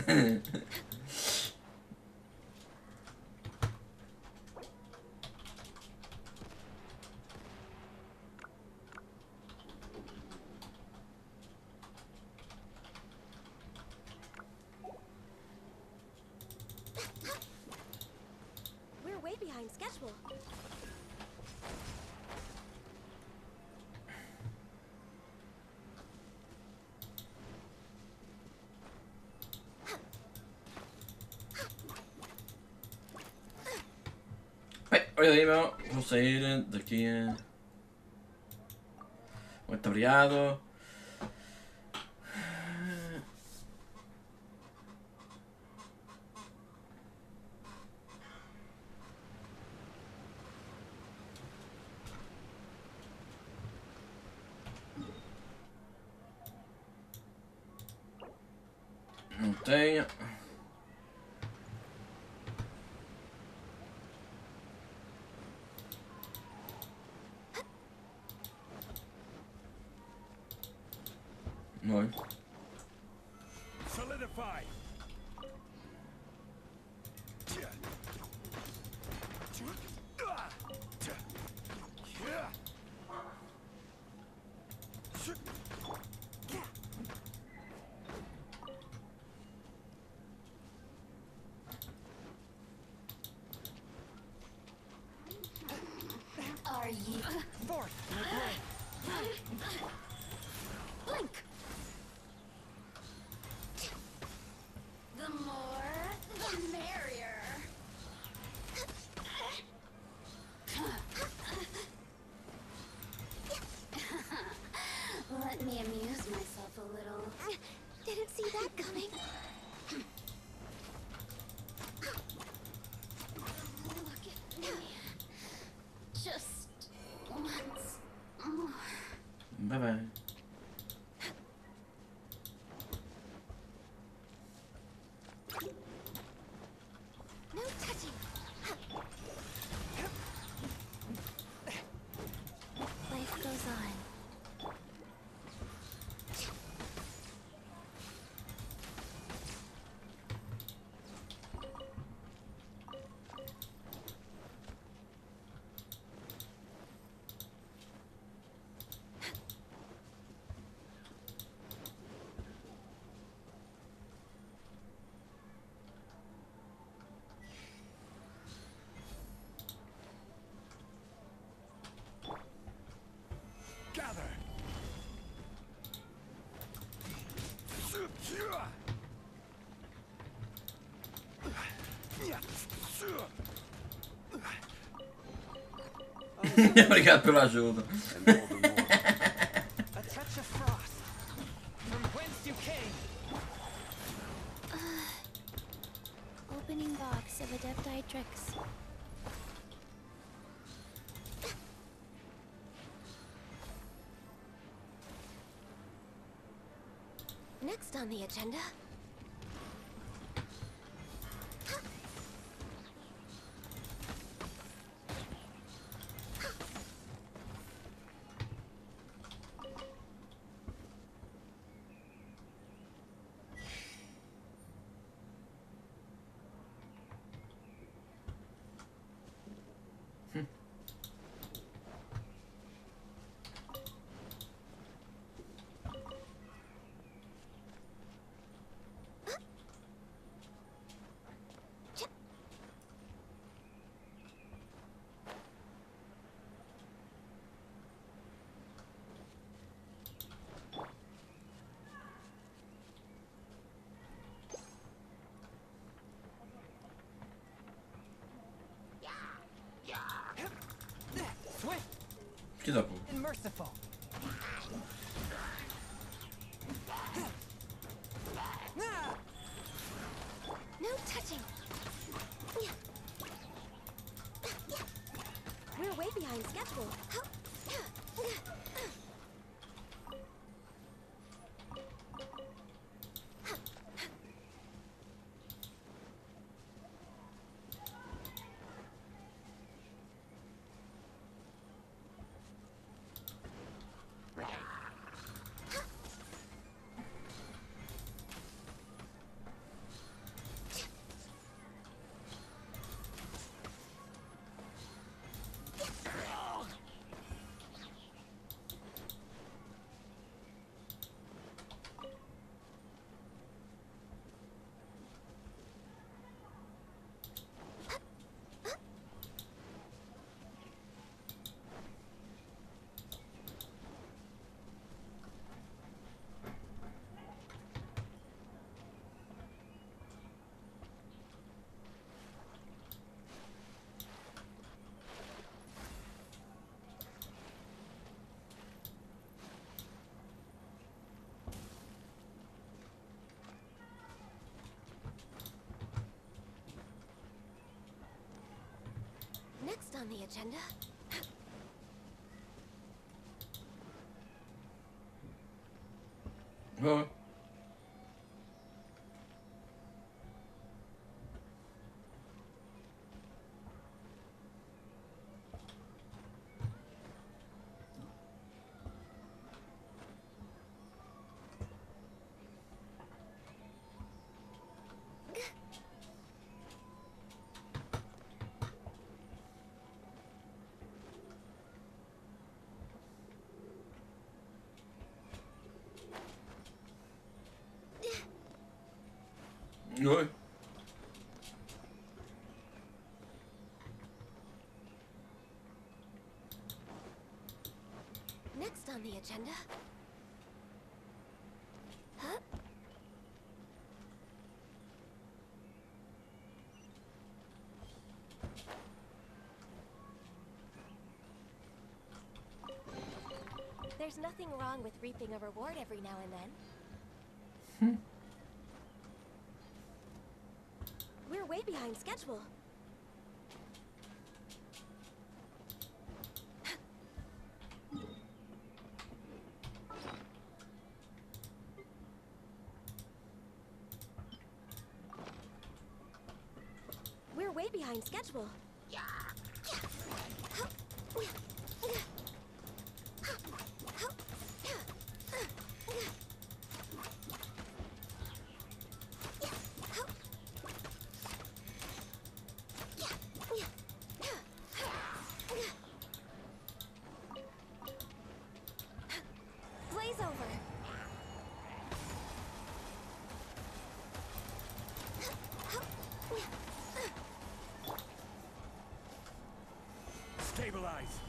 We're way behind schedule. Bem, olha aí, meu. Vou sair daqui. Muito obrigado. Não tenho. Não. Solidify. Are you? Fourth, Blink. The more, the merrier. Let me amuse myself a little. Didn't see that coming. Look at me. Just once more. Bye bye. No touching. Life goes on. Gather. Obrigado pela ajuda. a touch of frost. From whence you came. Opening box of Adepti tricks. Next on the agenda, Filho da puta. Unmerciful. No touching. We're way behind schedule. Next on the agenda. Huh? Oi. Next on the agenda. Huh? There's nothing wrong with reaping a reward every now and then. We're way behind schedule. We're way behind schedule. Blaze over. Stabilize.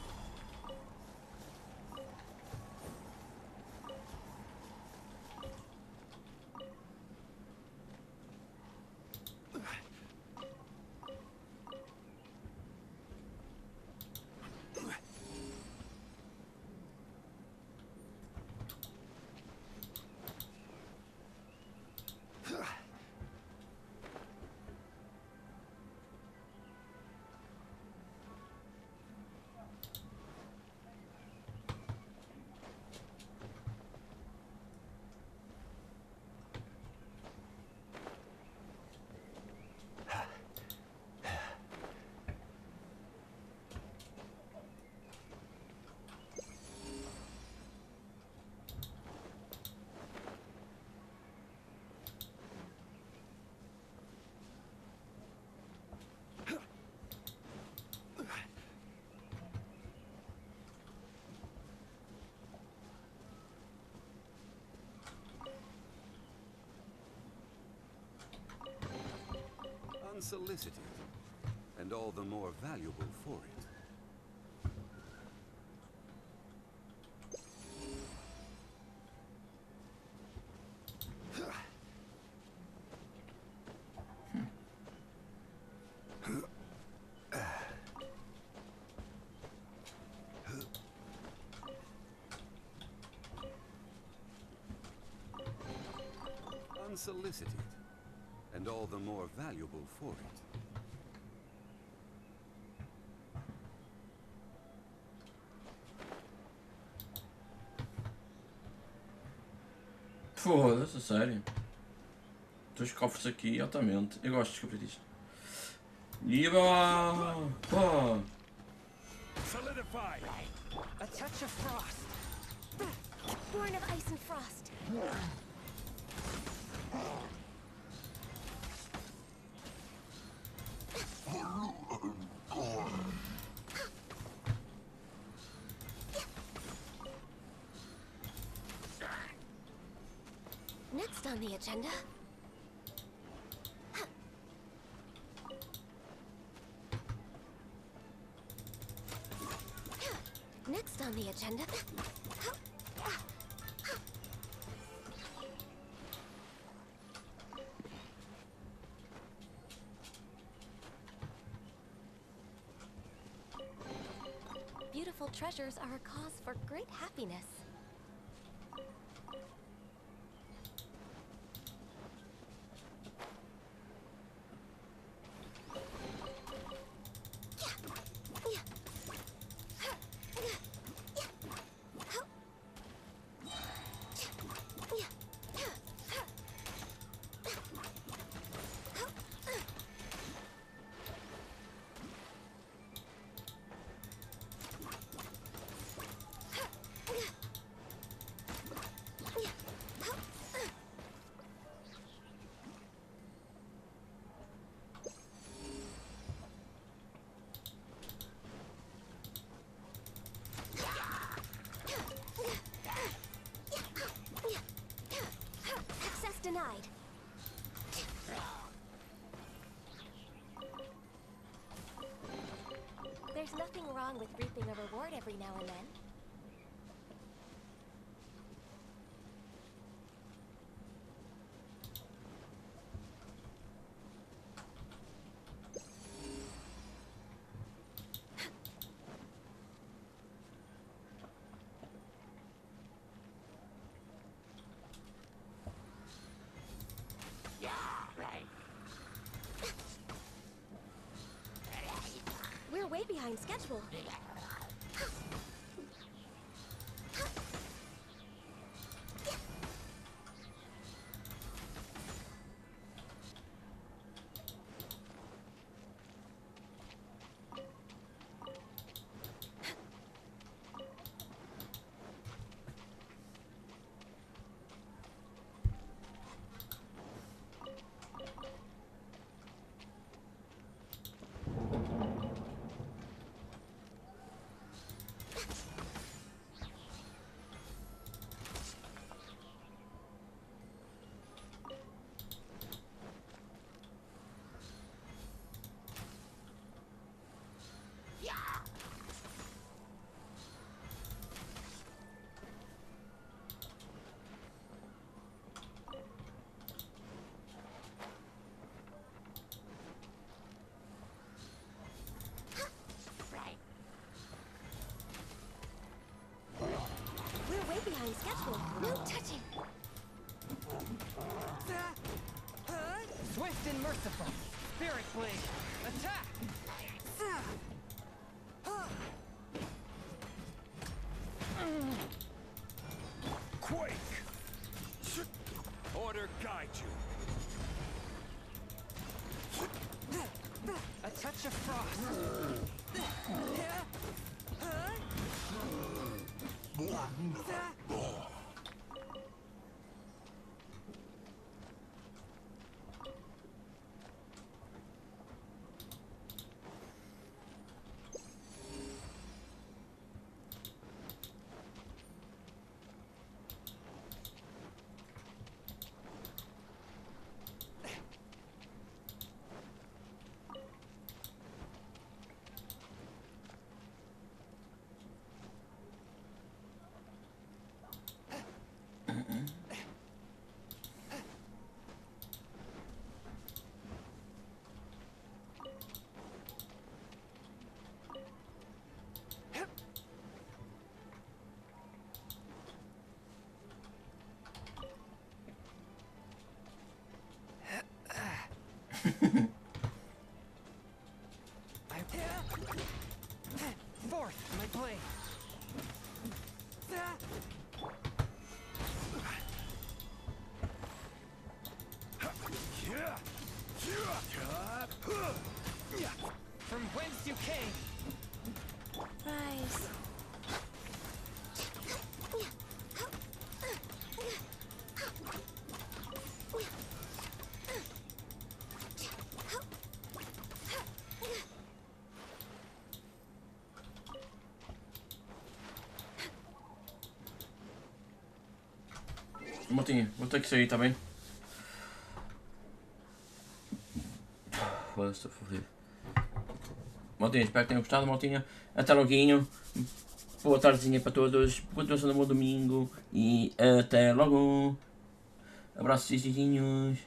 Unsolicited, and all the more valuable for it. unsolicited, and all the more valuable for it. Foda-se, sério. Dois cofres aqui, altamente. Eu gosto de descobrir isto. E pá! Solidify. A touch of frost. Born of ice and frost. Next on the agenda. Next on the agenda. Beautiful treasures are a cause for great happiness. Denied. There's nothing wrong with reaping a reward every now and then. We're way behind schedule. Behind schedule. No touching. Swift and merciful. Spirit blade. Attack. Quake. Order guide you. A touch of frost. Maltinha, vou ter que sair, tá bem? Foda-se, estou fodido. Maltinha, espero que tenham gostado, maltinha. Até loguinho. Boa tardezinha para todos. Continuação do bom domingo. E até logo. Abraços, vizinhos.